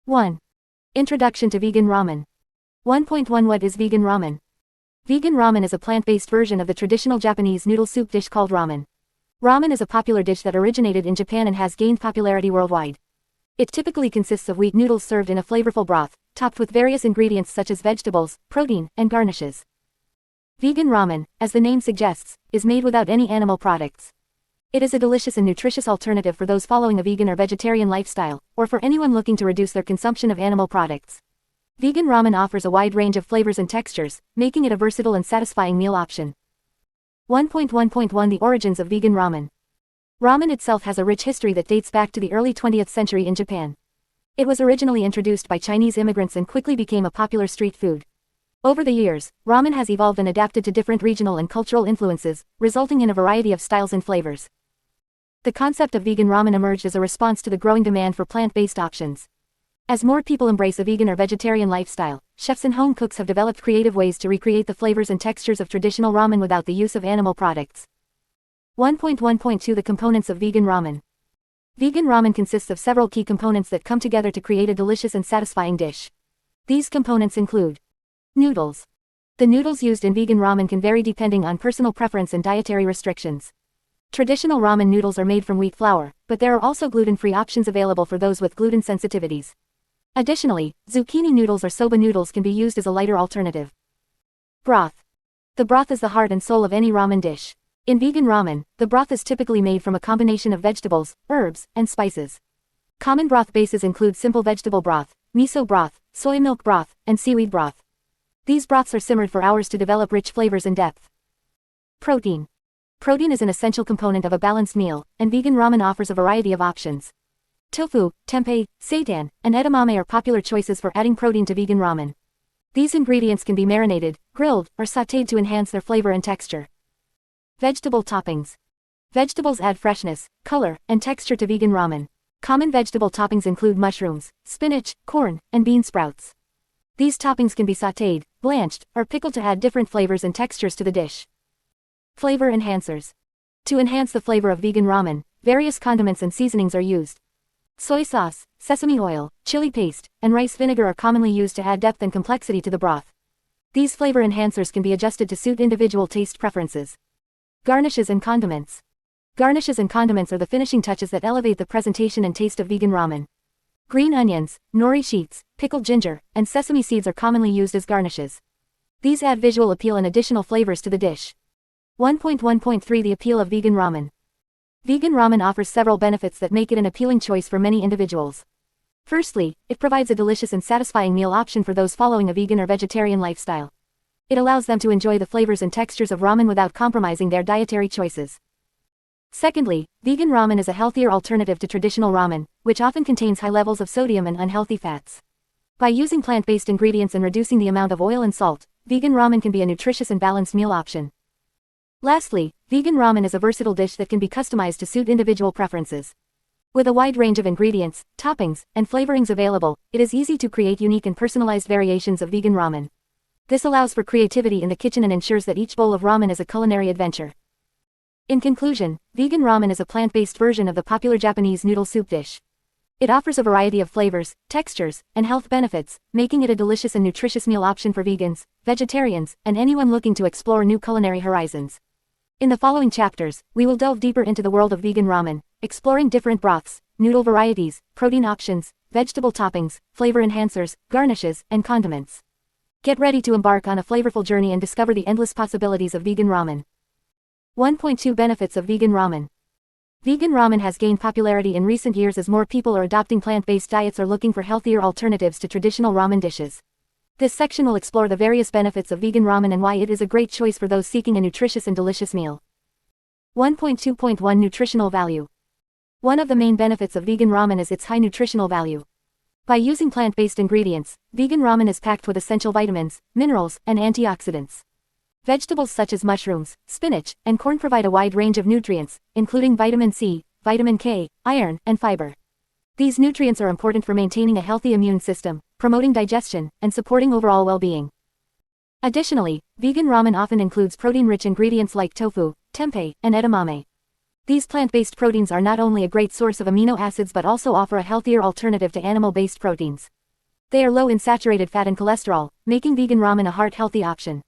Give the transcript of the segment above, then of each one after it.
1. Introduction to vegan ramen. 1.1 What is vegan ramen? Vegan ramen is a plant-based version of the traditional Japanese noodle soup dish called ramen. Ramen is a popular dish that originated in Japan and has gained popularity worldwide. It typically consists of wheat noodles served in a flavorful broth, topped with various ingredients such as vegetables, protein, and garnishes. Vegan ramen, as the name suggests, is made without any animal products. It is a delicious and nutritious alternative for those following a vegan or vegetarian lifestyle, or for anyone looking to reduce their consumption of animal products. Vegan ramen offers a wide range of flavors and textures, making it a versatile and satisfying meal option. 1.1.1 The origins of vegan ramen. Ramen itself has a rich history that dates back to the early 20th century in Japan. It was originally introduced by Chinese immigrants and quickly became a popular street food. Over the years, ramen has evolved and adapted to different regional and cultural influences, resulting in a variety of styles and flavors. The concept of vegan ramen emerged as a response to the growing demand for plant-based options. As more people embrace a vegan or vegetarian lifestyle, chefs and home cooks have developed creative ways to recreate the flavors and textures of traditional ramen without the use of animal products. 1.1.2 The components of vegan ramen. Vegan ramen consists of several key components that come together to create a delicious and satisfying dish. These components include noodles. The noodles used in vegan ramen can vary depending on personal preference and dietary restrictions. Traditional ramen noodles are made from wheat flour, but there are also gluten-free options available for those with gluten sensitivities. Additionally, zucchini noodles or soba noodles can be used as a lighter alternative. Broth. The broth is the heart and soul of any ramen dish. In vegan ramen, the broth is typically made from a combination of vegetables, herbs, and spices. Common broth bases include simple vegetable broth, miso broth, soy milk broth, and seaweed broth. These broths are simmered for hours to develop rich flavors and depth. Protein. Protein is an essential component of a balanced meal, and vegan ramen offers a variety of options. Tofu, tempeh, seitan, and edamame are popular choices for adding protein to vegan ramen. These ingredients can be marinated, grilled, or sautéed to enhance their flavor and texture. Vegetable toppings. Vegetables add freshness, color, and texture to vegan ramen. Common vegetable toppings include mushrooms, spinach, corn, and bean sprouts. These toppings can be sautéed, blanched, or pickled to add different flavors and textures to the dish. Flavor enhancers. To enhance the flavor of vegan ramen, various condiments and seasonings are used. Soy sauce, sesame oil, chili paste, and rice vinegar are commonly used to add depth and complexity to the broth. These flavor enhancers can be adjusted to suit individual taste preferences. Garnishes and condiments. Garnishes and condiments are the finishing touches that elevate the presentation and taste of vegan ramen. Green onions, nori sheets, pickled ginger, and sesame seeds are commonly used as garnishes. These add visual appeal and additional flavors to the dish. 1.1.3 The appeal of vegan ramen. Vegan ramen offers several benefits that make it an appealing choice for many individuals. Firstly, it provides a delicious and satisfying meal option for those following a vegan or vegetarian lifestyle. It allows them to enjoy the flavors and textures of ramen without compromising their dietary choices. Secondly, vegan ramen is a healthier alternative to traditional ramen, which often contains high levels of sodium and unhealthy fats. By using plant-based ingredients and reducing the amount of oil and salt, vegan ramen can be a nutritious and balanced meal option. Lastly, vegan ramen is a versatile dish that can be customized to suit individual preferences. With a wide range of ingredients, toppings, and flavorings available, it is easy to create unique and personalized variations of vegan ramen. This allows for creativity in the kitchen and ensures that each bowl of ramen is a culinary adventure. In conclusion, vegan ramen is a plant-based version of the popular Japanese noodle soup dish. It offers a variety of flavors, textures, and health benefits, making it a delicious and nutritious meal option for vegans, vegetarians, and anyone looking to explore new culinary horizons. In the following chapters, we will delve deeper into the world of vegan ramen, exploring different broths, noodle varieties, protein options, vegetable toppings, flavor enhancers, garnishes, and condiments. Get ready to embark on a flavorful journey and discover the endless possibilities of vegan ramen. 1.2 Benefits of vegan ramen. Vegan ramen has gained popularity in recent years as more people are adopting plant-based diets or looking for healthier alternatives to traditional ramen dishes. This section will explore the various benefits of vegan ramen and why it is a great choice for those seeking a nutritious and delicious meal. 1.2.1 Nutritional value. One of the main benefits of vegan ramen is its high nutritional value. By using plant-based ingredients, vegan ramen is packed with essential vitamins, minerals, and antioxidants. Vegetables such as mushrooms, spinach, and corn provide a wide range of nutrients, including vitamin C, vitamin K, iron, and fiber. These nutrients are important for maintaining a healthy immune system, promoting digestion, and supporting overall well-being. Additionally, vegan ramen often includes protein-rich ingredients like tofu, tempeh, and edamame. These plant-based proteins are not only a great source of amino acids but also offer a healthier alternative to animal-based proteins. They are low in saturated fat and cholesterol, making vegan ramen a heart-healthy option.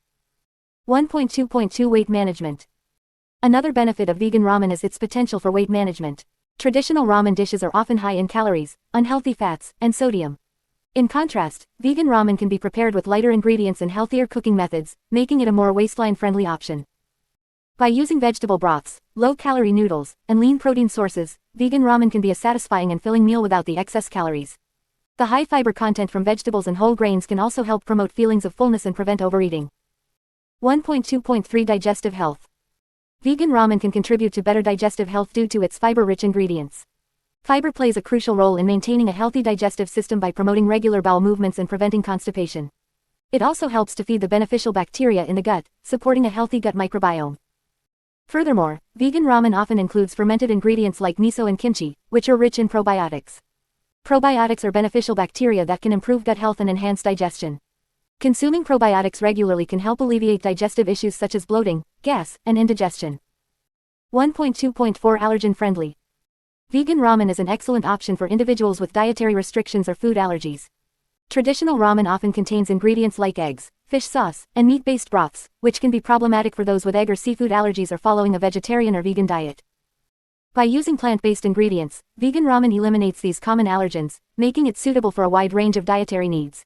1.2.2 Weight management. Another benefit of vegan ramen is its potential for weight management. Traditional ramen dishes are often high in calories, unhealthy fats, and sodium. In contrast, vegan ramen can be prepared with lighter ingredients and healthier cooking methods, making it a more waistline-friendly option. By using vegetable broths, low-calorie noodles, and lean protein sources, vegan ramen can be a satisfying and filling meal without the excess calories. The high fiber content from vegetables and whole grains can also help promote feelings of fullness and prevent overeating. 1.2.3 Digestive health. Vegan ramen can contribute to better digestive health due to its fiber-rich ingredients. Fiber plays a crucial role in maintaining a healthy digestive system by promoting regular bowel movements and preventing constipation. It also helps to feed the beneficial bacteria in the gut, supporting a healthy gut microbiome. Furthermore, vegan ramen often includes fermented ingredients like miso and kimchi, which are rich in probiotics. Probiotics are beneficial bacteria that can improve gut health and enhance digestion. Consuming probiotics regularly can help alleviate digestive issues such as bloating, gas, and indigestion. 1.2.4 Allergen-friendly. Vegan ramen is an excellent option for individuals with dietary restrictions or food allergies. Traditional ramen often contains ingredients like eggs, fish sauce, and meat-based broths, which can be problematic for those with egg or seafood allergies or following a vegetarian or vegan diet. By using plant-based ingredients, vegan ramen eliminates these common allergens, making it suitable for a wide range of dietary needs.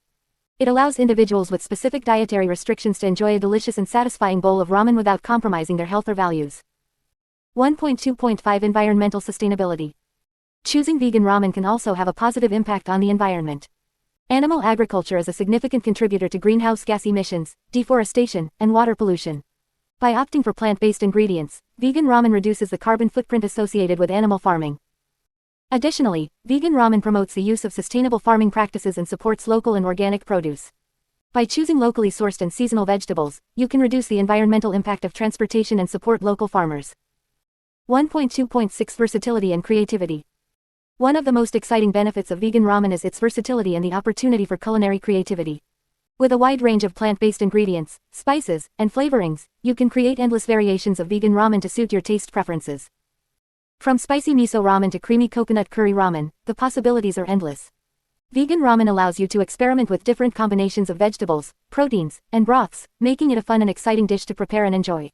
It allows individuals with specific dietary restrictions to enjoy a delicious and satisfying bowl of ramen without compromising their health or values. 1.2.5 Environmental sustainability. Choosing vegan ramen can also have a positive impact on the environment. Animal agriculture is a significant contributor to greenhouse gas emissions, deforestation, and water pollution. By opting for plant-based ingredients, vegan ramen reduces the carbon footprint associated with animal farming. Additionally, vegan ramen promotes the use of sustainable farming practices and supports local and organic produce. By choosing locally sourced and seasonal vegetables, you can reduce the environmental impact of transportation and support local farmers. 1.2.6 Versatility and creativity. One of the most exciting benefits of vegan ramen is its versatility and the opportunity for culinary creativity. With a wide range of plant-based ingredients, spices, and flavorings, you can create endless variations of vegan ramen to suit your taste preferences. From spicy miso ramen to creamy coconut curry ramen, the possibilities are endless. Vegan ramen allows you to experiment with different combinations of vegetables, proteins, and broths, making it a fun and exciting dish to prepare and enjoy.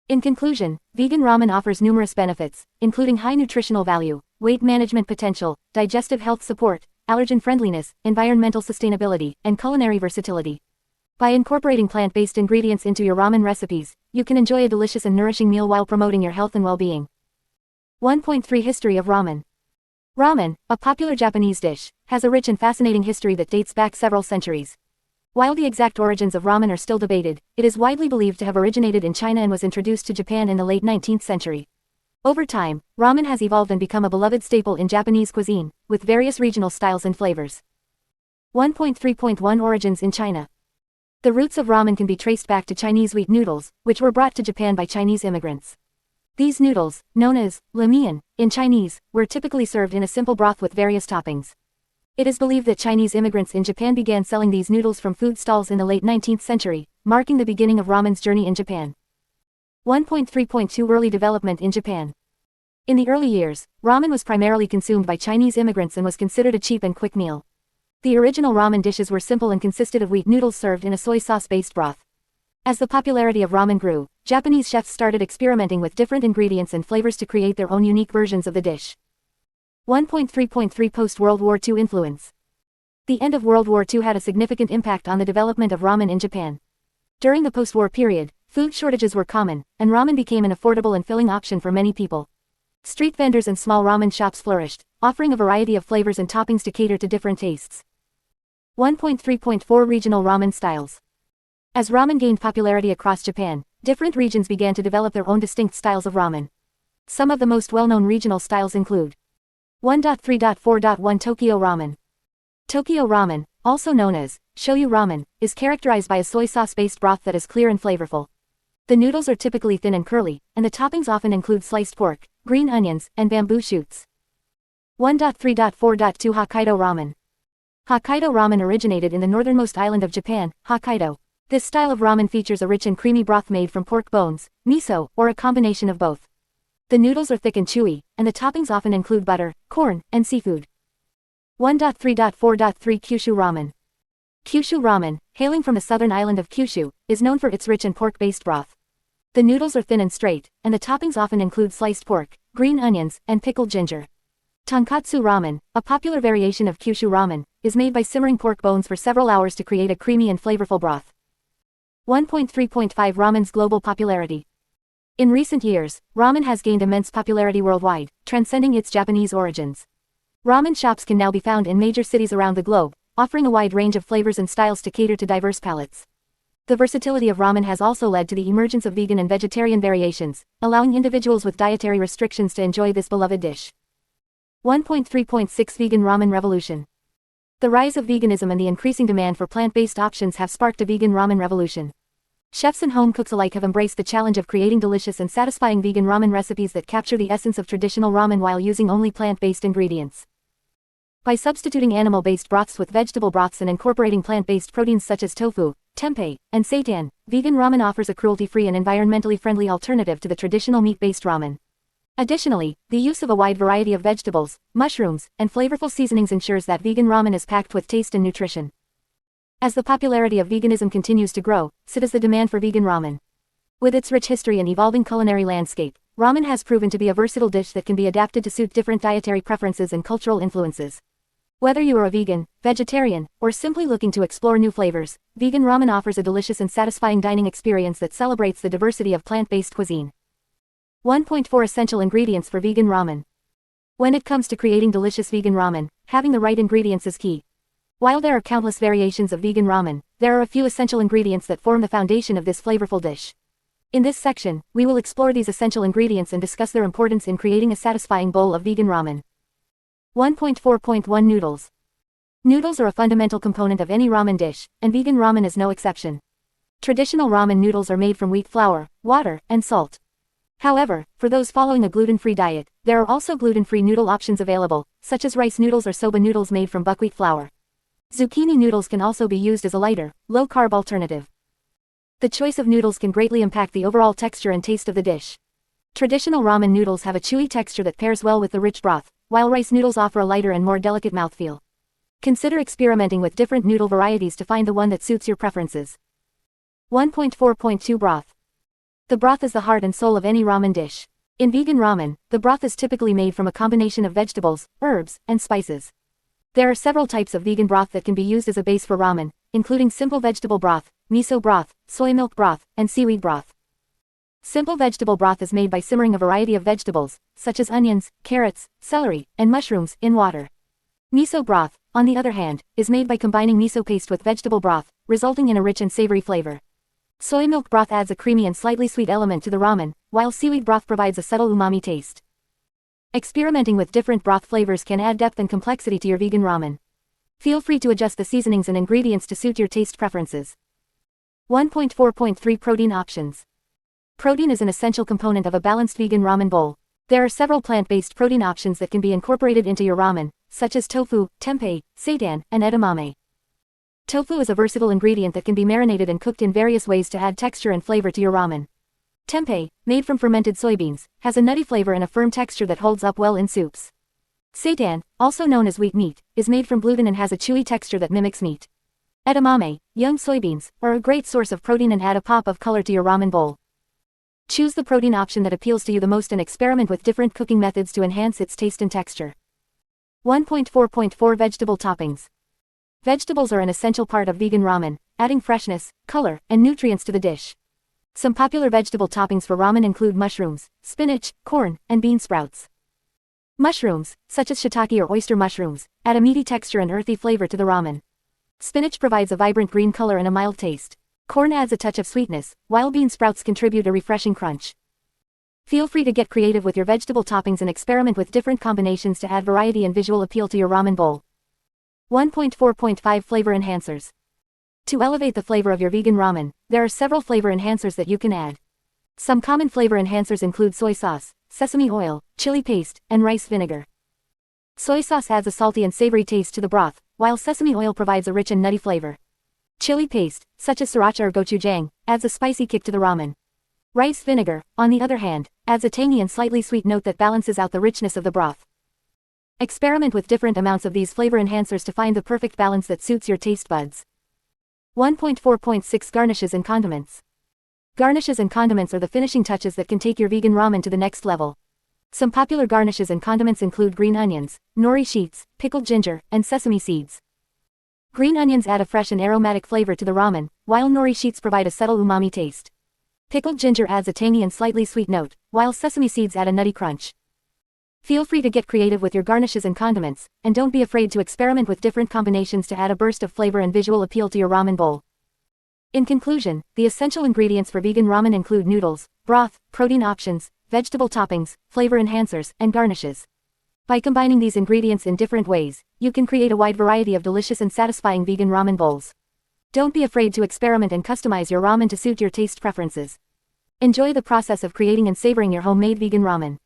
In conclusion, vegan ramen offers numerous benefits, including high nutritional value, weight management potential, digestive health support, allergen friendliness, environmental sustainability, and culinary versatility. By incorporating plant-based ingredients into your ramen recipes, you can enjoy a delicious and nourishing meal while promoting your health and well-being. 1.3 History of ramen. Ramen, a popular Japanese dish, has a rich and fascinating history that dates back several centuries. While the exact origins of ramen are still debated, it is widely believed to have originated in China and was introduced to Japan in the late 19th century. Over time, ramen has evolved and become a beloved staple in Japanese cuisine, with various regional styles and flavors. 1.3.1 Origins in China. The roots of ramen can be traced back to Chinese wheat noodles, which were brought to Japan by Chinese immigrants. These noodles, known as mian in Chinese, were typically served in a simple broth with various toppings. It is believed that Chinese immigrants in Japan began selling these noodles from food stalls in the late 19th century, marking the beginning of ramen's journey in Japan. 1.3.2 Early development in Japan. In the early years, ramen was primarily consumed by Chinese immigrants and was considered a cheap and quick meal. The original ramen dishes were simple and consisted of wheat noodles served in a soy sauce-based broth. As the popularity of ramen grew, Japanese chefs started experimenting with different ingredients and flavors to create their own unique versions of the dish. 1.3.3 Post-World War II influence. The end of World War II had a significant impact on the development of ramen in Japan. During the post-war period, food shortages were common, and ramen became an affordable and filling option for many people. Street vendors and small ramen shops flourished, offering a variety of flavors and toppings to cater to different tastes. 1.3.4 Regional ramen styles. As ramen gained popularity across Japan, different regions began to develop their own distinct styles of ramen. Some of the most well-known regional styles include 1.3.4.1 Tokyo Ramen. Tokyo Ramen, also known as shoyu ramen, is characterized by a soy sauce-based broth that is clear and flavorful. The noodles are typically thin and curly, and the toppings often include sliced pork, green onions, and bamboo shoots. 1.3.4.2 Hokkaido Ramen. Hokkaido ramen originated in the northernmost island of Japan, Hokkaido. This style of ramen features a rich and creamy broth made from pork bones, miso, or a combination of both. The noodles are thick and chewy, and the toppings often include butter, corn, and seafood. 1.3.4.3 Kyushu Ramen. Kyushu Ramen, hailing from the southern island of Kyushu, is known for its rich and pork-based broth. The noodles are thin and straight, and the toppings often include sliced pork, green onions, and pickled ginger. Tonkatsu Ramen, a popular variation of Kyushu Ramen, is made by simmering pork bones for several hours to create a creamy and flavorful broth. 1.3.5 Ramen's global popularity. In recent years, ramen has gained immense popularity worldwide, transcending its Japanese origins. Ramen shops can now be found in major cities around the globe, offering a wide range of flavors and styles to cater to diverse palates. The versatility of ramen has also led to the emergence of vegan and vegetarian variations, allowing individuals with dietary restrictions to enjoy this beloved dish. 1.3.6 Vegan Ramen Revolution. The rise of veganism and the increasing demand for plant-based options have sparked a vegan ramen revolution. Chefs and home cooks alike have embraced the challenge of creating delicious and satisfying vegan ramen recipes that capture the essence of traditional ramen while using only plant-based ingredients. By substituting animal-based broths with vegetable broths and incorporating plant-based proteins such as tofu, tempeh, and seitan, vegan ramen offers a cruelty-free and environmentally friendly alternative to the traditional meat-based ramen. Additionally, the use of a wide variety of vegetables, mushrooms, and flavorful seasonings ensures that vegan ramen is packed with taste and nutrition. As the popularity of veganism continues to grow, so does the demand for vegan ramen. With its rich history and evolving culinary landscape, ramen has proven to be a versatile dish that can be adapted to suit different dietary preferences and cultural influences. Whether you are a vegan, vegetarian, or simply looking to explore new flavors, vegan ramen offers a delicious and satisfying dining experience that celebrates the diversity of plant-based cuisine. 1.4 Essential Ingredients for Vegan Ramen. When it comes to creating delicious vegan ramen, having the right ingredients is key. While there are countless variations of vegan ramen, there are a few essential ingredients that form the foundation of this flavorful dish. In this section, we will explore these essential ingredients and discuss their importance in creating a satisfying bowl of vegan ramen. 1.4.1 Noodles. Noodles are a fundamental component of any ramen dish, and vegan ramen is no exception. Traditional ramen noodles are made from wheat flour, water, and salt. However, for those following a gluten-free diet, there are also gluten-free noodle options available, such as rice noodles or soba noodles made from buckwheat flour. Zucchini noodles can also be used as a lighter, low-carb alternative. The choice of noodles can greatly impact the overall texture and taste of the dish. Traditional ramen noodles have a chewy texture that pairs well with the rich broth, while rice noodles offer a lighter and more delicate mouthfeel. Consider experimenting with different noodle varieties to find the one that suits your preferences. 1.4.2 Broth. The broth is the heart and soul of any ramen dish. In vegan ramen, the broth is typically made from a combination of vegetables, herbs, and spices. There are several types of vegan broth that can be used as a base for ramen, including simple vegetable broth, miso broth, soy milk broth, and seaweed broth. Simple vegetable broth is made by simmering a variety of vegetables, such as onions, carrots, celery, and mushrooms, in water. Miso broth, on the other hand, is made by combining miso paste with vegetable broth, resulting in a rich and savory flavor. Soy milk broth adds a creamy and slightly sweet element to the ramen, while seaweed broth provides a subtle umami taste. Experimenting with different broth flavors can add depth and complexity to your vegan ramen. Feel free to adjust the seasonings and ingredients to suit your taste preferences. 1.4.3 Protein Options. Protein is an essential component of a balanced vegan ramen bowl. There are several plant-based protein options that can be incorporated into your ramen, such as tofu, tempeh, seitan, and edamame. Tofu is a versatile ingredient that can be marinated and cooked in various ways to add texture and flavor to your ramen. Tempeh, made from fermented soybeans, has a nutty flavor and a firm texture that holds up well in soups. Seitan, also known as wheat meat, is made from gluten and has a chewy texture that mimics meat. Edamame, young soybeans, are a great source of protein and add a pop of color to your ramen bowl. Choose the protein option that appeals to you the most and experiment with different cooking methods to enhance its taste and texture. 1.4.4 Vegetable Toppings. Vegetables are an essential part of vegan ramen, adding freshness, color, and nutrients to the dish. Some popular vegetable toppings for ramen include mushrooms, spinach, corn, and bean sprouts. Mushrooms, such as shiitake or oyster mushrooms, add a meaty texture and earthy flavor to the ramen. Spinach provides a vibrant green color and a mild taste. Corn adds a touch of sweetness, while bean sprouts contribute a refreshing crunch. Feel free to get creative with your vegetable toppings and experiment with different combinations to add variety and visual appeal to your ramen bowl. 1.4.5 Flavor Enhancers. To elevate the flavor of your vegan ramen, there are several flavor enhancers that you can add. Some common flavor enhancers include soy sauce, sesame oil, chili paste, and rice vinegar. Soy sauce adds a salty and savory taste to the broth, while sesame oil provides a rich and nutty flavor. Chili paste, such as sriracha or gochujang, adds a spicy kick to the ramen. Rice vinegar, on the other hand, adds a tangy and slightly sweet note that balances out the richness of the broth. Experiment with different amounts of these flavor enhancers to find the perfect balance that suits your taste buds. 1.4.6 Garnishes and condiments. Garnishes and condiments are the finishing touches that can take your vegan ramen to the next level. Some popular garnishes and condiments include green onions, nori sheets, pickled ginger, and sesame seeds. Green onions add a fresh and aromatic flavor to the ramen, while nori sheets provide a subtle umami taste. Pickled ginger adds a tangy and slightly sweet note, while sesame seeds add a nutty crunch. Feel free to get creative with your garnishes and condiments, and don't be afraid to experiment with different combinations to add a burst of flavor and visual appeal to your ramen bowl. In conclusion, the essential ingredients for vegan ramen include noodles, broth, protein options, vegetable toppings, flavor enhancers, and garnishes. By combining these ingredients in different ways, you can create a wide variety of delicious and satisfying vegan ramen bowls. Don't be afraid to experiment and customize your ramen to suit your taste preferences. Enjoy the process of creating and savoring your homemade vegan ramen.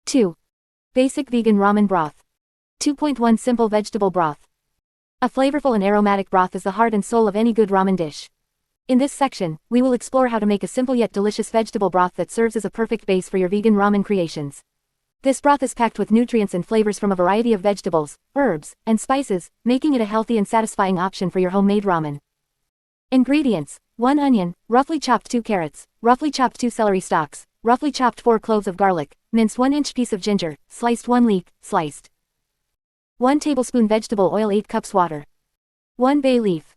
2. Basic vegan ramen broth. 2.1 Simple vegetable broth. A flavorful and aromatic broth is the heart and soul of any good ramen dish. In this section, we will explore how to make a simple yet delicious vegetable broth that serves as a perfect base for your vegan ramen creations. This broth is packed with nutrients and flavors from a variety of vegetables, herbs, and spices, making it a healthy and satisfying option for your homemade ramen. Ingredients: 1 onion, roughly chopped 2 carrots, roughly chopped 2 celery stalks, roughly chopped 4 cloves of garlic, minced 1-inch piece of ginger, sliced 1 leek, sliced. 1 tablespoon vegetable oil, 8 cups water. 1 bay leaf.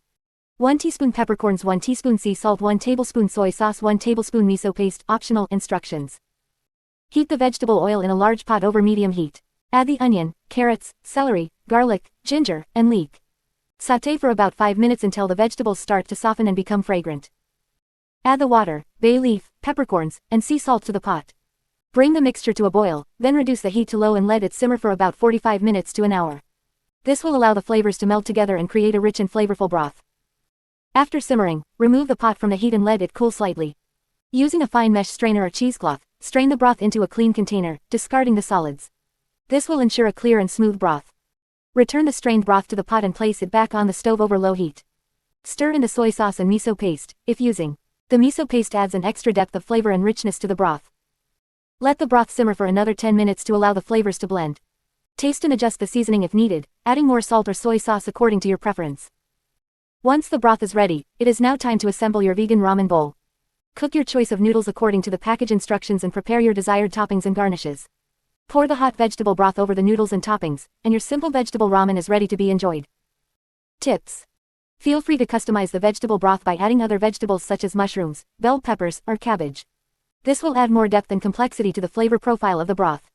1 teaspoon peppercorns, 1 teaspoon sea salt, 1 tablespoon soy sauce, 1 tablespoon miso paste. Optional instructions. Heat the vegetable oil in a large pot over medium heat. Add the onion, carrots, celery, garlic, ginger, and leek. Sauté for about 5 minutes until the vegetables start to soften and become fragrant. Add the water, bay leaf, peppercorns, and sea salt to the pot. Bring the mixture to a boil, then reduce the heat to low and let it simmer for about 45 minutes to an hour. This will allow the flavors to meld together and create a rich and flavorful broth. After simmering, remove the pot from the heat and let it cool slightly. Using a fine mesh strainer or cheesecloth, strain the broth into a clean container, discarding the solids. This will ensure a clear and smooth broth. Return the strained broth to the pot and place it back on the stove over low heat. Stir in the soy sauce and miso paste, if using. The miso paste adds an extra depth of flavor and richness to the broth. Let the broth simmer for another 10 minutes to allow the flavors to blend. Taste and adjust the seasoning if needed, adding more salt or soy sauce according to your preference. Once the broth is ready, it is now time to assemble your vegan ramen bowl. Cook your choice of noodles according to the package instructions and prepare your desired toppings and garnishes. Pour the hot vegetable broth over the noodles and toppings, and your simple vegetable ramen is ready to be enjoyed. Tips. Feel free to customize the vegetable broth by adding other vegetables such as mushrooms, bell peppers, or cabbage. This will add more depth and complexity to the flavor profile of the broth.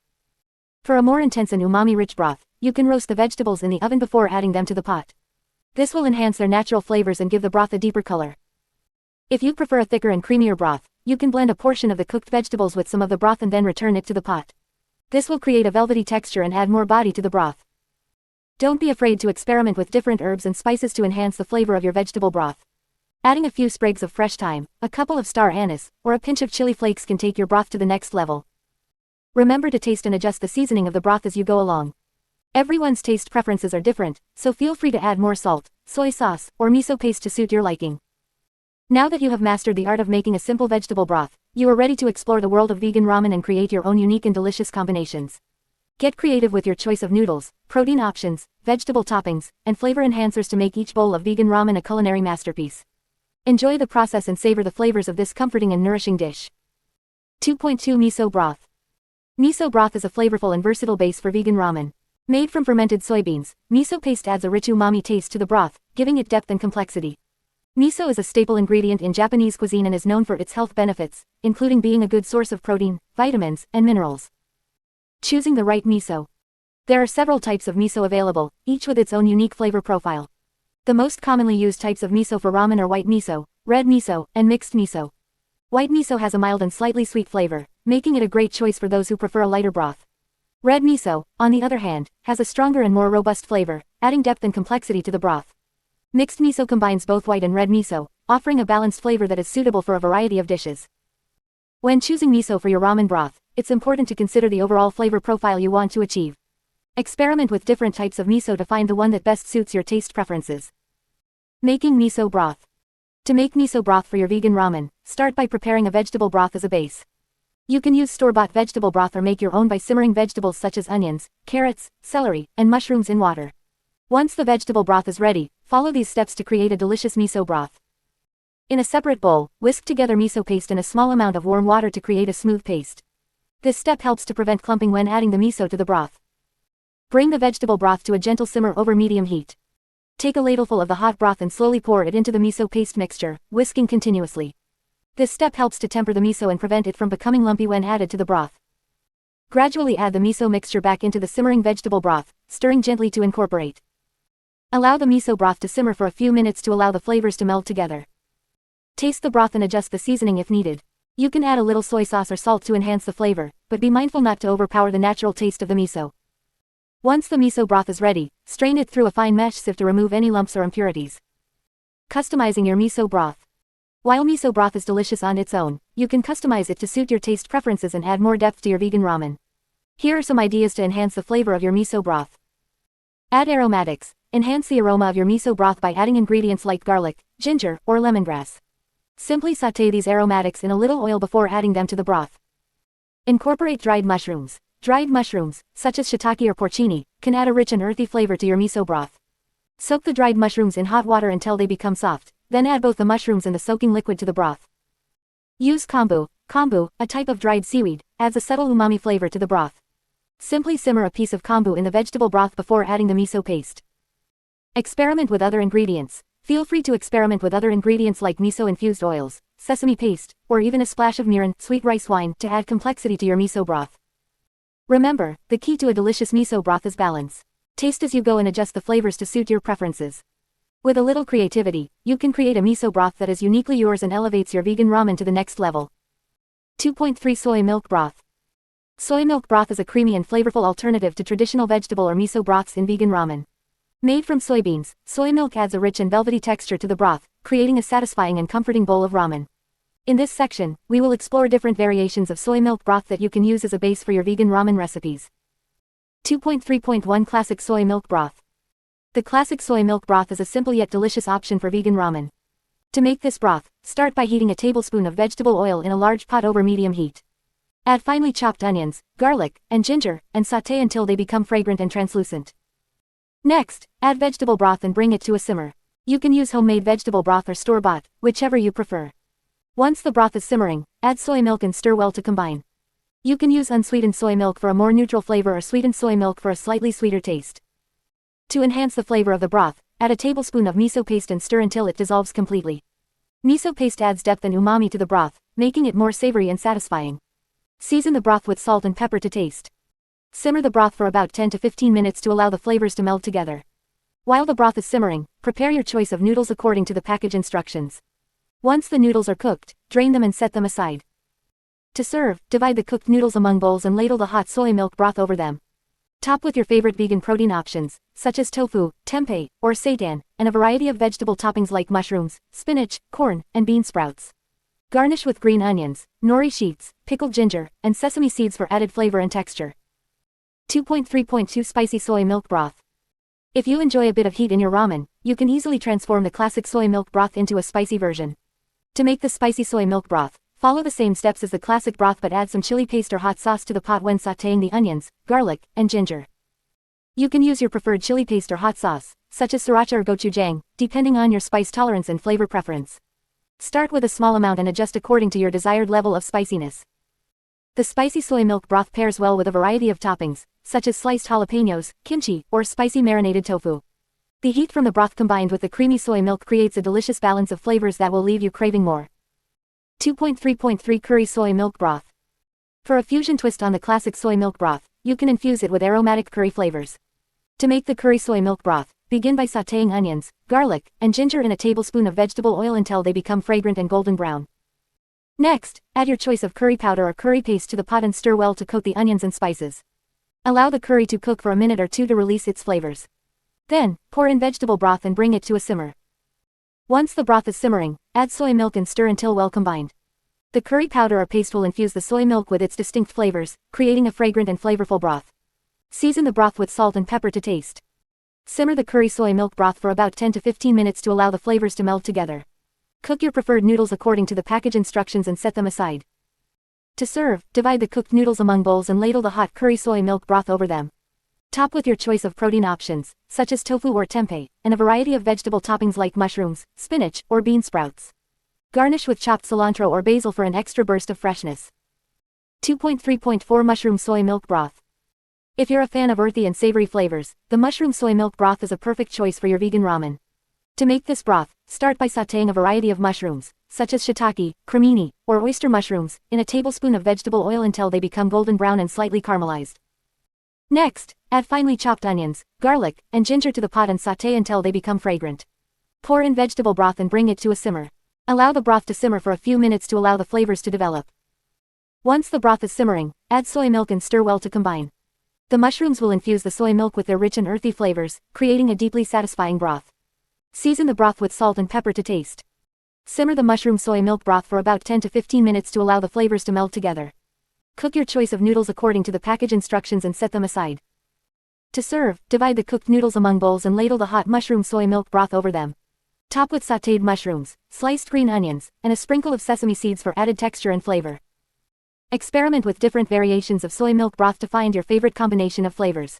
For a more intense and umami-rich broth, you can roast the vegetables in the oven before adding them to the pot. This will enhance their natural flavors and give the broth a deeper color. If you prefer a thicker and creamier broth, you can blend a portion of the cooked vegetables with some of the broth and then return it to the pot. This will create a velvety texture and add more body to the broth. Don't be afraid to experiment with different herbs and spices to enhance the flavor of your vegetable broth. Adding a few sprigs of fresh thyme, a couple of star anise, or a pinch of chili flakes can take your broth to the next level. Remember to taste and adjust the seasoning of the broth as you go along. Everyone's taste preferences are different, so feel free to add more salt, soy sauce, or miso paste to suit your liking. Now that you have mastered the art of making a simple vegetable broth, you are ready to explore the world of vegan ramen and create your own unique and delicious combinations. Get creative with your choice of noodles, protein options, vegetable toppings, and flavor enhancers to make each bowl of vegan ramen a culinary masterpiece. Enjoy the process and savor the flavors of this comforting and nourishing dish. 2.2 Miso Broth. Miso broth is a flavorful and versatile base for vegan ramen. Made from fermented soybeans, miso paste adds a rich umami taste to the broth, giving it depth and complexity. Miso is a staple ingredient in Japanese cuisine and is known for its health benefits, including being a good source of protein, vitamins, and minerals. Choosing the right miso. There are several types of miso available, each with its own unique flavor profile. The most commonly used types of miso for ramen are white miso, red miso, and mixed miso. White miso has a mild and slightly sweet flavor, making it a great choice for those who prefer a lighter broth. Red miso, on the other hand, has a stronger and more robust flavor, adding depth and complexity to the broth. Mixed miso combines both white and red miso, offering a balanced flavor that is suitable for a variety of dishes. When choosing miso for your ramen broth, it's important to consider the overall flavor profile you want to achieve. Experiment with different types of miso to find the one that best suits your taste preferences. Making miso broth. To make miso broth for your vegan ramen, start by preparing a vegetable broth as a base. You can use store-bought vegetable broth or make your own by simmering vegetables such as onions, carrots, celery, and mushrooms in water. Once the vegetable broth is ready, follow these steps to create a delicious miso broth. In a separate bowl, whisk together miso paste in a small amount of warm water to create a smooth paste. This step helps to prevent clumping when adding the miso to the broth. Bring the vegetable broth to a gentle simmer over medium heat. Take a ladleful of the hot broth and slowly pour it into the miso paste mixture, whisking continuously. This step helps to temper the miso and prevent it from becoming lumpy when added to the broth. Gradually add the miso mixture back into the simmering vegetable broth, stirring gently to incorporate. Allow the miso broth to simmer for a few minutes to allow the flavors to meld together. Taste the broth and adjust the seasoning if needed. You can add a little soy sauce or salt to enhance the flavor, but be mindful not to overpower the natural taste of the miso. Once the miso broth is ready, strain it through a fine mesh sieve to remove any lumps or impurities. Customizing your miso broth. While miso broth is delicious on its own, you can customize it to suit your taste preferences and add more depth to your vegan ramen. Here are some ideas to enhance the flavor of your miso broth. Add aromatics. Enhance the aroma of your miso broth by adding ingredients like garlic, ginger, or lemongrass. Simply sauté these aromatics in a little oil before adding them to the broth. Incorporate dried mushrooms. Dried mushrooms, such as shiitake or porcini, can add a rich and earthy flavor to your miso broth. Soak the dried mushrooms in hot water until they become soft, then add both the mushrooms and the soaking liquid to the broth. Use kombu. Kombu, a type of dried seaweed, adds a subtle umami flavor to the broth. Simply simmer a piece of kombu in the vegetable broth before adding the miso paste. Experiment with other ingredients. Feel free to experiment with other ingredients like miso-infused oils, sesame paste, or even a splash of mirin, sweet rice wine, to add complexity to your miso broth. Remember, the key to a delicious miso broth is balance. Taste as you go and adjust the flavors to suit your preferences. With a little creativity, you can create a miso broth that is uniquely yours and elevates your vegan ramen to the next level. 2.3 Soy Milk Broth. Soy milk broth is a creamy and flavorful alternative to traditional vegetable or miso broths in vegan ramen. Made from soybeans, soy milk adds a rich and velvety texture to the broth, creating a satisfying and comforting bowl of ramen. In this section, we will explore different variations of soy milk broth that you can use as a base for your vegan ramen recipes. 2.3.1 Classic Soy Milk Broth. The classic soy milk broth is a simple yet delicious option for vegan ramen. To make this broth, start by heating a tablespoon of vegetable oil in a large pot over medium heat. Add finely chopped onions, garlic, and ginger, and sauté until they become fragrant and translucent. Next, add vegetable broth and bring it to a simmer. You can use homemade vegetable broth or store-bought, whichever you prefer. Once the broth is simmering, add soy milk and stir well to combine. You can use unsweetened soy milk for a more neutral flavor or sweetened soy milk for a slightly sweeter taste. To enhance the flavor of the broth, add a tablespoon of miso paste and stir until it dissolves completely. Miso paste adds depth and umami to the broth, making it more savory and satisfying. Season the broth with salt and pepper to taste. Simmer the broth for about 10 to 15 minutes to allow the flavors to meld together. While the broth is simmering, prepare your choice of noodles according to the package instructions. Once the noodles are cooked, drain them and set them aside. To serve, divide the cooked noodles among bowls and ladle the hot soy milk broth over them. Top with your favorite vegan protein options, such as tofu, tempeh, or seitan, and a variety of vegetable toppings like mushrooms, spinach, corn, and bean sprouts. Garnish with green onions, nori sheets, pickled ginger, and sesame seeds for added flavor and texture. 2.3.2 Spicy Soy Milk Broth. If you enjoy a bit of heat in your ramen, you can easily transform the classic soy milk broth into a spicy version. To make the spicy soy milk broth, follow the same steps as the classic broth but add some chili paste or hot sauce to the pot when sautéing the onions, garlic, and ginger. You can use your preferred chili paste or hot sauce, such as sriracha or gochujang, depending on your spice tolerance and flavor preference. Start with a small amount and adjust according to your desired level of spiciness. The spicy soy milk broth pairs well with a variety of toppings, such as sliced jalapenos, kimchi, or spicy marinated tofu. The heat from the broth combined with the creamy soy milk creates a delicious balance of flavors that will leave you craving more. 2.3.3 Curry Soy Milk Broth. For a fusion twist on the classic soy milk broth, you can infuse it with aromatic curry flavors. To make the curry soy milk broth, begin by sautéing onions, garlic, and ginger in a tablespoon of vegetable oil until they become fragrant and golden brown. Next, add your choice of curry powder or curry paste to the pot and stir well to coat the onions and spices. Allow the curry to cook for a minute or two to release its flavors. Then, pour in vegetable broth and bring it to a simmer. Once the broth is simmering, add soy milk and stir until well combined. The curry powder or paste will infuse the soy milk with its distinct flavors, creating a fragrant and flavorful broth. Season the broth with salt and pepper to taste. Simmer the curry soy milk broth for about 10 to 15 minutes to allow the flavors to meld together. Cook your preferred noodles according to the package instructions and set them aside. To serve, divide the cooked noodles among bowls and ladle the hot curry soy milk broth over them. Top with your choice of protein options, such as tofu or tempeh, and a variety of vegetable toppings like mushrooms, spinach, or bean sprouts. Garnish with chopped cilantro or basil for an extra burst of freshness. 2.3.4 Mushroom Soy Milk Broth. If you're a fan of earthy and savory flavors, the mushroom soy milk broth is a perfect choice for your vegan ramen. To make this broth, start by sautéing a variety of mushrooms, such as shiitake, cremini, or oyster mushrooms, in a tablespoon of vegetable oil until they become golden brown and slightly caramelized. Next, add finely chopped onions, garlic, and ginger to the pot and sauté until they become fragrant. Pour in vegetable broth and bring it to a simmer. Allow the broth to simmer for a few minutes to allow the flavors to develop. Once the broth is simmering, add soy milk and stir well to combine. The mushrooms will infuse the soy milk with their rich and earthy flavors, creating a deeply satisfying broth. Season the broth with salt and pepper to taste. Simmer the mushroom soy milk broth for about 10 to 15 minutes to allow the flavors to meld together. Cook your choice of noodles according to the package instructions and set them aside. To serve, divide the cooked noodles among bowls and ladle the hot mushroom soy milk broth over them. Top with sautéed mushrooms, sliced green onions, and a sprinkle of sesame seeds for added texture and flavor. Experiment with different variations of soy milk broth to find your favorite combination of flavors.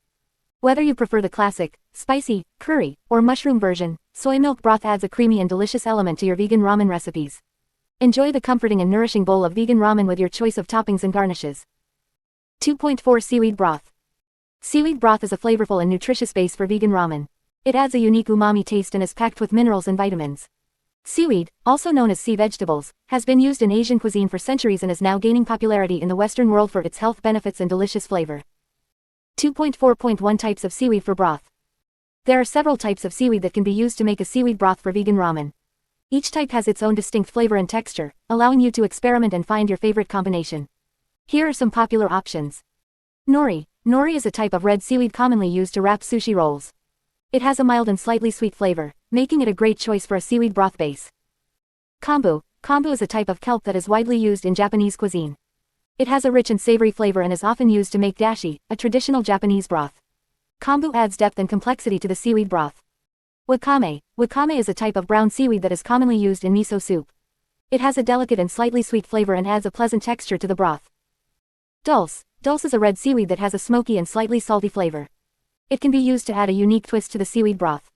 Whether you prefer the classic, spicy, curry, or mushroom version, soy milk broth adds a creamy and delicious element to your vegan ramen recipes. Enjoy the comforting and nourishing bowl of vegan ramen with your choice of toppings and garnishes. 2.4 Seaweed Broth. Seaweed broth is a flavorful and nutritious base for vegan ramen. It adds a unique umami taste and is packed with minerals and vitamins. Seaweed, also known as sea vegetables, has been used in Asian cuisine for centuries and is now gaining popularity in the Western world for its health benefits and delicious flavor. 2.4.1 Types of seaweed for broth. There are several types of seaweed that can be used to make a seaweed broth for vegan ramen. Each type has its own distinct flavor and texture, allowing you to experiment and find your favorite combination. Here are some popular options. Nori. Nori is a type of red seaweed commonly used to wrap sushi rolls. It has a mild and slightly sweet flavor, making it a great choice for a seaweed broth base. Kombu. Kombu is a type of kelp that is widely used in Japanese cuisine. It has a rich and savory flavor and is often used to make dashi, a traditional Japanese broth. Kombu adds depth and complexity to the seaweed broth. Wakame. Wakame is a type of brown seaweed that is commonly used in miso soup. It has a delicate and slightly sweet flavor and adds a pleasant texture to the broth. Dulse. Dulse is a red seaweed that has a smoky and slightly salty flavor. It can be used to add a unique twist to the seaweed broth.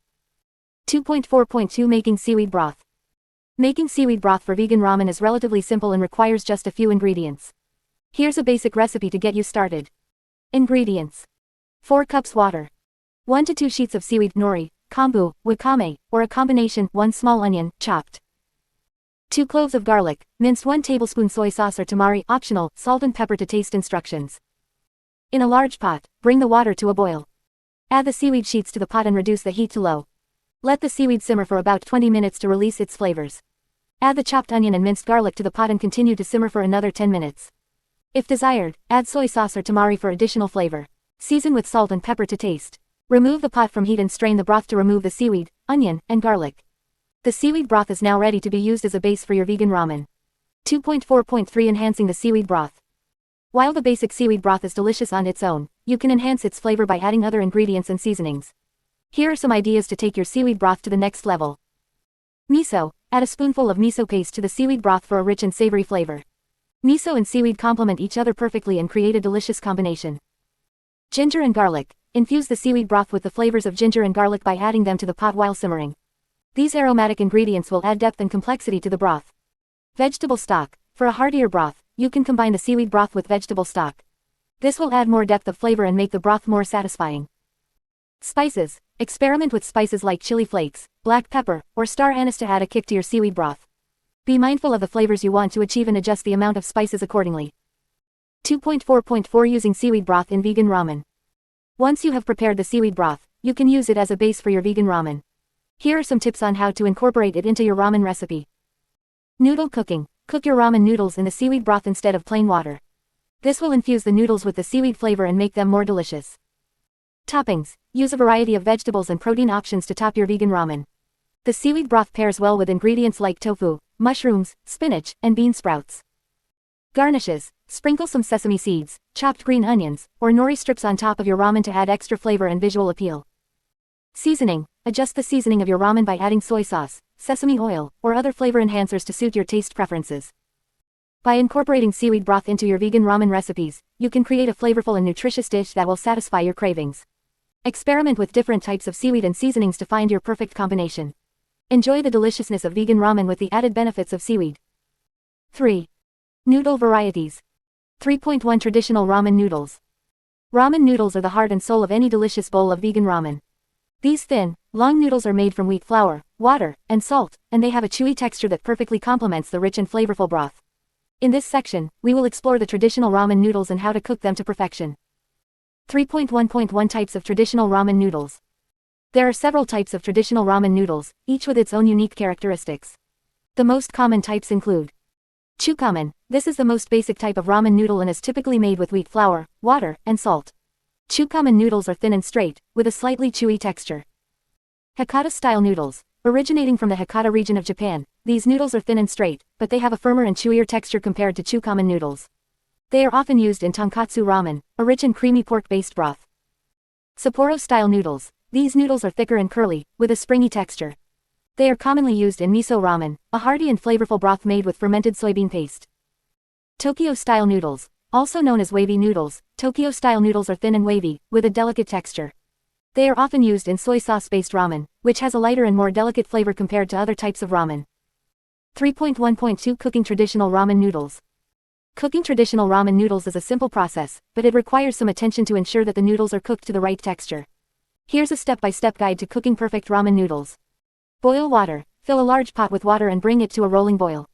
2.4.2 Making seaweed broth. Making seaweed broth for vegan ramen is relatively simple and requires just a few ingredients. Here's a basic recipe to get you started. Ingredients: 4 cups water, 1 to 2 sheets of seaweed, nori, kombu, wakame, or a combination, 1 small onion, chopped, 2 cloves of garlic, minced, 1 tablespoon soy sauce or tamari, optional, salt and pepper to taste. Instructions. In a large pot, bring the water to a boil. Add the seaweed sheets to the pot and reduce the heat to low. Let the seaweed simmer for about 20 minutes to release its flavors. Add the chopped onion and minced garlic to the pot and continue to simmer for another 10 minutes. If desired, add soy sauce or tamari for additional flavor. Season with salt and pepper to taste. Remove the pot from heat and strain the broth to remove the seaweed, onion, and garlic. The seaweed broth is now ready to be used as a base for your vegan ramen. 2.4.3 Enhancing the seaweed broth. While the basic seaweed broth is delicious on its own, you can enhance its flavor by adding other ingredients and seasonings. Here are some ideas to take your seaweed broth to the next level. Miso. Add a spoonful of miso paste to the seaweed broth for a rich and savory flavor. Miso and seaweed complement each other perfectly and create a delicious combination. Ginger and garlic. Infuse the seaweed broth with the flavors of ginger and garlic by adding them to the pot while simmering. These aromatic ingredients will add depth and complexity to the broth. Vegetable stock. For a heartier broth, you can combine the seaweed broth with vegetable stock. This will add more depth of flavor and make the broth more satisfying. Spices. Experiment with spices like chili flakes, black pepper, or star anise to add a kick to your seaweed broth. Be mindful of the flavors you want to achieve and adjust the amount of spices accordingly. 2.4.4 Using seaweed broth in vegan ramen. Once you have prepared the seaweed broth, you can use it as a base for your vegan ramen. Here are some tips on how to incorporate it into your ramen recipe. Noodle cooking. Cook your ramen noodles in the seaweed broth instead of plain water. This will infuse the noodles with the seaweed flavor and make them more delicious. Toppings. Use a variety of vegetables and protein options to top your vegan ramen. The seaweed broth pairs well with ingredients like tofu, mushrooms, spinach, and bean sprouts. Garnishes. Sprinkle some sesame seeds, chopped green onions, or nori strips on top of your ramen to add extra flavor and visual appeal. Seasoning. Adjust the seasoning of your ramen by adding soy sauce, sesame oil, or other flavor enhancers to suit your taste preferences. By incorporating seaweed broth into your vegan ramen recipes, you can create a flavorful and nutritious dish that will satisfy your cravings. Experiment with different types of seaweed and seasonings to find your perfect combination. Enjoy the deliciousness of vegan ramen with the added benefits of seaweed. 3. Noodle varieties. 3.1 Traditional ramen noodles. Ramen noodles are the heart and soul of any delicious bowl of vegan ramen. These thin, long noodles are made from wheat flour, water, and salt, and they have a chewy texture that perfectly complements the rich and flavorful broth. In this section, we will explore the traditional ramen noodles and how to cook them to perfection. 3.1.1 Types of traditional ramen noodles. There are several types of traditional ramen noodles, each with its own unique characteristics. The most common types include Chukamen. This is the most basic type of ramen noodle and is typically made with wheat flour, water, and salt. Chukamen noodles are thin and straight, with a slightly chewy texture. Hakata-style noodles. Originating from the Hakata region of Japan, these noodles are thin and straight, but they have a firmer and chewier texture compared to Chukamen noodles. They are often used in tonkatsu ramen, a rich and creamy pork-based broth. Sapporo-style noodles. These noodles are thicker and curly, with a springy texture. They are commonly used in miso ramen, a hearty and flavorful broth made with fermented soybean paste. Tokyo-style noodles. Also known as wavy noodles, Tokyo-style noodles are thin and wavy, with a delicate texture. They are often used in soy sauce-based ramen, which has a lighter and more delicate flavor compared to other types of ramen. 3.1.2 Cooking traditional ramen noodles. Cooking traditional ramen noodles is a simple process, but it requires some attention to ensure that the noodles are cooked to the right texture. Here's a step-by-step guide to cooking perfect ramen noodles. Boil water. Fill a large pot with water and bring it to a rolling boil.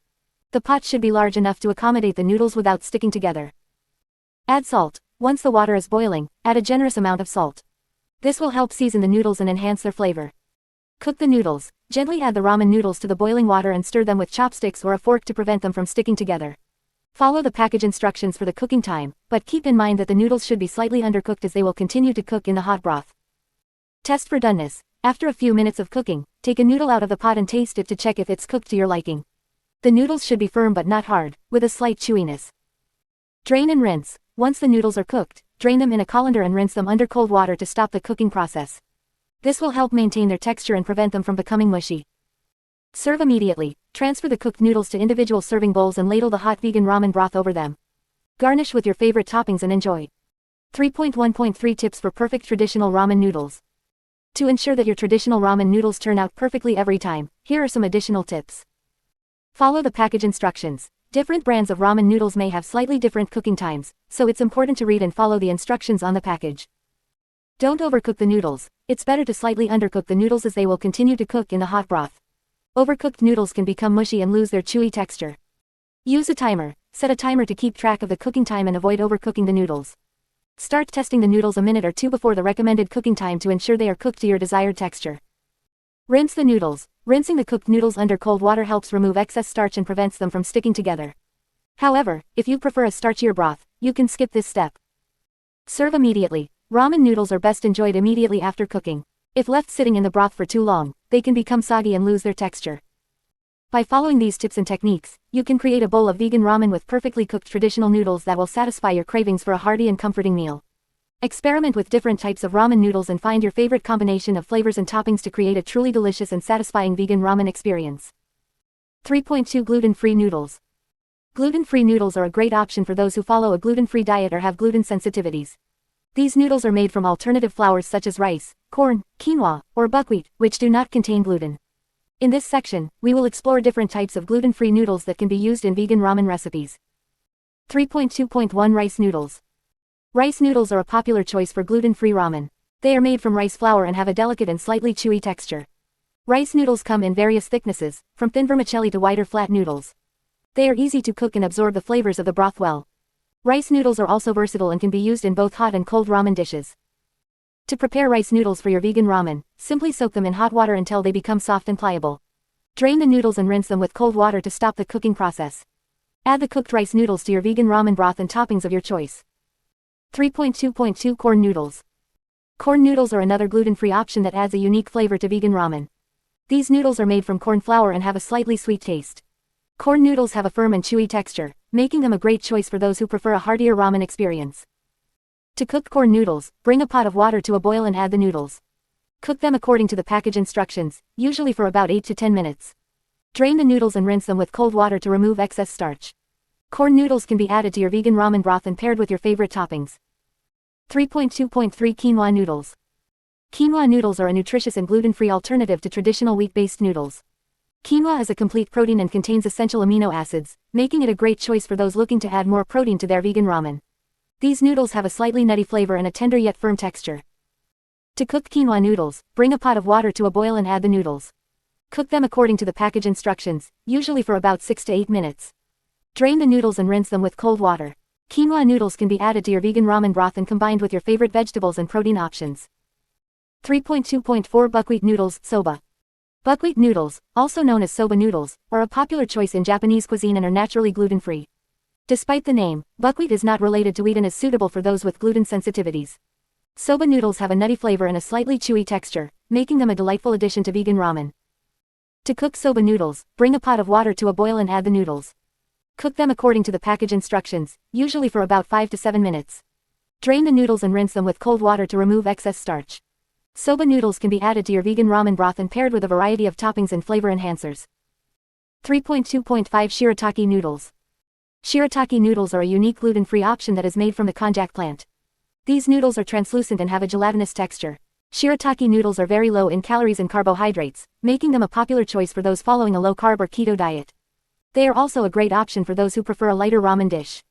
The pot should be large enough to accommodate the noodles without sticking together. Add salt. Once the water is boiling, add a generous amount of salt. This will help season the noodles and enhance their flavor. Cook the noodles. Gently add the ramen noodles to the boiling water and stir them with chopsticks or a fork to prevent them from sticking together. Follow the package instructions for the cooking time, but keep in mind that the noodles should be slightly undercooked as they will continue to cook in the hot broth. Test for doneness. After a few minutes of cooking, take a noodle out of the pot and taste it to check if it's cooked to your liking. The noodles should be firm but not hard, with a slight chewiness. Drain and rinse. Once the noodles are cooked, drain them in a colander and rinse them under cold water to stop the cooking process. This will help maintain their texture and prevent them from becoming mushy. Serve immediately. Transfer the cooked noodles to individual serving bowls and ladle the hot vegan ramen broth over them. Garnish with your favorite toppings and enjoy. 3.1.3 Tips for perfect traditional ramen noodles. To ensure that your traditional ramen noodles turn out perfectly every time, here are some additional tips. Follow the package instructions. Different brands of ramen noodles may have slightly different cooking times, so it's important to read and follow the instructions on the package. Don't overcook the noodles. It's better to slightly undercook the noodles as they will continue to cook in the hot broth. Overcooked noodles can become mushy and lose their chewy texture. Use a timer. Set a timer to keep track of the cooking time and avoid overcooking the noodles. Start testing the noodles a minute or two before the recommended cooking time to ensure they are cooked to your desired texture. Rinse the noodles. Rinsing the cooked noodles under cold water helps remove excess starch and prevents them from sticking together. However, if you prefer a starchier broth, you can skip this step. Serve immediately. Ramen noodles are best enjoyed immediately after cooking. If left sitting in the broth for too long, they can become soggy and lose their texture. By following these tips and techniques, you can create a bowl of vegan ramen with perfectly cooked traditional noodles that will satisfy your cravings for a hearty and comforting meal. Experiment with different types of ramen noodles and find your favorite combination of flavors and toppings to create a truly delicious and satisfying vegan ramen experience. 3.2 Gluten-free noodles. Gluten-free noodles are a great option for those who follow a gluten-free diet or have gluten sensitivities. These noodles are made from alternative flours such as rice, corn, quinoa, or buckwheat, which do not contain gluten. In this section, we will explore different types of gluten-free noodles that can be used in vegan ramen recipes. 3.2.1 Rice noodles. Rice noodles are a popular choice for gluten-free ramen. They are made from rice flour and have a delicate and slightly chewy texture. Rice noodles come in various thicknesses, from thin vermicelli to wider flat noodles. They are easy to cook and absorb the flavors of the broth well. Rice noodles are also versatile and can be used in both hot and cold ramen dishes. To prepare rice noodles for your vegan ramen, simply soak them in hot water until they become soft and pliable. Drain the noodles and rinse them with cold water to stop the cooking process. Add the cooked rice noodles to your vegan ramen broth and toppings of your choice. 3.2.2 Corn noodles. Corn noodles are another gluten-free option that adds a unique flavor to vegan ramen. These noodles are made from corn flour and have a slightly sweet taste. Corn noodles have a firm and chewy texture, making them a great choice for those who prefer a heartier ramen experience. To cook corn noodles, bring a pot of water to a boil and add the noodles. Cook them according to the package instructions, usually for about 8 to 10 minutes. Drain the noodles and rinse them with cold water to remove excess starch. Corn noodles can be added to your vegan ramen broth and paired with your favorite toppings. 3.2.3 Quinoa noodles. Quinoa noodles are a nutritious and gluten-free alternative to traditional wheat-based noodles. Quinoa is a complete protein and contains essential amino acids, making it a great choice for those looking to add more protein to their vegan ramen. These noodles have a slightly nutty flavor and a tender yet firm texture. To cook quinoa noodles, bring a pot of water to a boil and add the noodles. Cook them according to the package instructions, usually for about 6 to 8 minutes. Drain the noodles and rinse them with cold water. Quinoa noodles can be added to your vegan ramen broth and combined with your favorite vegetables and protein options. 3.2.4 Buckwheat noodles, soba. Buckwheat noodles, also known as soba noodles, are a popular choice in Japanese cuisine and are naturally gluten-free. Despite the name, buckwheat is not related to wheat and is suitable for those with gluten sensitivities. Soba noodles have a nutty flavor and a slightly chewy texture, making them a delightful addition to vegan ramen. To cook soba noodles, bring a pot of water to a boil and add the noodles. Cook them according to the package instructions, usually for about 5 to 7 minutes. Drain the noodles and rinse them with cold water to remove excess starch. Soba noodles can be added to your vegan ramen broth and paired with a variety of toppings and flavor enhancers. 3.2.5 Shirataki noodles. Shirataki noodles are a unique gluten-free option that is made from the konjac plant. These noodles are translucent and have a gelatinous texture. Shirataki noodles are very low in calories and carbohydrates, making them a popular choice for those following a low-carb or keto diet. They are also a great option for those who prefer a lighter ramen dish.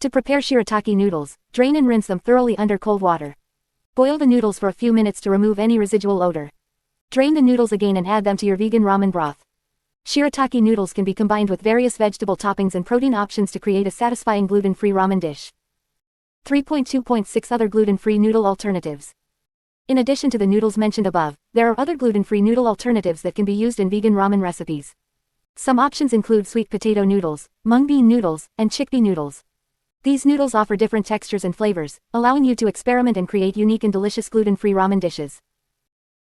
To prepare shirataki noodles, drain and rinse them thoroughly under cold water. Boil the noodles for a few minutes to remove any residual odor. Drain the noodles again and add them to your vegan ramen broth. Shirataki noodles can be combined with various vegetable toppings and protein options to create a satisfying gluten-free ramen dish. 3.2.6 Other gluten-free noodle alternatives. In addition to the noodles mentioned above, there are other gluten-free noodle alternatives that can be used in vegan ramen recipes. Some options include sweet potato noodles, mung bean noodles, and chickpea noodles. These noodles offer different textures and flavors, allowing you to experiment and create unique and delicious gluten-free ramen dishes.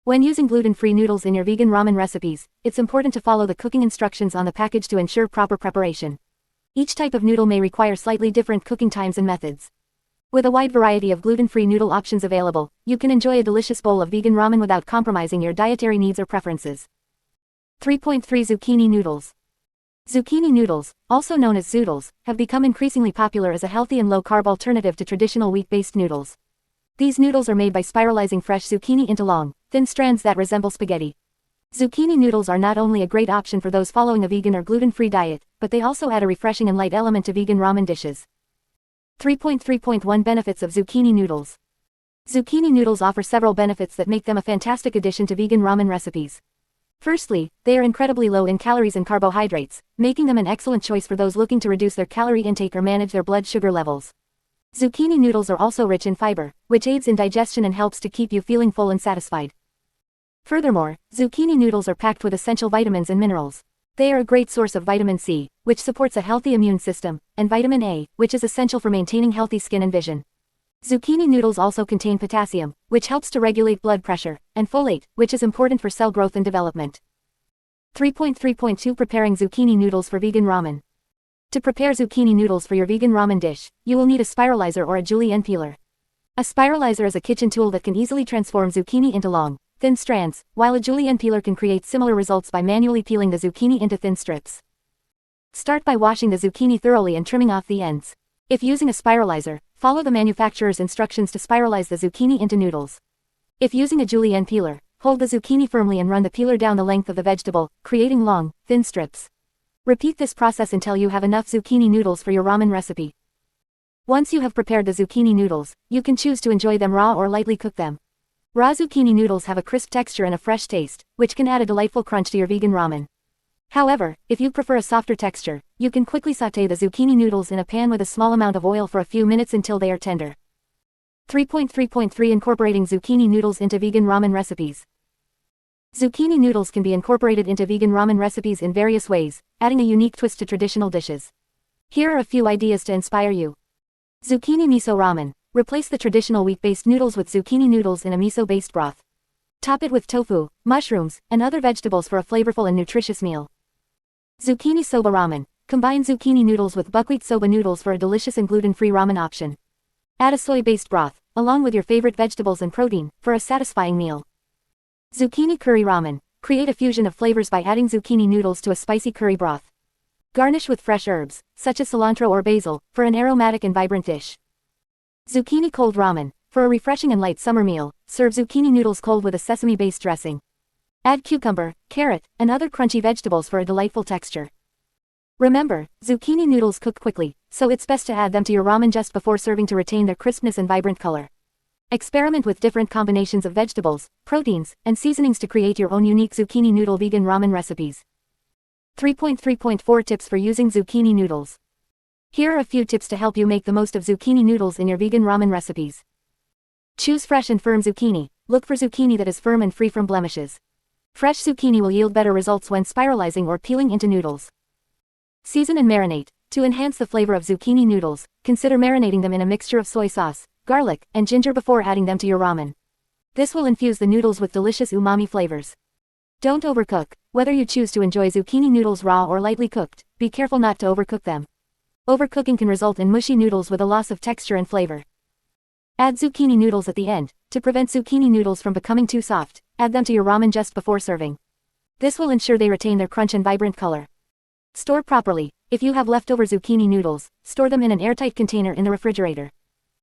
When using gluten-free noodles in your vegan ramen recipes, it's important to follow the cooking instructions on the package to ensure proper preparation. Each type of noodle may require slightly different cooking times and methods. With a wide variety of gluten-free noodle options available, you can enjoy a delicious bowl of vegan ramen without compromising your dietary needs or preferences. 3.3 Zucchini noodles. Zucchini noodles, also known as zoodles, have become increasingly popular as a healthy and low-carb alternative to traditional wheat-based noodles. These noodles are made by spiralizing fresh zucchini into long, thin strands that resemble spaghetti. Zucchini noodles are not only a great option for those following a vegan or gluten-free diet, but they also add a refreshing and light element to vegan ramen dishes. 3.3.1 Benefits of zucchini noodles. Zucchini noodles offer several benefits that make them a fantastic addition to vegan ramen recipes. Firstly, they are incredibly low in calories and carbohydrates, making them an excellent choice for those looking to reduce their calorie intake or manage their blood sugar levels. Zucchini noodles are also rich in fiber, which aids in digestion and helps to keep you feeling full and satisfied. Furthermore, zucchini noodles are packed with essential vitamins and minerals. They are a great source of vitamin C, which supports a healthy immune system, and vitamin A, which is essential for maintaining healthy skin and vision. Zucchini noodles also contain potassium, which helps to regulate blood pressure, and folate, which is important for cell growth and development. 3.3.2 Preparing zucchini noodles for vegan ramen. To prepare zucchini noodles for your vegan ramen dish, you will need a spiralizer or a julienne peeler. A spiralizer is a kitchen tool that can easily transform zucchini into long, thin strands, while a julienne peeler can create similar results by manually peeling the zucchini into thin strips. Start by washing the zucchini thoroughly and trimming off the ends. If using a spiralizer, follow the manufacturer's instructions to spiralize the zucchini into noodles. If using a julienne peeler, hold the zucchini firmly and run the peeler down the length of the vegetable, creating long, thin strips. Repeat this process until you have enough zucchini noodles for your ramen recipe. Once you have prepared the zucchini noodles, you can choose to enjoy them raw or lightly cook them. Raw zucchini noodles have a crisp texture and a fresh taste, which can add a delightful crunch to your vegan ramen. However, if you prefer a softer texture, you can quickly sauté the zucchini noodles in a pan with a small amount of oil for a few minutes until they are tender. 3.3.3 Incorporating zucchini noodles into vegan ramen recipes. Zucchini noodles can be incorporated into vegan ramen recipes in various ways, adding a unique twist to traditional dishes. Here are a few ideas to inspire you. Zucchini miso ramen. Replace the traditional wheat-based noodles with zucchini noodles in a miso-based broth. Top it with tofu, mushrooms, and other vegetables for a flavorful and nutritious meal. Zucchini soba ramen. Combine zucchini noodles with buckwheat soba noodles for a delicious and gluten-free ramen option. Add a soy-based broth, along with your favorite vegetables and protein, for a satisfying meal. Zucchini curry ramen. Create a fusion of flavors by adding zucchini noodles to a spicy curry broth. Garnish with fresh herbs, such as cilantro or basil, for an aromatic and vibrant dish. Zucchini cold ramen. For a refreshing and light summer meal, serve zucchini noodles cold with a sesame-based dressing. Add cucumber, carrot, and other crunchy vegetables for a delightful texture. Remember, zucchini noodles cook quickly, so it's best to add them to your ramen just before serving to retain their crispness and vibrant color. Experiment with different combinations of vegetables, proteins, and seasonings to create your own unique zucchini noodle vegan ramen recipes. 3.3.4 Tips for using zucchini noodles. Here are a few tips to help you make the most of zucchini noodles in your vegan ramen recipes. Choose fresh and firm zucchini. Look for zucchini that is firm and free from blemishes. Fresh zucchini will yield better results when spiralizing or peeling into noodles. Season and marinate. To enhance the flavor of zucchini noodles, consider marinating them in a mixture of soy sauce, garlic, and ginger before adding them to your ramen. This will infuse the noodles with delicious umami flavors. Don't overcook. Whether you choose to enjoy zucchini noodles raw or lightly cooked, be careful not to overcook them. Overcooking can result in mushy noodles with a loss of texture and flavor. Add zucchini noodles at the end. To prevent zucchini noodles from becoming too soft, add them to your ramen just before serving. This will ensure they retain their crunch and vibrant color. Store properly. If you have leftover zucchini noodles, store them in an airtight container in the refrigerator.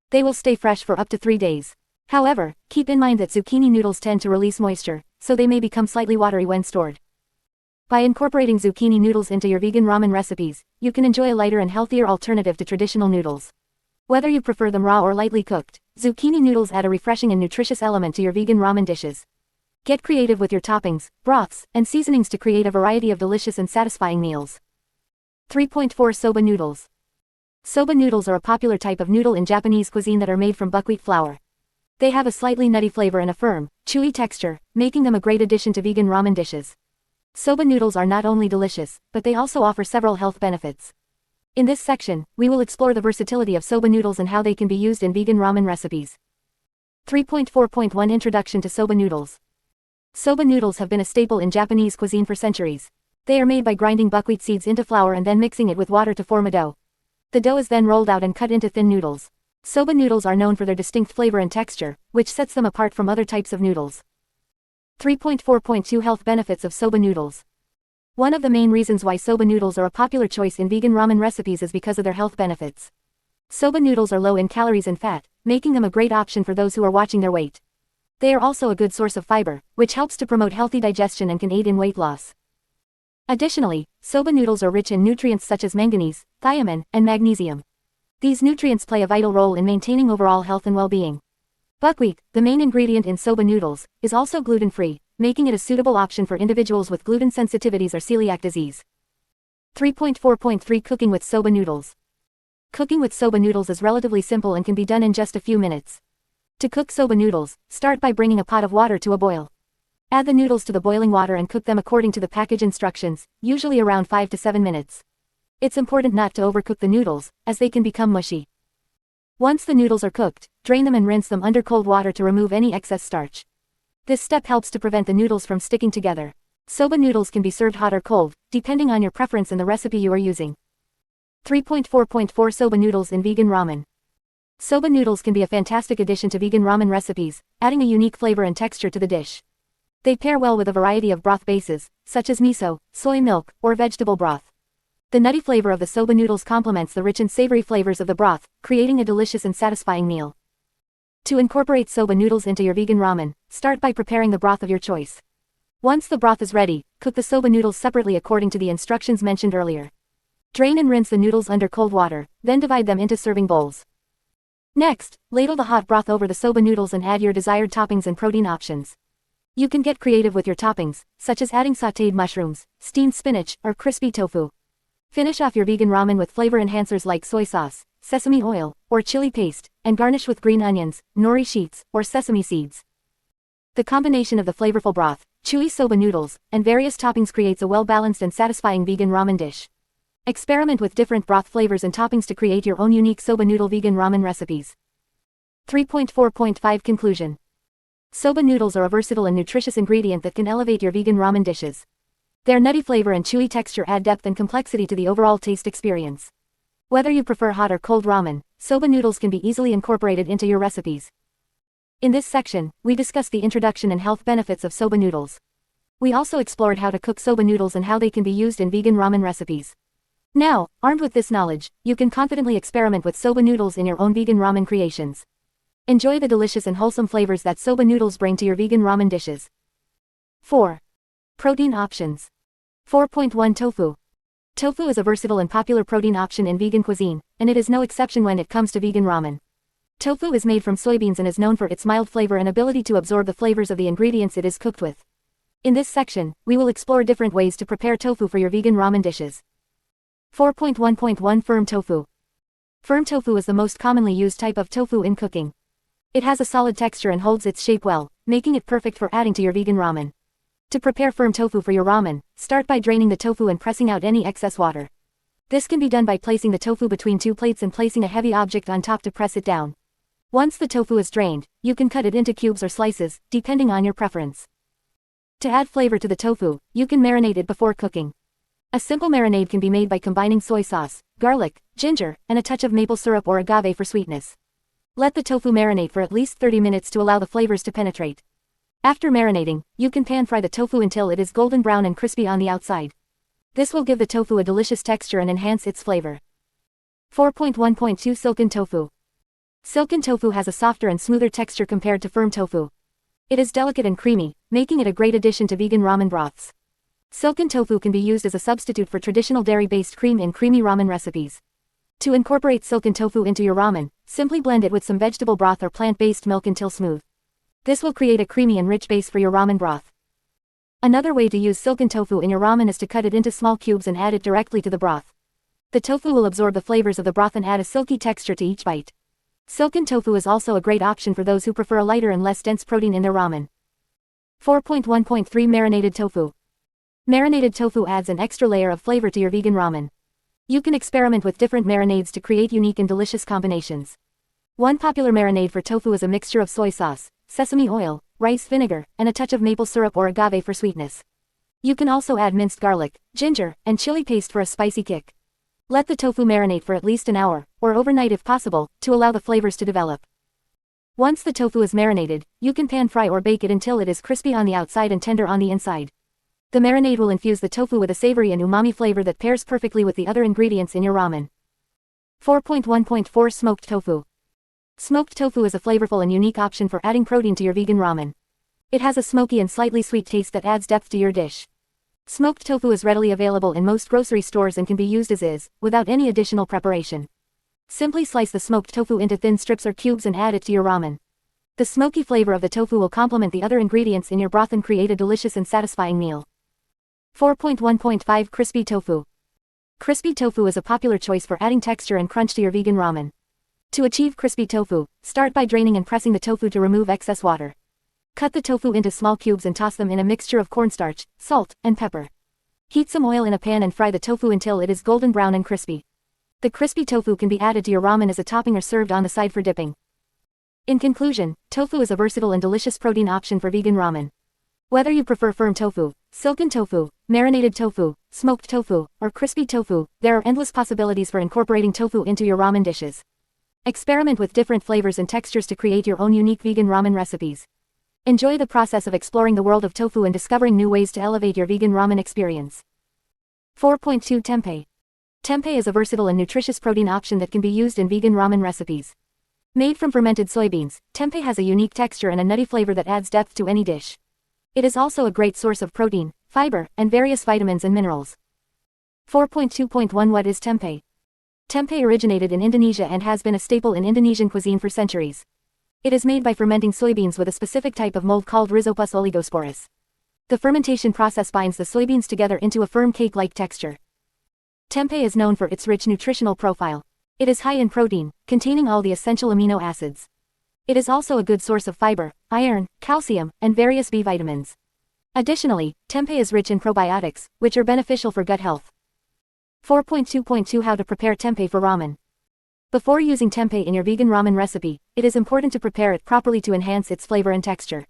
They will stay fresh for up to 3 days. However, keep in mind that zucchini noodles tend to release moisture, so they may become slightly watery when stored. By incorporating zucchini noodles into your vegan ramen recipes, you can enjoy a lighter and healthier alternative to traditional noodles. Whether you prefer them raw or lightly cooked, zucchini noodles add a refreshing and nutritious element to your vegan ramen dishes. Get creative with your toppings, broths, and seasonings to create a variety of delicious and satisfying meals. 3.4 Soba noodles. Soba noodles are a popular type of noodle in Japanese cuisine that are made from buckwheat flour. They have a slightly nutty flavor and a firm, chewy texture, making them a great addition to vegan ramen dishes. Soba noodles are not only delicious, but they also offer several health benefits. In this section, we will explore the versatility of soba noodles and how they can be used in vegan ramen recipes. 3.4.1 Introduction to soba noodles. Soba noodles have been a staple in Japanese cuisine for centuries. They are made by grinding buckwheat seeds into flour and then mixing it with water to form a dough. The dough is then rolled out and cut into thin noodles. Soba noodles are known for their distinct flavor and texture, which sets them apart from other types of noodles. 3.4.2 Health benefits of soba noodles. One of the main reasons why soba noodles are a popular choice in vegan ramen recipes is because of their health benefits. Soba noodles are low in calories and fat, making them a great option for those who are watching their weight. They are also a good source of fiber, which helps to promote healthy digestion and can aid in weight loss. Additionally, soba noodles are rich in nutrients such as manganese, thiamine, and magnesium. These nutrients play a vital role in maintaining overall health and well-being. Buckwheat, the main ingredient in soba noodles, is also gluten-free, making it a suitable option for individuals with gluten sensitivities or celiac disease. 3.4.3 Cooking with soba noodles. Cooking with soba noodles is relatively simple and can be done in just a few minutes. To cook soba noodles, start by bringing a pot of water to a boil. Add the noodles to the boiling water and cook them according to the package instructions, usually around 5 to 7 minutes. It's important not to overcook the noodles, as they can become mushy. Once the noodles are cooked, drain them and rinse them under cold water to remove any excess starch. This step helps to prevent the noodles from sticking together. Soba noodles can be served hot or cold, depending on your preference and the recipe you are using. 3.4.4 Soba noodles in vegan ramen. Soba noodles can be a fantastic addition to vegan ramen recipes, adding a unique flavor and texture to the dish. They pair well with a variety of broth bases, such as miso, soy milk, or vegetable broth. The nutty flavor of the soba noodles complements the rich and savory flavors of the broth, creating a delicious and satisfying meal. To incorporate soba noodles into your vegan ramen, start by preparing the broth of your choice. Once the broth is ready, cook the soba noodles separately according to the instructions mentioned earlier. Drain and rinse the noodles under cold water, then divide them into serving bowls. Next, ladle the hot broth over the soba noodles and add your desired toppings and protein options. You can get creative with your toppings, such as adding sautéed mushrooms, steamed spinach, or crispy tofu. Finish off your vegan ramen with flavor enhancers like soy sauce, sesame oil, or chili paste, and garnish with green onions, nori sheets, or sesame seeds. The combination of the flavorful broth, chewy soba noodles, and various toppings creates a well-balanced and satisfying vegan ramen dish. Experiment with different broth flavors and toppings to create your own unique soba noodle vegan ramen recipes. 3.4.5 Conclusion. Soba noodles are a versatile and nutritious ingredient that can elevate your vegan ramen dishes. Their nutty flavor and chewy texture add depth and complexity to the overall taste experience. Whether you prefer hot or cold ramen, soba noodles can be easily incorporated into your recipes. In this section, we discussed the introduction and health benefits of soba noodles. We also explored how to cook soba noodles and how they can be used in vegan ramen recipes. Now, armed with this knowledge, you can confidently experiment with soba noodles in your own vegan ramen creations. Enjoy the delicious and wholesome flavors that soba noodles bring to your vegan ramen dishes. 4. Protein options. 4.1 Tofu. Tofu is a versatile and popular protein option in vegan cuisine, and it is no exception when it comes to vegan ramen. Tofu is made from soybeans and is known for its mild flavor and ability to absorb the flavors of the ingredients it is cooked with. In this section, we will explore different ways to prepare tofu for your vegan ramen dishes. 4.1.1 Firm tofu. Firm tofu is the most commonly used type of tofu in cooking. It has a solid texture and holds its shape well, making it perfect for adding to your vegan ramen. To prepare firm tofu for your ramen, start by draining the tofu and pressing out any excess water. This can be done by placing the tofu between two plates and placing a heavy object on top to press it down. Once the tofu is drained, you can cut it into cubes or slices, depending on your preference. To add flavor to the tofu, you can marinate it before cooking. A simple marinade can be made by combining soy sauce, garlic, ginger, and a touch of maple syrup or agave for sweetness. Let the tofu marinate for at least 30 minutes to allow the flavors to penetrate. After marinating, you can pan fry the tofu until it is golden brown and crispy on the outside. This will give the tofu a delicious texture and enhance its flavor. 4.1.2 Silken tofu. Silken tofu has a softer and smoother texture compared to firm tofu. It is delicate and creamy, making it a great addition to vegan ramen broths. Silken tofu can be used as a substitute for traditional dairy-based cream in creamy ramen recipes. To incorporate silken tofu into your ramen, simply blend it with some vegetable broth or plant-based milk until smooth. This will create a creamy and rich base for your ramen broth. Another way to use silken tofu in your ramen is to cut it into small cubes and add it directly to the broth. The tofu will absorb the flavors of the broth and add a silky texture to each bite. Silken tofu is also a great option for those who prefer a lighter and less dense protein in their ramen. 4.1.3 Marinated tofu. Marinated tofu adds an extra layer of flavor to your vegan ramen. You can experiment with different marinades to create unique and delicious combinations. One popular marinade for tofu is a mixture of soy sauce, sesame oil, rice vinegar, and a touch of maple syrup or agave for sweetness. You can also add minced garlic, ginger, and chili paste for a spicy kick. Let the tofu marinate for at least an hour, or overnight if possible, to allow the flavors to develop. Once the tofu is marinated, you can pan fry or bake it until it is crispy on the outside and tender on the inside. The marinade will infuse the tofu with a savory and umami flavor that pairs perfectly with the other ingredients in your ramen. 4.1.4 Smoked tofu. Smoked tofu is a flavorful and unique option for adding protein to your vegan ramen. It has a smoky and slightly sweet taste that adds depth to your dish. Smoked tofu is readily available in most grocery stores and can be used as is, without any additional preparation. Simply slice the smoked tofu into thin strips or cubes and add it to your ramen. The smoky flavor of the tofu will complement the other ingredients in your broth and create a delicious and satisfying meal. 4.1.5 Crispy tofu. Crispy tofu is a popular choice for adding texture and crunch to your vegan ramen. To achieve crispy tofu, start by draining and pressing the tofu to remove excess water. Cut the tofu into small cubes and toss them in a mixture of cornstarch, salt, and pepper. Heat some oil in a pan and fry the tofu until it is golden brown and crispy. The crispy tofu can be added to your ramen as a topping or served on the side for dipping. In conclusion, tofu is a versatile and delicious protein option for vegan ramen. Whether you prefer firm tofu, silken tofu, marinated tofu, smoked tofu, or crispy tofu, there are endless possibilities for incorporating tofu into your ramen dishes. Experiment with different flavors and textures to create your own unique vegan ramen recipes. Enjoy the process of exploring the world of tofu and discovering new ways to elevate your vegan ramen experience. 4.2 Tempeh. Tempeh is a versatile and nutritious protein option that can be used in vegan ramen recipes. Made from fermented soybeans, tempeh has a unique texture and a nutty flavor that adds depth to any dish. It is also a great source of protein, fiber, and various vitamins and minerals. 4.2.1 What is tempeh? Tempeh originated in Indonesia and has been a staple in Indonesian cuisine for centuries. It is made by fermenting soybeans with a specific type of mold called Rhizopus oligosporus. The fermentation process binds the soybeans together into a firm cake-like texture. Tempeh is known for its rich nutritional profile. It is high in protein, containing all the essential amino acids. It is also a good source of fiber, iron, calcium, and various B vitamins. Additionally, tempeh is rich in probiotics, which are beneficial for gut health. 4.2.2 How to prepare tempeh for ramen. Before using tempeh in your vegan ramen recipe, it is important to prepare it properly to enhance its flavor and texture.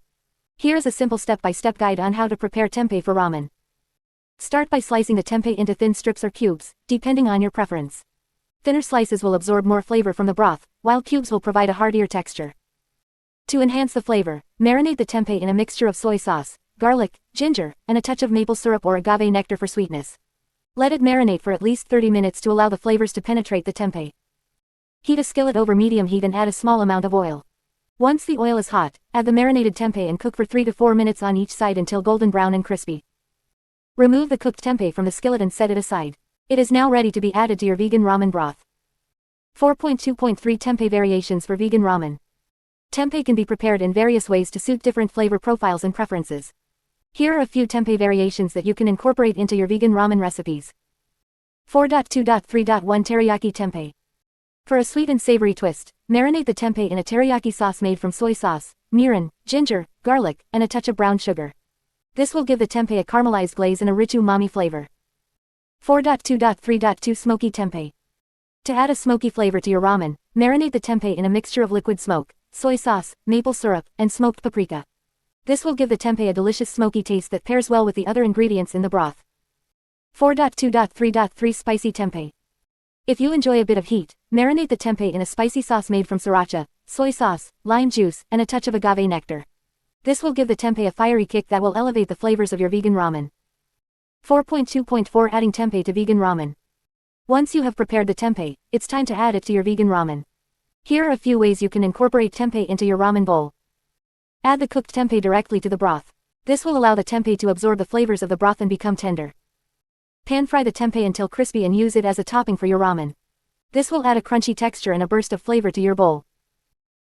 Here is a simple step-by-step guide on how to prepare tempeh for ramen. Start by slicing the tempeh into thin strips or cubes, depending on your preference. Thinner slices will absorb more flavor from the broth, while cubes will provide a heartier texture. To enhance the flavor, marinate the tempeh in a mixture of soy sauce, garlic, ginger, and a touch of maple syrup or agave nectar for sweetness. Let it marinate for at least 30 minutes to allow the flavors to penetrate the tempeh. Heat a skillet over medium heat and add a small amount of oil. Once the oil is hot, add the marinated tempeh and cook for 3 to 4 minutes on each side until golden brown and crispy. Remove the cooked tempeh from the skillet and set it aside. It is now ready to be added to your vegan ramen broth. 4.2.3 Tempeh variations for vegan ramen. Tempeh can be prepared in various ways to suit different flavor profiles and preferences. Here are a few tempeh variations that you can incorporate into your vegan ramen recipes. 4.2.3.1 Teriyaki tempeh. For a sweet and savory twist, marinate the tempeh in a teriyaki sauce made from soy sauce, mirin, ginger, garlic, and a touch of brown sugar. This will give the tempeh a caramelized glaze and a rich umami flavor. 4.2.3.2 Smoky tempeh. To add a smoky flavor to your ramen, marinate the tempeh in a mixture of liquid smoke, soy sauce, maple syrup, and smoked paprika. This will give the tempeh a delicious smoky taste that pairs well with the other ingredients in the broth. 4.2.3.3 Spicy tempeh. If you enjoy a bit of heat, marinate the tempeh in a spicy sauce made from sriracha, soy sauce, lime juice, and a touch of agave nectar. This will give the tempeh a fiery kick that will elevate the flavors of your vegan ramen. 4.2.4 Adding tempeh to vegan ramen. Once you have prepared the tempeh, it's time to add it to your vegan ramen. Here are a few ways you can incorporate tempeh into your ramen bowl. Add the cooked tempeh directly to the broth. This will allow the tempeh to absorb the flavors of the broth and become tender. Pan fry the tempeh until crispy and use it as a topping for your ramen. This will add a crunchy texture and a burst of flavor to your bowl.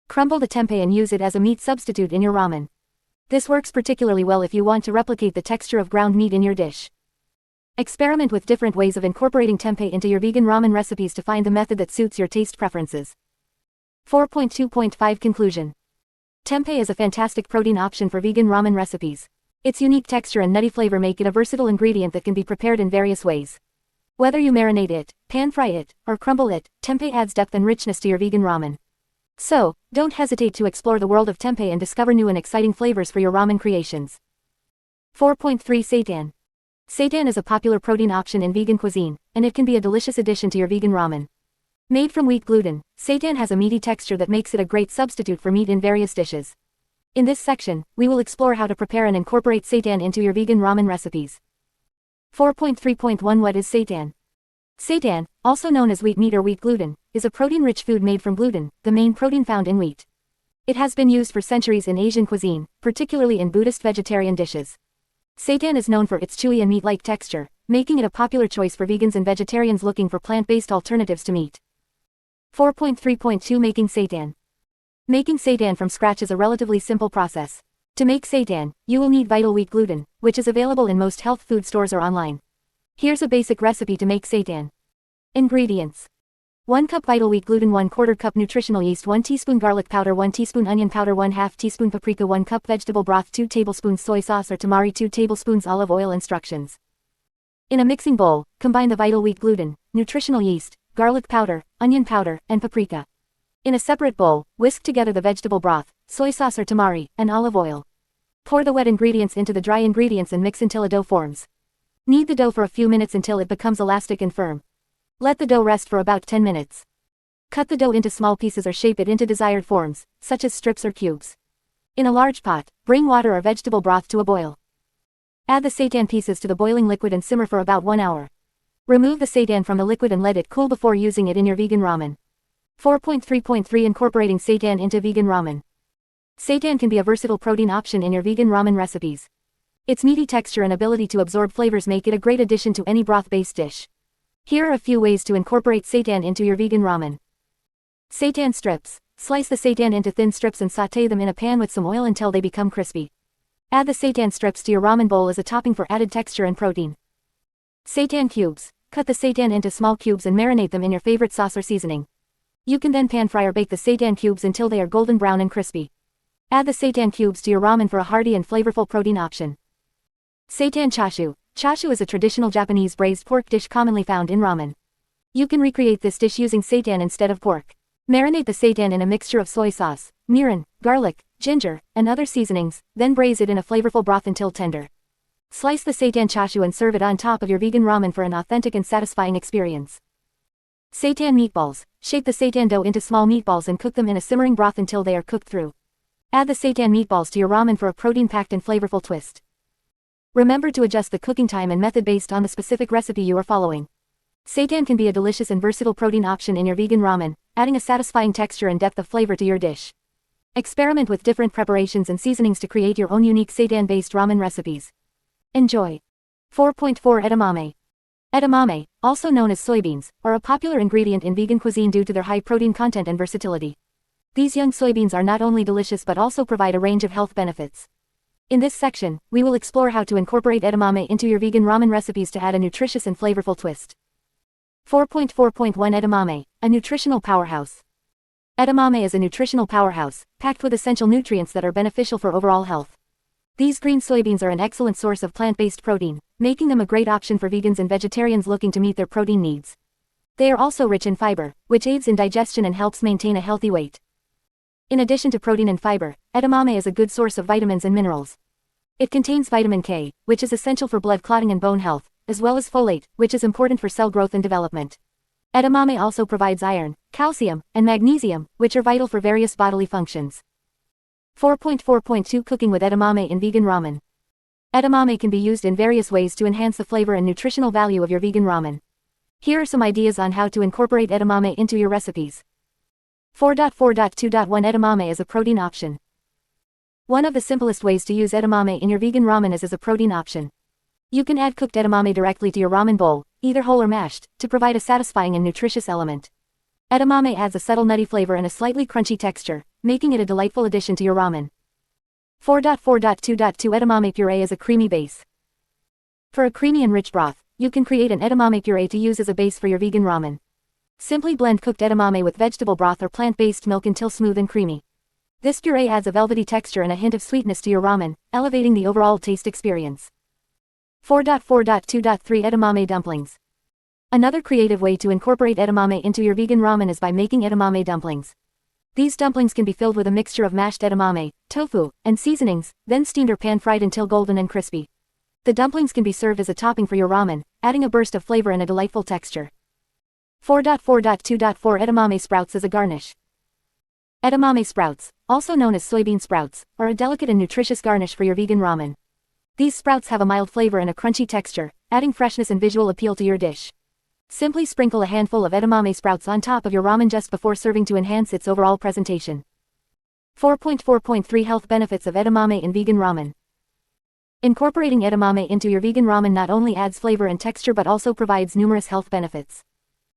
Crumble the tempeh and use it as a meat substitute in your ramen. This works particularly well if you want to replicate the texture of ground meat in your dish. Experiment with different ways of incorporating tempeh into your vegan ramen recipes to find the method that suits your taste preferences. 4.2.5 Conclusion. Tempeh is a fantastic protein option for vegan ramen recipes. Its unique texture and nutty flavor make it a versatile ingredient that can be prepared in various ways. Whether you marinate it, pan fry it, or crumble it, tempeh adds depth and richness to your vegan ramen. So, don't hesitate to explore the world of tempeh and discover new and exciting flavors for your ramen creations. 4.3 Seitan. Seitan is a popular protein option in vegan cuisine, and it can be a delicious addition to your vegan ramen. Made from wheat gluten, seitan has a meaty texture that makes it a great substitute for meat in various dishes. In this section, we will explore how to prepare and incorporate seitan into your vegan ramen recipes. 4.3.1 What is seitan? Seitan, also known as wheat meat or wheat gluten, is a protein-rich food made from gluten, the main protein found in wheat. It has been used for centuries in Asian cuisine, particularly in Buddhist vegetarian dishes. Seitan is known for its chewy and meat-like texture, making it a popular choice for vegans and vegetarians looking for plant-based alternatives to meat. 4.3.2 Making seitan. Making seitan from scratch is a relatively simple process. To make seitan, you will need vital wheat gluten, which is available in most health food stores or online. Here's a basic recipe to make seitan. Ingredients. 1 cup vital wheat gluten, 1/4 cup nutritional yeast, 1 teaspoon garlic powder, 1 teaspoon onion powder, 1/2 teaspoon paprika, 1 cup vegetable broth, 2 tablespoons soy sauce or tamari, 2 tablespoons olive oil. Instructions. In a mixing bowl, combine the vital wheat gluten, nutritional yeast, garlic powder, onion powder, and paprika. In a separate bowl, whisk together the vegetable broth, soy sauce or tamari, and olive oil. Pour the wet ingredients into the dry ingredients and mix until a dough forms. Knead the dough for a few minutes until it becomes elastic and firm. Let the dough rest for about 10 minutes. Cut the dough into small pieces or shape it into desired forms, such as strips or cubes. In a large pot, bring water or vegetable broth to a boil. Add the seitan pieces to the boiling liquid and simmer for about 1 hour. Remove the seitan from the liquid and let it cool before using it in your vegan ramen. 4.3.3 Incorporating seitan into vegan ramen. Seitan can be a versatile protein option in your vegan ramen recipes. Its meaty texture and ability to absorb flavors make it a great addition to any broth-based dish. Here are a few ways to incorporate seitan into your vegan ramen. Seitan strips. Slice the seitan into thin strips and sauté them in a pan with some oil until they become crispy. Add the seitan strips to your ramen bowl as a topping for added texture and protein. Seitan cubes. Cut the seitan into small cubes and marinate them in your favorite sauce or seasoning. You can then pan fry or bake the seitan cubes until they are golden brown and crispy. Add the seitan cubes to your ramen for a hearty and flavorful protein option. Seitan chashu. Chashu is a traditional Japanese braised pork dish commonly found in ramen. You can recreate this dish using seitan instead of pork. Marinate the seitan in a mixture of soy sauce, mirin, garlic, ginger, and other seasonings, then braise it in a flavorful broth until tender. Slice the seitan chashu and serve it on top of your vegan ramen for an authentic and satisfying experience. Seitan meatballs. Shape the seitan dough into small meatballs and cook them in a simmering broth until they are cooked through. Add the seitan meatballs to your ramen for a protein-packed and flavorful twist. Remember to adjust the cooking time and method based on the specific recipe you are following. Seitan can be a delicious and versatile protein option in your vegan ramen, adding a satisfying texture and depth of flavor to your dish. Experiment with different preparations and seasonings to create your own unique seitan-based ramen recipes. Enjoy. 4.4 Edamame. Edamame, also known as soybeans, are a popular ingredient in vegan cuisine due to their high protein content and versatility. These young soybeans are not only delicious but also provide a range of health benefits. In this section, we will explore how to incorporate edamame into your vegan ramen recipes to add a nutritious and flavorful twist. 4.4.1 Edamame, a nutritional powerhouse. Edamame is a nutritional powerhouse, packed with essential nutrients that are beneficial for overall health. These green soybeans are an excellent source of plant-based protein, making them a great option for vegans and vegetarians looking to meet their protein needs. They are also rich in fiber, which aids in digestion and helps maintain a healthy weight. In addition to protein and fiber, edamame is a good source of vitamins and minerals. It contains vitamin K, which is essential for blood clotting and bone health, as well as folate, which is important for cell growth and development. Edamame also provides iron, calcium, and magnesium, which are vital for various bodily functions. 4.4.2 Cooking with edamame in vegan ramen. Edamame can be used in various ways to enhance the flavor and nutritional value of your vegan ramen. Here are some ideas on how to incorporate edamame into your recipes. 4.4.2.1 Edamame is a protein option. One of the simplest ways to use edamame in your vegan ramen is as a protein option. You can add cooked edamame directly to your ramen bowl, either whole or mashed, to provide a satisfying and nutritious element. Edamame adds a subtle nutty flavor and a slightly crunchy texture, making it a delightful addition to your ramen. 4.4.2.2 Edamame puree is a creamy base. For a creamy and rich broth, you can create an edamame puree to use as a base for your vegan ramen. Simply blend cooked edamame with vegetable broth or plant-based milk until smooth and creamy. This puree adds a velvety texture and a hint of sweetness to your ramen, elevating the overall taste experience. 4.4.2.3 Edamame dumplings. Another creative way to incorporate edamame into your vegan ramen is by making edamame dumplings. These dumplings can be filled with a mixture of mashed edamame, tofu, and seasonings, then steamed or pan-fried until golden and crispy. The dumplings can be served as a topping for your ramen, adding a burst of flavor and a delightful texture. 4.4.2.4 Edamame sprouts as a garnish. Edamame sprouts, also known as soybean sprouts, are a delicate and nutritious garnish for your vegan ramen. These sprouts have a mild flavor and a crunchy texture, adding freshness and visual appeal to your dish. Simply sprinkle a handful of edamame sprouts on top of your ramen just before serving to enhance its overall presentation. 4.4.3 Health benefits of edamame in vegan ramen. Incorporating edamame into your vegan ramen not only adds flavor and texture but also provides numerous health benefits.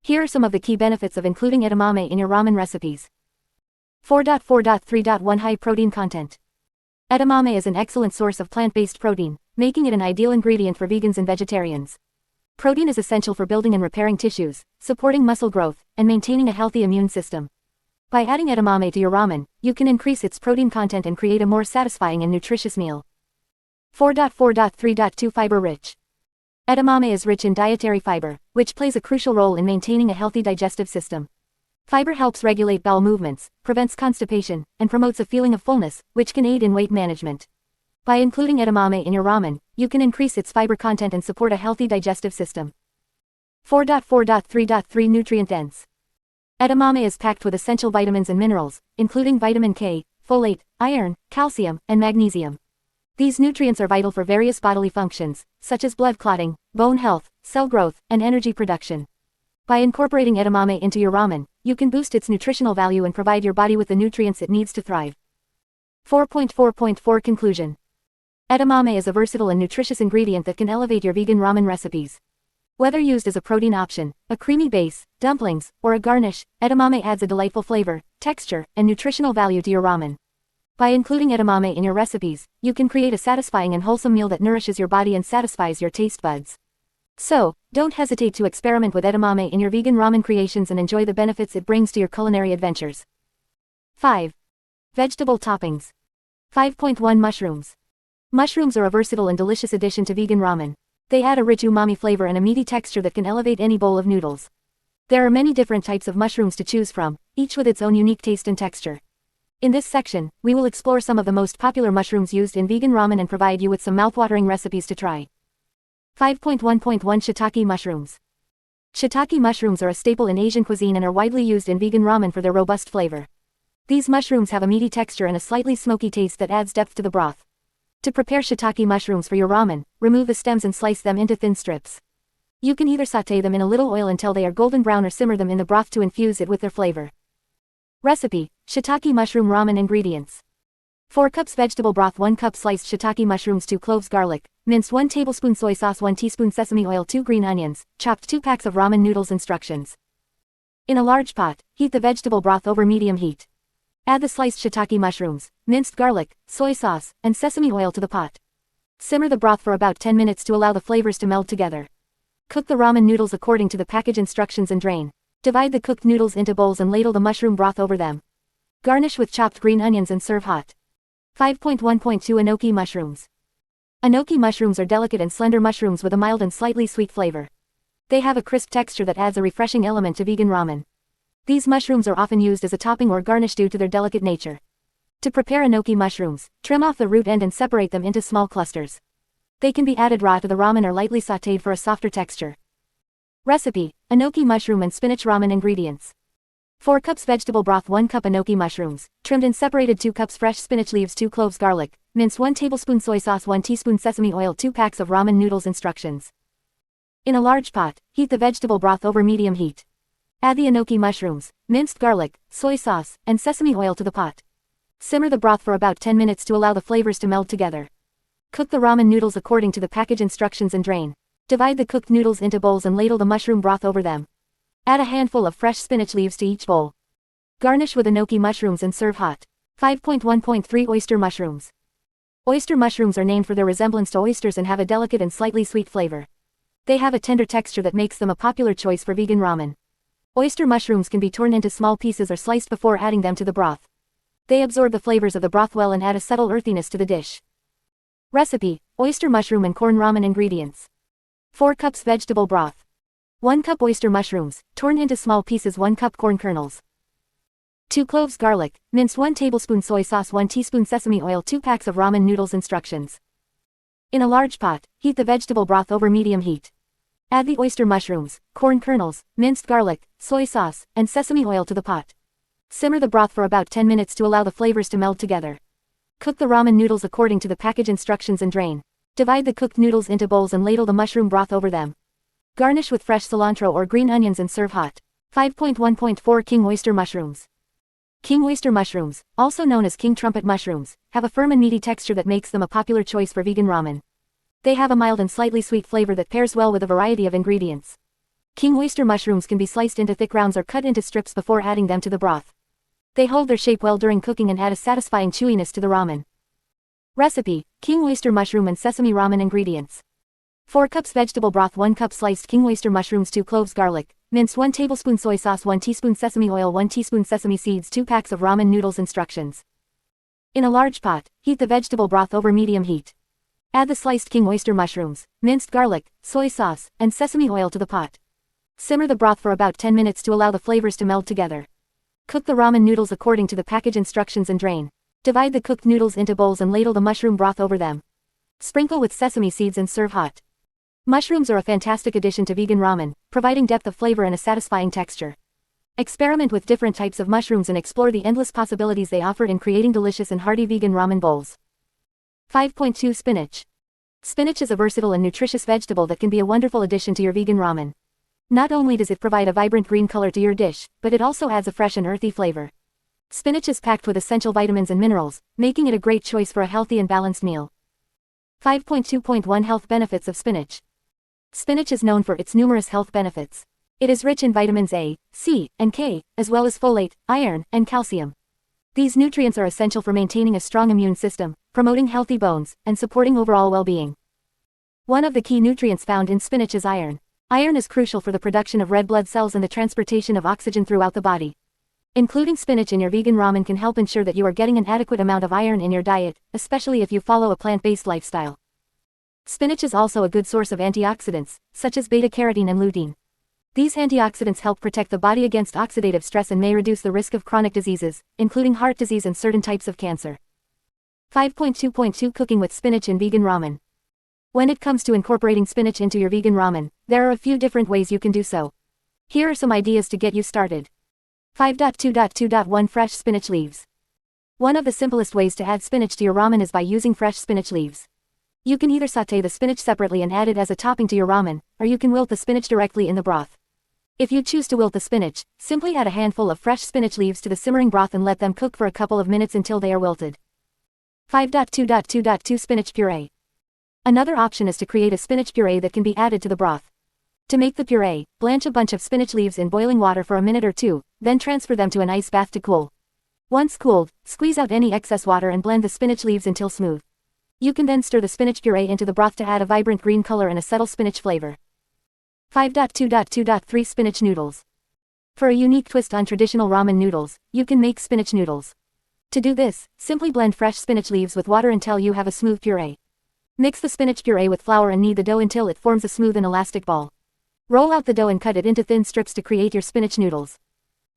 Here are some of the key benefits of including edamame in your ramen recipes. 4.4.3.1 High protein content. Edamame is an excellent source of plant-based protein, making it an ideal ingredient for vegans and vegetarians. Protein is essential for building and repairing tissues, supporting muscle growth, and maintaining a healthy immune system. By adding edamame to your ramen, you can increase its protein content and create a more satisfying and nutritious meal. 4.4.3.2 Fiber-rich. Edamame is rich in dietary fiber, which plays a crucial role in maintaining a healthy digestive system. Fiber helps regulate bowel movements, prevents constipation, and promotes a feeling of fullness, which can aid in weight management. By including edamame in your ramen, you can increase its fiber content and support a healthy digestive system. 4.4.3.3 Nutrient-dense. Edamame is packed with essential vitamins and minerals, including vitamin K, folate, iron, calcium, and magnesium. These nutrients are vital for various bodily functions, such as blood clotting, bone health, cell growth, and energy production. By incorporating edamame into your ramen, you can boost its nutritional value and provide your body with the nutrients it needs to thrive. 4.4.4 Conclusion. Edamame is a versatile and nutritious ingredient that can elevate your vegan ramen recipes. Whether used as a protein option, a creamy base, dumplings, or a garnish, edamame adds a delightful flavor, texture, and nutritional value to your ramen. By including edamame in your recipes, you can create a satisfying and wholesome meal that nourishes your body and satisfies your taste buds. So, don't hesitate to experiment with edamame in your vegan ramen creations and enjoy the benefits it brings to your culinary adventures. 5. Vegetable toppings. 5.1 Mushrooms. Mushrooms are a versatile and delicious addition to vegan ramen. They add a rich umami flavor and a meaty texture that can elevate any bowl of noodles. There are many different types of mushrooms to choose from, each with its own unique taste and texture. In this section, we will explore some of the most popular mushrooms used in vegan ramen and provide you with some mouthwatering recipes to try. 5.1.1 Shiitake mushrooms. Shiitake mushrooms are a staple in Asian cuisine and are widely used in vegan ramen for their robust flavor. These mushrooms have a meaty texture and a slightly smoky taste that adds depth to the broth. To prepare shiitake mushrooms for your ramen, remove the stems and slice them into thin strips. You can either sauté them in a little oil until they are golden brown or simmer them in the broth to infuse it with their flavor. Recipe: Shiitake mushroom ramen ingredients. 4 cups vegetable broth, 1 cup sliced shiitake mushrooms, 2 cloves garlic, minced 1 tablespoon soy sauce, 1 teaspoon sesame oil, 2 green onions, chopped 2 packs of ramen noodles. Instructions. In a large pot, heat the vegetable broth over medium heat. Add the sliced shiitake mushrooms, minced garlic, soy sauce, and sesame oil to the pot. Simmer the broth for about 10 minutes to allow the flavors to meld together. Cook the ramen noodles according to the package instructions and drain. Divide the cooked noodles into bowls and ladle the mushroom broth over them. Garnish with chopped green onions and serve hot. 5.1.2 Enoki mushrooms. Enoki mushrooms are delicate and slender mushrooms with a mild and slightly sweet flavor. They have a crisp texture that adds a refreshing element to vegan ramen. These mushrooms are often used as a topping or garnish due to their delicate nature. To prepare enoki mushrooms, trim off the root end and separate them into small clusters. They can be added raw to the ramen or lightly sautéed for a softer texture. Recipe: Enoki mushroom and spinach ramen ingredients. 4 cups vegetable broth, 1 cup enoki mushrooms, trimmed and separated, 2 cups fresh spinach leaves, 2 cloves garlic, mince 1 tablespoon soy sauce, 1 teaspoon sesame oil, 2 packs of ramen noodles. Instructions. In a large pot, heat the vegetable broth over medium heat. Add the enoki mushrooms, minced garlic, soy sauce, and sesame oil to the pot. Simmer the broth for about 10 minutes to allow the flavors to meld together. Cook the ramen noodles according to the package instructions and drain. Divide the cooked noodles into bowls and ladle the mushroom broth over them. Add a handful of fresh spinach leaves to each bowl. Garnish with enoki mushrooms and serve hot. 5.1.3 Oyster mushrooms. Oyster mushrooms are named for their resemblance to oysters and have a delicate and slightly sweet flavor. They have a tender texture that makes them a popular choice for vegan ramen. Oyster mushrooms can be torn into small pieces or sliced before adding them to the broth. They absorb the flavors of the broth well and add a subtle earthiness to the dish. Recipe: Oyster mushroom and corn ramen ingredients. 4 cups vegetable broth. 1 cup oyster mushrooms, torn into small pieces, 1 cup corn kernels. 2 cloves garlic, minced 1 tablespoon soy sauce, 1 teaspoon sesame oil, 2 packs of ramen noodles. Instructions. In a large pot, heat the vegetable broth over medium heat. Add the oyster mushrooms, corn kernels, minced garlic, soy sauce, and sesame oil to the pot. Simmer the broth for about 10 minutes to allow the flavors to meld together. Cook the ramen noodles according to the package instructions and drain. Divide the cooked noodles into bowls and ladle the mushroom broth over them. Garnish with fresh cilantro or green onions and serve hot. 5.1.4 King oyster mushrooms. King oyster mushrooms, also known as king trumpet mushrooms, have a firm and meaty texture that makes them a popular choice for vegan ramen. They have a mild and slightly sweet flavor that pairs well with a variety of ingredients. King oyster mushrooms can be sliced into thick rounds or cut into strips before adding them to the broth. They hold their shape well during cooking and add a satisfying chewiness to the ramen. Recipe: King oyster mushroom and sesame ramen ingredients. 4 cups vegetable broth, 1 cup sliced king oyster mushrooms, 2 cloves garlic, minced 1 tablespoon soy sauce, 1 teaspoon sesame oil, 1 teaspoon sesame seeds, 2 packs of ramen noodles. Instructions. In a large pot, heat the vegetable broth over medium heat. Add the sliced king oyster mushrooms, minced garlic, soy sauce, and sesame oil to the pot. Simmer the broth for about 10 minutes to allow the flavors to meld together. Cook the ramen noodles according to the package instructions and drain. Divide the cooked noodles into bowls and ladle the mushroom broth over them. Sprinkle with sesame seeds and serve hot. Mushrooms are a fantastic addition to vegan ramen, providing depth of flavor and a satisfying texture. Experiment with different types of mushrooms and explore the endless possibilities they offer in creating delicious and hearty vegan ramen bowls. 5.2 Spinach. Spinach is a versatile and nutritious vegetable that can be a wonderful addition to your vegan ramen. Not only does it provide a vibrant green color to your dish, but it also adds a fresh and earthy flavor. Spinach is packed with essential vitamins and minerals, making it a great choice for a healthy and balanced meal. 5.2.1 Health benefits of spinach. Spinach is known for its numerous health benefits. It is rich in vitamins A, C, and K, as well as folate, iron, and calcium. These nutrients are essential for maintaining a strong immune system, promoting healthy bones, and supporting overall well-being. One of the key nutrients found in spinach is iron. Iron is crucial for the production of red blood cells and the transportation of oxygen throughout the body. Including spinach in your vegan ramen can help ensure that you are getting an adequate amount of iron in your diet, especially if you follow a plant-based lifestyle. Spinach is also a good source of antioxidants, such as beta-carotene and lutein. These antioxidants help protect the body against oxidative stress and may reduce the risk of chronic diseases, including heart disease and certain types of cancer. 5.2.2 Cooking with spinach in vegan ramen. When it comes to incorporating spinach into your vegan ramen, there are a few different ways you can do so. Here are some ideas to get you started. 5.2.2.1 Fresh spinach leaves. One of the simplest ways to add spinach to your ramen is by using fresh spinach leaves. You can either sauté the spinach separately and add it as a topping to your ramen, or you can wilt the spinach directly in the broth. If you choose to wilt the spinach, simply add a handful of fresh spinach leaves to the simmering broth and let them cook for a couple of minutes until they are wilted. 5.2.2.2 Spinach Puree. Another option is to create a spinach puree that can be added to the broth. To make the puree, blanch a bunch of spinach leaves in boiling water for a minute or two, then transfer them to an ice bath to cool. Once cooled, squeeze out any excess water and blend the spinach leaves until smooth. You can then stir the spinach puree into the broth to add a vibrant green color and a subtle spinach flavor. 5.2.2.3 Spinach Noodles. For a unique twist on traditional ramen noodles, you can make spinach noodles. To do this, simply blend fresh spinach leaves with water until you have a smooth puree. Mix the spinach puree with flour and knead the dough until it forms a smooth and elastic ball. Roll out the dough and cut it into thin strips to create your spinach noodles.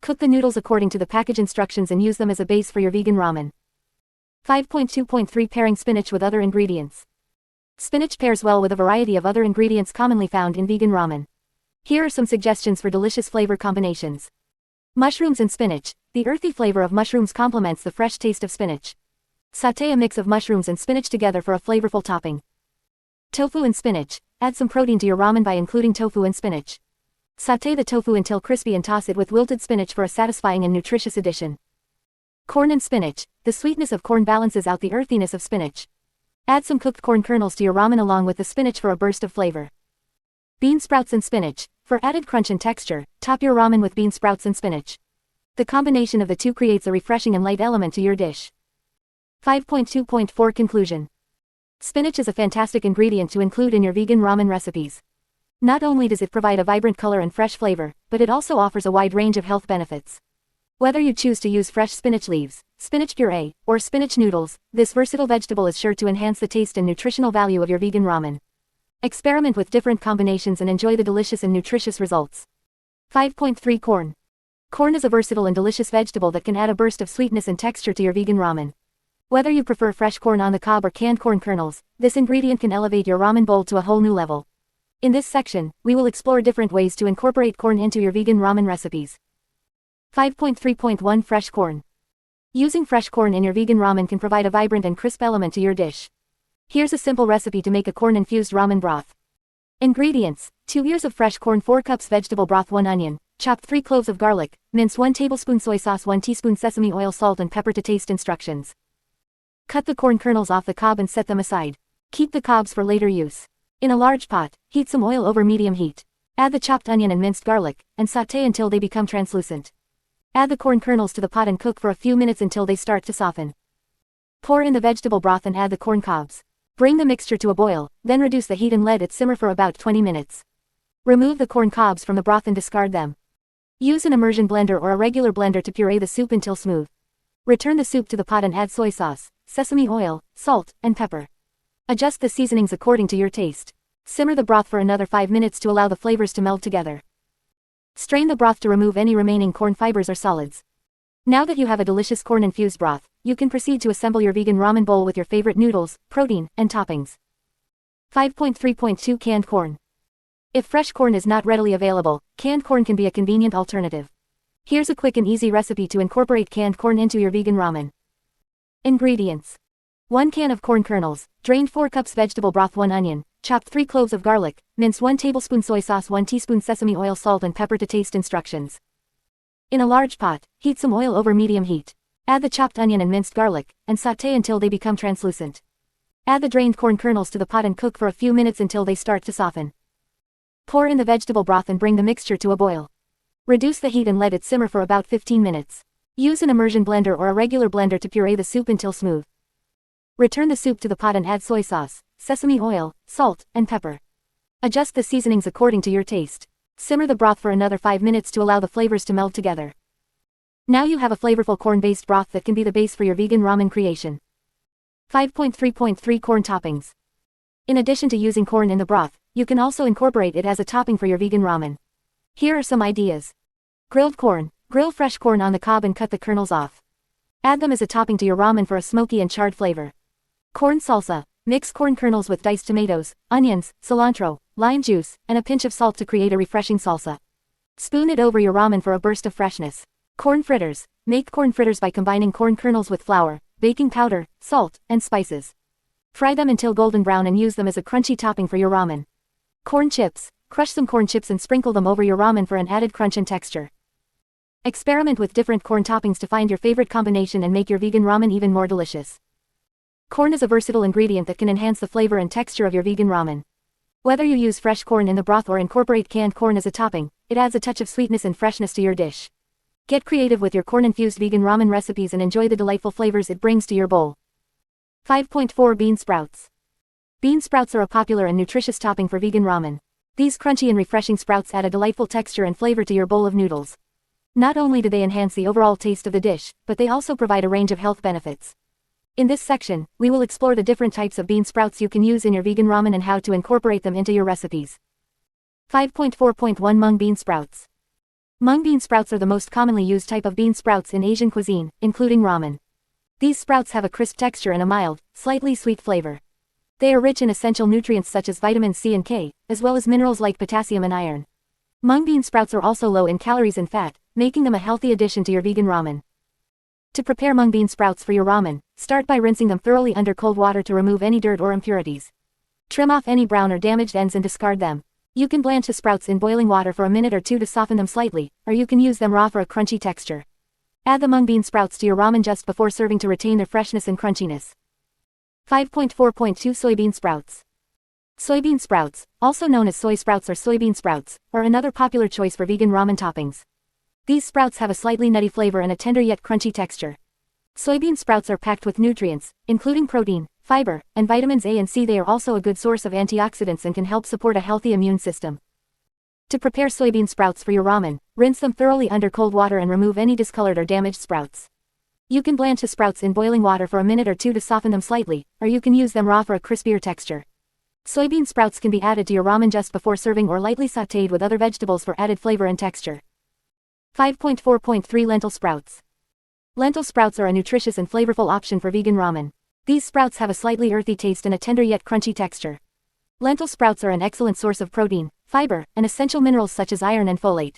Cook the noodles according to the package instructions and use them as a base for your vegan ramen. 5.2.3 Pairing spinach with other ingredients. Spinach pairs well with a variety of other ingredients commonly found in vegan ramen. Here are some suggestions for delicious flavor combinations. Mushrooms and spinach. The earthy flavor of mushrooms complements the fresh taste of spinach. Sauté a mix of mushrooms and spinach together for a flavorful topping. Tofu and spinach. Add some protein to your ramen by including tofu and spinach. Sauté the tofu until crispy and toss it with wilted spinach for a satisfying and nutritious addition. Corn and spinach. The sweetness of corn balances out the earthiness of spinach. Add some cooked corn kernels to your ramen along with the spinach for a burst of flavor. Bean sprouts and spinach. For added crunch and texture, top your ramen with bean sprouts and spinach. The combination of the two creates a refreshing and light element to your dish. 5.2.4 Conclusion. Spinach is a fantastic ingredient to include in your vegan ramen recipes. Not only does it provide a vibrant color and fresh flavor, but it also offers a wide range of health benefits. Whether you choose to use fresh spinach leaves, spinach puree, or spinach noodles, this versatile vegetable is sure to enhance the taste and nutritional value of your vegan ramen. Experiment with different combinations and enjoy the delicious and nutritious results. 5.3 Corn. Corn is a versatile and delicious vegetable that can add a burst of sweetness and texture to your vegan ramen. Whether you prefer fresh corn on the cob or canned corn kernels, this ingredient can elevate your ramen bowl to a whole new level. In this section, we will explore different ways to incorporate corn into your vegan ramen recipes. 5.3.1 Fresh corn. Using fresh corn in your vegan ramen can provide a vibrant and crisp element to your dish. Here's a simple recipe to make a corn-infused ramen broth. Ingredients: 2 ears of fresh corn, 4 cups vegetable broth, 1 onion, chopped 3 cloves of garlic, mince 1 tablespoon soy sauce, 1 teaspoon sesame oil, salt and pepper to taste. Instructions. Cut the corn kernels off the cob and set them aside. Keep the cobs for later use. In a large pot, heat some oil over medium heat. Add the chopped onion and minced garlic, and sauté until they become translucent. Add the corn kernels to the pot and cook for a few minutes until they start to soften. Pour in the vegetable broth and add the corn cobs. Bring the mixture to a boil, then reduce the heat and let it simmer for about 20 minutes. Remove the corn cobs from the broth and discard them. Use an immersion blender or a regular blender to puree the soup until smooth. Return the soup to the pot and add soy sauce, sesame oil, salt, and pepper. Adjust the seasonings according to your taste. Simmer the broth for another 5 minutes to allow the flavors to meld together. Strain the broth to remove any remaining corn fibers or solids. Now that you have a delicious corn-infused broth, you can proceed to assemble your vegan ramen bowl with your favorite noodles, protein, and toppings. 5.3.2 Canned corn. If fresh corn is not readily available, canned corn can be a convenient alternative. Here's a quick and easy recipe to incorporate canned corn into your vegan ramen. Ingredients: 1 can of corn kernels, drained 4 cups vegetable broth, 1 onion, chopped 3 cloves of garlic, mince 1 tablespoon soy sauce, 1 teaspoon sesame oil, salt and pepper to taste. Instructions. In a large pot, heat some oil over medium heat. Add the chopped onion and minced garlic, and sauté until they become translucent. Add the drained corn kernels to the pot and cook for a few minutes until they start to soften. Pour in the vegetable broth and bring the mixture to a boil. Reduce the heat and let it simmer for about 15 minutes. Use an immersion blender or a regular blender to puree the soup until smooth. Return the soup to the pot and add soy sauce, sesame oil, salt, and pepper. Adjust the seasonings according to your taste. Simmer the broth for another 5 minutes to allow the flavors to meld together. Now you have a flavorful corn-based broth that can be the base for your vegan ramen creation. 5.3.3 Corn toppings. In addition to using corn in the broth, you can also incorporate it as a topping for your vegan ramen. Here are some ideas. Grilled corn. Grill fresh corn on the cob and cut the kernels off. Add them as a topping to your ramen for a smoky and charred flavor. Corn salsa. Mix corn kernels with diced tomatoes, onions, cilantro, lime juice, and a pinch of salt to create a refreshing salsa. Spoon it over your ramen for a burst of freshness. Corn fritters. Make corn fritters by combining corn kernels with flour, baking powder, salt, and spices. Fry them until golden brown and use them as a crunchy topping for your ramen. Corn chips. Crush some corn chips and sprinkle them over your ramen for an added crunch and texture. Experiment with different corn toppings to find your favorite combination and make your vegan ramen even more delicious. Corn is a versatile ingredient that can enhance the flavor and texture of your vegan ramen. Whether you use fresh corn in the broth or incorporate canned corn as a topping, it adds a touch of sweetness and freshness to your dish. Get creative with your corn-infused vegan ramen recipes and enjoy the delightful flavors it brings to your bowl. 5.4 Bean sprouts. Bean sprouts are a popular and nutritious topping for vegan ramen. These crunchy and refreshing sprouts add a delightful texture and flavor to your bowl of noodles. Not only do they enhance the overall taste of the dish, but they also provide a range of health benefits. In this section, we will explore the different types of bean sprouts you can use in your vegan ramen and how to incorporate them into your recipes. 5.4.1 Mung bean sprouts. Mung bean sprouts are the most commonly used type of bean sprouts in Asian cuisine, including ramen. These sprouts have a crisp texture and a mild, slightly sweet flavor. They are rich in essential nutrients such as vitamins C and K, as well as minerals like potassium and iron. Mung bean sprouts are also low in calories and fat, making them a healthy addition to your vegan ramen. To prepare mung bean sprouts for your ramen, start by rinsing them thoroughly under cold water to remove any dirt or impurities. Trim off any brown or damaged ends and discard them. You can blanch the sprouts in boiling water for a minute or two to soften them slightly, or you can use them raw for a crunchy texture. Add the mung bean sprouts to your ramen just before serving to retain their freshness and crunchiness. 5.4.2 Soybean sprouts. Soybean sprouts, also known as soy sprouts or soybean sprouts, are another popular choice for vegan ramen toppings. These sprouts have a slightly nutty flavor and a tender yet crunchy texture. Soybean sprouts are packed with nutrients, including protein, fiber, and vitamins A and C. They are also a good source of antioxidants and can help support a healthy immune system. To prepare soybean sprouts for your ramen, rinse them thoroughly under cold water and remove any discolored or damaged sprouts. You can blanch the sprouts in boiling water for a minute or two to soften them slightly, or you can use them raw for a crispier texture. Soybean sprouts can be added to your ramen just before serving or lightly sautéed with other vegetables for added flavor and texture. 5.4.3 Lentil sprouts. Lentil sprouts are a nutritious and flavorful option for vegan ramen. These sprouts have a slightly earthy taste and a tender yet crunchy texture. Lentil sprouts are an excellent source of protein, fiber, and essential minerals such as iron and folate.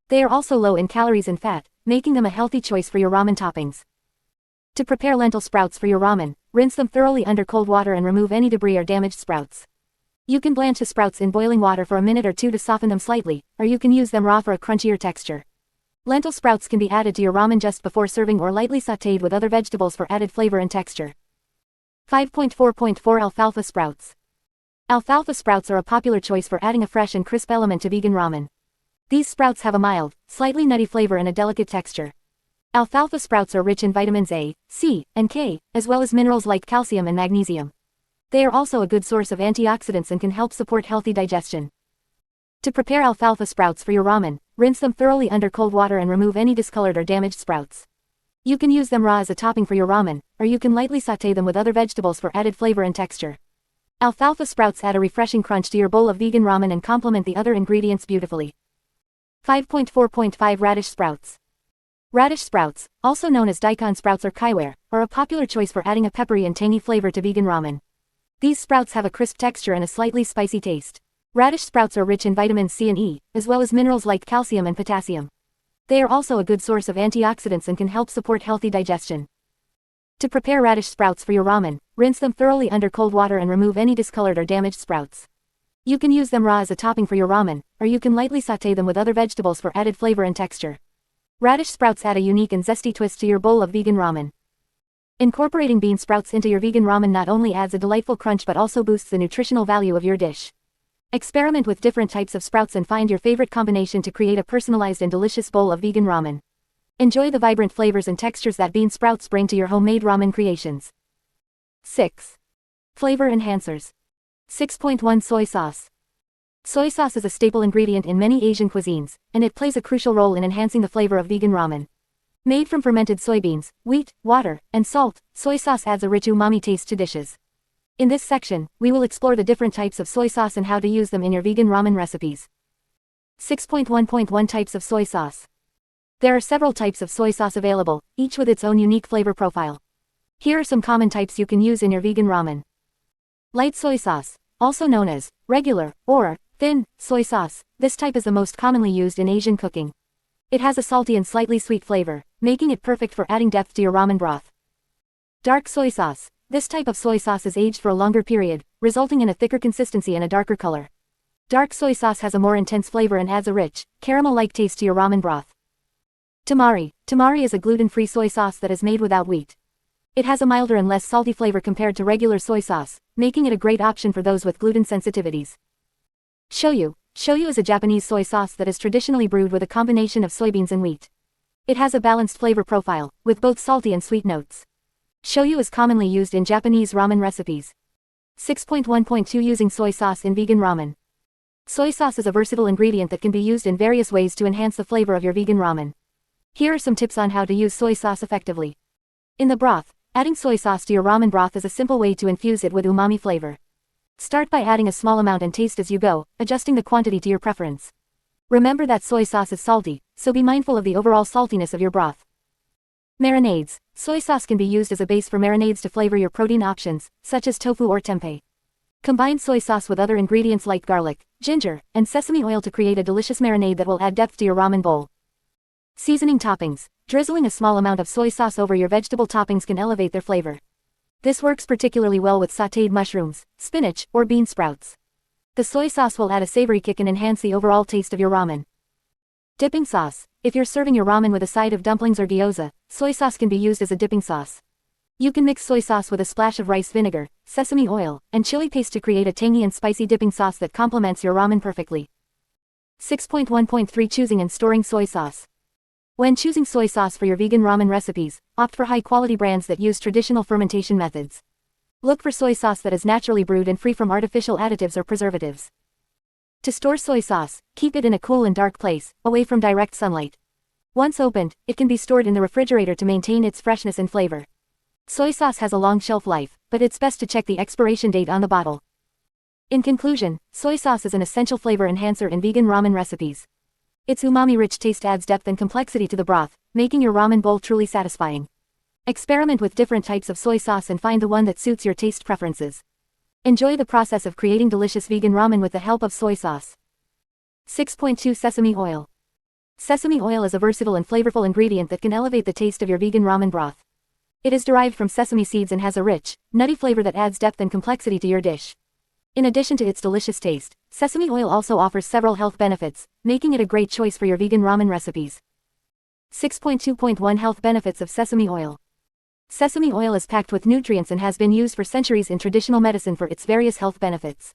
They are also low in calories and fat, making them a healthy choice for your ramen toppings. To prepare lentil sprouts for your ramen, rinse them thoroughly under cold water and remove any debris or damaged sprouts. You can blanch the sprouts in boiling water for a minute or two to soften them slightly, or you can use them raw for a crunchier texture. Lentil sprouts can be added to your ramen just before serving or lightly sautéed with other vegetables for added flavor and texture. 5.4.4 Alfalfa sprouts. Alfalfa sprouts are a popular choice for adding a fresh and crisp element to vegan ramen. These sprouts have a mild, slightly nutty flavor and a delicate texture. Alfalfa sprouts are rich in vitamins A, C, and K, as well as minerals like calcium and magnesium. They are also a good source of antioxidants and can help support healthy digestion. To prepare alfalfa sprouts for your ramen, rinse them thoroughly under cold water and remove any discolored or damaged sprouts. You can use them raw as a topping for your ramen, or you can lightly sauté them with other vegetables for added flavor and texture. Alfalfa sprouts add a refreshing crunch to your bowl of vegan ramen and complement the other ingredients beautifully. 5.4.5 Radish sprouts. Radish sprouts, also known as daikon sprouts or kaiware, are a popular choice for adding a peppery and tangy flavor to vegan ramen. These sprouts have a crisp texture and a slightly spicy taste. Radish sprouts are rich in vitamins C and E, as well as minerals like calcium and potassium. They are also a good source of antioxidants and can help support healthy digestion. To prepare radish sprouts for your ramen, rinse them thoroughly under cold water and remove any discolored or damaged sprouts. You can use them raw as a topping for your ramen, or you can lightly sauté them with other vegetables for added flavor and texture. Radish sprouts add a unique and zesty twist to your bowl of vegan ramen. Incorporating bean sprouts into your vegan ramen not only adds a delightful crunch but also boosts the nutritional value of your dish. Experiment with different types of sprouts and find your favorite combination to create a personalized and delicious bowl of vegan ramen. Enjoy the vibrant flavors and textures that bean sprouts bring to your homemade ramen creations. 6. Flavor enhancers. 6.1 Soy sauce. Soy sauce is a staple ingredient in many Asian cuisines, and it plays a crucial role in enhancing the flavor of vegan ramen. Made from fermented soybeans, wheat, water, and salt, soy sauce adds a rich umami taste to dishes. In this section, we will explore the different types of soy sauce and how to use them in your vegan ramen recipes. 6.1.1 Types of soy sauce. There are several types of soy sauce available, each with its own unique flavor profile. Here are some common types you can use in your vegan ramen. Light soy sauce, also known as regular or thin soy sauce. This type is the most commonly used in Asian cooking. It has a salty and slightly sweet flavor, making it perfect for adding depth to your ramen broth. Dark soy sauce. This type of soy sauce is aged for a longer period, resulting in a thicker consistency and a darker color. Dark soy sauce has a more intense flavor and adds a rich, caramel-like taste to your ramen broth. Tamari. Tamari is a gluten-free soy sauce that is made without wheat. It has a milder and less salty flavor compared to regular soy sauce, making it a great option for those with gluten sensitivities. Shoyu. Shoyu is a Japanese soy sauce that is traditionally brewed with a combination of soybeans and wheat. It has a balanced flavor profile, with both salty and sweet notes. Shoyu is commonly used in Japanese ramen recipes. 6.1.2 Using soy sauce in vegan ramen. Soy sauce is a versatile ingredient that can be used in various ways to enhance the flavor of your vegan ramen. Here are some tips on how to use soy sauce effectively. In the broth, adding soy sauce to your ramen broth is a simple way to infuse it with umami flavor. Start by adding a small amount and taste as you go, adjusting the quantity to your preference. Remember that soy sauce is salty, so be mindful of the overall saltiness of your broth. Marinades. Soy sauce can be used as a base for marinades to flavor your protein options, such as tofu or tempeh. Combine soy sauce with other ingredients like garlic, ginger, and sesame oil to create a delicious marinade that will add depth to your ramen bowl. Seasoning toppings. Drizzling a small amount of soy sauce over your vegetable toppings can elevate their flavor. This works particularly well with sautéed mushrooms, spinach, or bean sprouts. The soy sauce will add a savory kick and enhance the overall taste of your ramen. Dipping sauce. If you're serving your ramen with a side of dumplings or gyoza, soy sauce can be used as a dipping sauce. You can mix soy sauce with a splash of rice vinegar, sesame oil, and chili paste to create a tangy and spicy dipping sauce that complements your ramen perfectly. 6.1.3 Choosing and storing soy sauce. When choosing soy sauce for your vegan ramen recipes, opt for high-quality brands that use traditional fermentation methods. Look for soy sauce that is naturally brewed and free from artificial additives or preservatives. To store soy sauce, keep it in a cool and dark place, away from direct sunlight. Once opened, it can be stored in the refrigerator to maintain its freshness and flavor. Soy sauce has a long shelf life, but it's best to check the expiration date on the bottle. In conclusion, soy sauce is an essential flavor enhancer in vegan ramen recipes. Its umami-rich taste adds depth and complexity to the broth, making your ramen bowl truly satisfying. Experiment with different types of soy sauce and find the one that suits your taste preferences. Enjoy the process of creating delicious vegan ramen with the help of soy sauce. 6.2 Sesame oil. Sesame oil is a versatile and flavorful ingredient that can elevate the taste of your vegan ramen broth. It is derived from sesame seeds and has a rich, nutty flavor that adds depth and complexity to your dish. In addition to its delicious taste, sesame oil also offers several health benefits, making it a great choice for your vegan ramen recipes. 6.2.1 Health benefits of sesame oil. Sesame oil is packed with nutrients and has been used for centuries in traditional medicine for its various health benefits.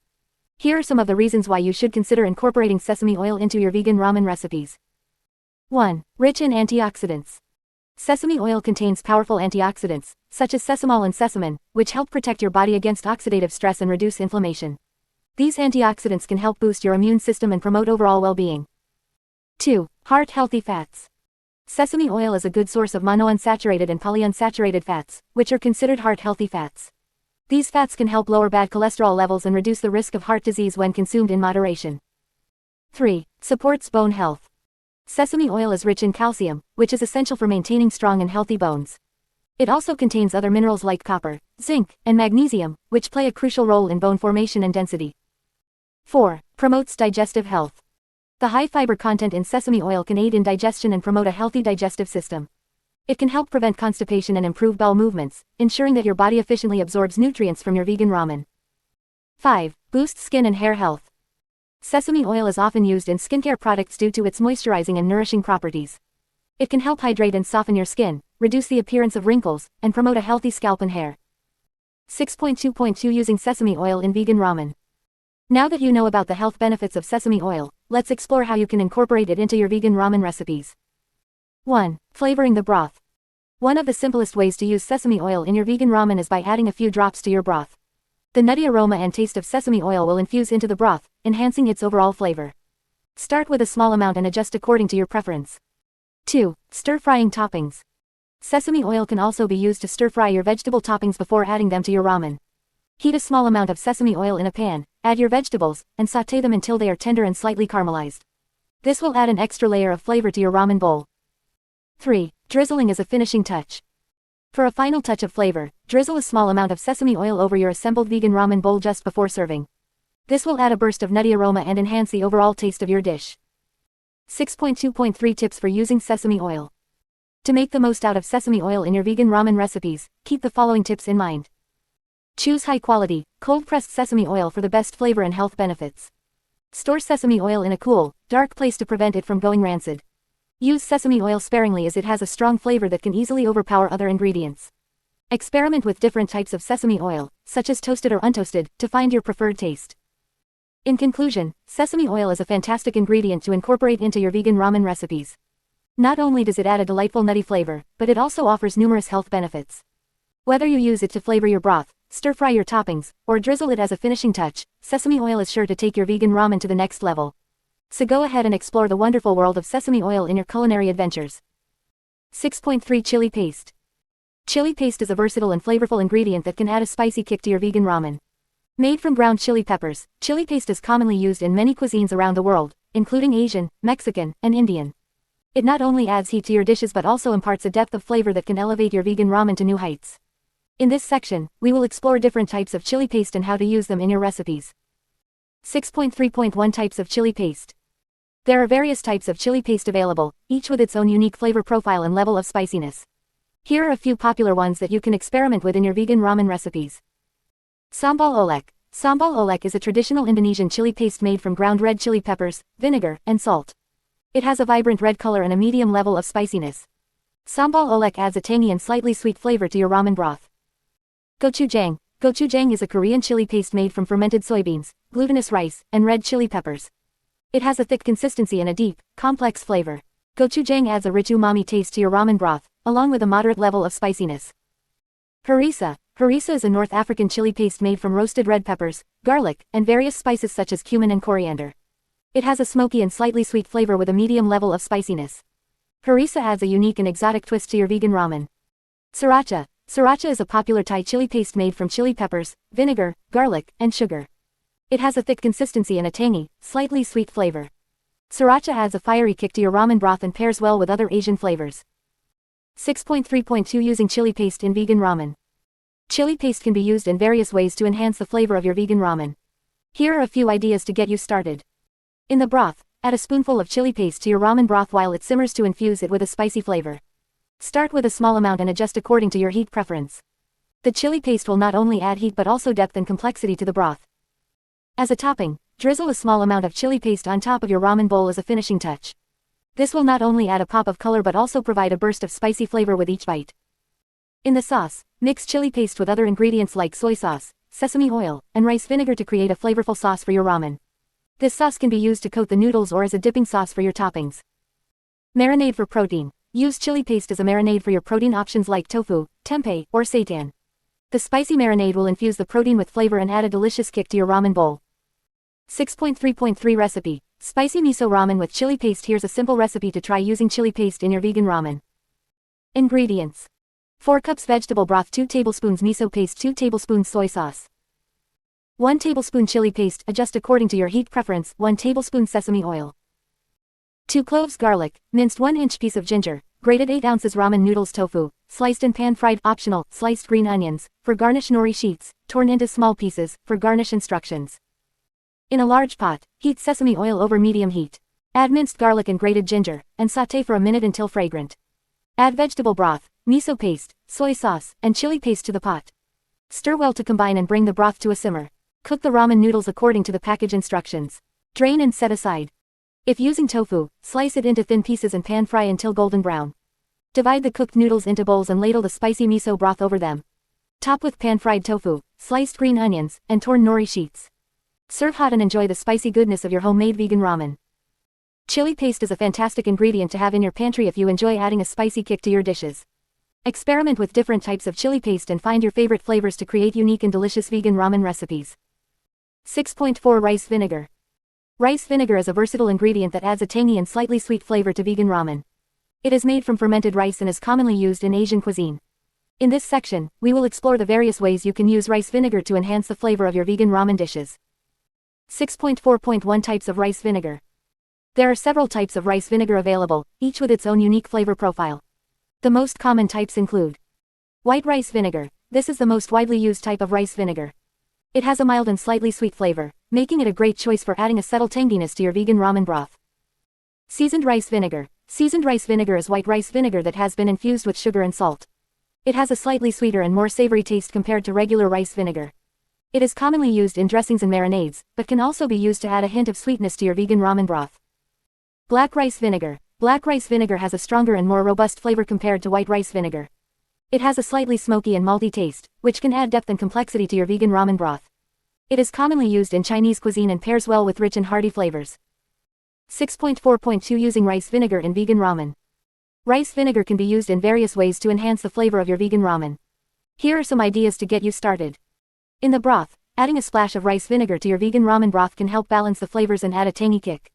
Here are some of the reasons why you should consider incorporating sesame oil into your vegan ramen recipes. 1. Rich in antioxidants. Sesame oil contains powerful antioxidants, such as sesamol and sesamin, which help protect your body against oxidative stress and reduce inflammation. These antioxidants can help boost your immune system and promote overall well-being. 2. Heart-healthy fats. Sesame oil is a good source of monounsaturated and polyunsaturated fats, which are considered heart-healthy fats. These fats can help lower bad cholesterol levels and reduce the risk of heart disease when consumed in moderation. 3. Supports bone health. Sesame oil is rich in calcium, which is essential for maintaining strong and healthy bones. It also contains other minerals like copper, zinc, and magnesium, which play a crucial role in bone formation and density. 4. Promotes digestive health. The high fiber content in sesame oil can aid in digestion and promote a healthy digestive system. It can help prevent constipation and improve bowel movements, ensuring that your body efficiently absorbs nutrients from your vegan ramen. 5. Boosts skin and hair health. Sesame oil is often used in skincare products due to its moisturizing and nourishing properties. It can help hydrate and soften your skin, reduce the appearance of wrinkles, and promote a healthy scalp and hair. 6.2.2 Using sesame oil in vegan ramen. Now that you know about the health benefits of sesame oil, let's explore how you can incorporate it into your vegan ramen recipes. 1. Flavoring the broth. One of the simplest ways to use sesame oil in your vegan ramen is by adding a few drops to your broth. The nutty aroma and taste of sesame oil will infuse into the broth, enhancing its overall flavor. Start with a small amount and adjust according to your preference. 2. Stir-frying toppings. Sesame oil can also be used to stir-fry your vegetable toppings before adding them to your ramen. Heat a small amount of sesame oil in a pan, add your vegetables, and sauté them until they are tender and slightly caramelized. This will add an extra layer of flavor to your ramen bowl. 3. Drizzling as a finishing touch. For a final touch of flavor, drizzle a small amount of sesame oil over your assembled vegan ramen bowl just before serving. This will add a burst of nutty aroma and enhance the overall taste of your dish. 6.2.3 Tips for using sesame oil. To make the most out of sesame oil in your vegan ramen recipes, keep the following tips in mind. Choose high-quality, cold-pressed sesame oil for the best flavor and health benefits. Store sesame oil in a cool, dark place to prevent it from going rancid. Use sesame oil sparingly as it has a strong flavor that can easily overpower other ingredients. Experiment with different types of sesame oil, such as toasted or untoasted, to find your preferred taste. In conclusion, sesame oil is a fantastic ingredient to incorporate into your vegan ramen recipes. Not only does it add a delightful nutty flavor, but it also offers numerous health benefits. Whether you use it to flavor your broth, stir-fry your toppings, or drizzle it as a finishing touch, sesame oil is sure to take your vegan ramen to the next level. So go ahead and explore the wonderful world of sesame oil in your culinary adventures. 6.3 Chili Paste. Chili paste is a versatile and flavorful ingredient that can add a spicy kick to your vegan ramen. Made from ground chili peppers, chili paste is commonly used in many cuisines around the world, including Asian, Mexican, and Indian. It not only adds heat to your dishes but also imparts a depth of flavor that can elevate your vegan ramen to new heights. In this section, we will explore different types of chili paste and how to use them in your recipes. 6.3.1 Types of chili paste. There are various types of chili paste available, each with its own unique flavor profile and level of spiciness. Here are a few popular ones that you can experiment with in your vegan ramen recipes. Sambal olek. Sambal olek is a traditional Indonesian chili paste made from ground red chili peppers, vinegar, and salt. It has a vibrant red color and a medium level of spiciness. Sambal olek adds a tangy and slightly sweet flavor to your ramen broth. Gochujang. Gochujang is a Korean chili paste made from fermented soybeans, glutinous rice, and red chili peppers. It has a thick consistency and a deep, complex flavor. Gochujang adds a rich umami taste to your ramen broth, along with a moderate level of spiciness. Harissa. Harissa is a North African chili paste made from roasted red peppers, garlic, and various spices such as cumin and coriander. It has a smoky and slightly sweet flavor with a medium level of spiciness. Harissa adds a unique and exotic twist to your vegan ramen. Sriracha. Sriracha is a popular Thai chili paste made from chili peppers, vinegar, garlic, and sugar. It has a thick consistency and a tangy, slightly sweet flavor. Sriracha adds a fiery kick to your ramen broth and pairs well with other Asian flavors. 6.3.2 Using chili paste in vegan ramen. Chili paste can be used in various ways to enhance the flavor of your vegan ramen. Here are a few ideas to get you started. In the broth, add a spoonful of chili paste to your ramen broth while it simmers to infuse it with a spicy flavor. Start with a small amount and adjust according to your heat preference. The chili paste will not only add heat but also depth and complexity to the broth. As a topping, drizzle a small amount of chili paste on top of your ramen bowl as a finishing touch. This will not only add a pop of color but also provide a burst of spicy flavor with each bite. In the sauce, mix chili paste with other ingredients like soy sauce, sesame oil, and rice vinegar to create a flavorful sauce for your ramen. This sauce can be used to coat the noodles or as a dipping sauce for your toppings. Marinade for protein. Use chili paste as a marinade for your protein options like tofu, tempeh, or seitan. The spicy marinade will infuse the protein with flavor and add a delicious kick to your ramen bowl. 6.3.3 Recipe. Spicy miso ramen with chili paste. Here's a simple recipe to try using chili paste in your vegan ramen. Ingredients: 4 cups vegetable broth, 2 tablespoons miso paste, 2 tablespoons soy sauce, 1 tablespoon chili paste, adjust according to your heat preference, 1 tablespoon sesame oil, 2 cloves garlic, minced 1-inch piece of ginger, grated 8 ounces ramen noodles, tofu, sliced and pan-fried, optional, sliced green onions, for garnish nori sheets, torn into small pieces, for garnish instructions. In a large pot, heat sesame oil over medium heat. Add minced garlic and grated ginger, and sauté for a minute until fragrant. Add vegetable broth, miso paste, soy sauce, and chili paste to the pot. Stir well to combine and bring the broth to a simmer. Cook the ramen noodles according to the package instructions. Drain and set aside. If using tofu, slice it into thin pieces and pan fry until golden brown. Divide the cooked noodles into bowls and ladle the spicy miso broth over them. Top with pan-fried tofu, sliced green onions, and torn nori sheets. Serve hot and enjoy the spicy goodness of your homemade vegan ramen. Chili paste is a fantastic ingredient to have in your pantry if you enjoy adding a spicy kick to your dishes. Experiment with different types of chili paste and find your favorite flavors to create unique and delicious vegan ramen recipes. 6.4 Rice vinegar. Rice vinegar is a versatile ingredient that adds a tangy and slightly sweet flavor to vegan ramen. It is made from fermented rice and is commonly used in Asian cuisine. In this section, we will explore the various ways you can use rice vinegar to enhance the flavor of your vegan ramen dishes. 6.4.1 Types of rice vinegar. There are several types of rice vinegar available, each with its own unique flavor profile. The most common types include white rice vinegar. This is the most widely used type of rice vinegar. It has a mild and slightly sweet flavor, making it a great choice for adding a subtle tanginess to your vegan ramen broth. Seasoned rice vinegar. Seasoned rice vinegar is white rice vinegar that has been infused with sugar and salt. It has a slightly sweeter and more savory taste compared to regular rice vinegar. It is commonly used in dressings and marinades, but can also be used to add a hint of sweetness to your vegan ramen broth. Black rice vinegar. Black rice vinegar has a stronger and more robust flavor compared to white rice vinegar. It has a slightly smoky and malty taste, which can add depth and complexity to your vegan ramen broth. It is commonly used in Chinese cuisine and pairs well with rich and hearty flavors. 6.4.2 Using rice vinegar in vegan ramen. Rice vinegar can be used in various ways to enhance the flavor of your vegan ramen. Here are some ideas to get you started. In the broth, adding a splash of rice vinegar to your vegan ramen broth can help balance the flavors and add a tangy kick.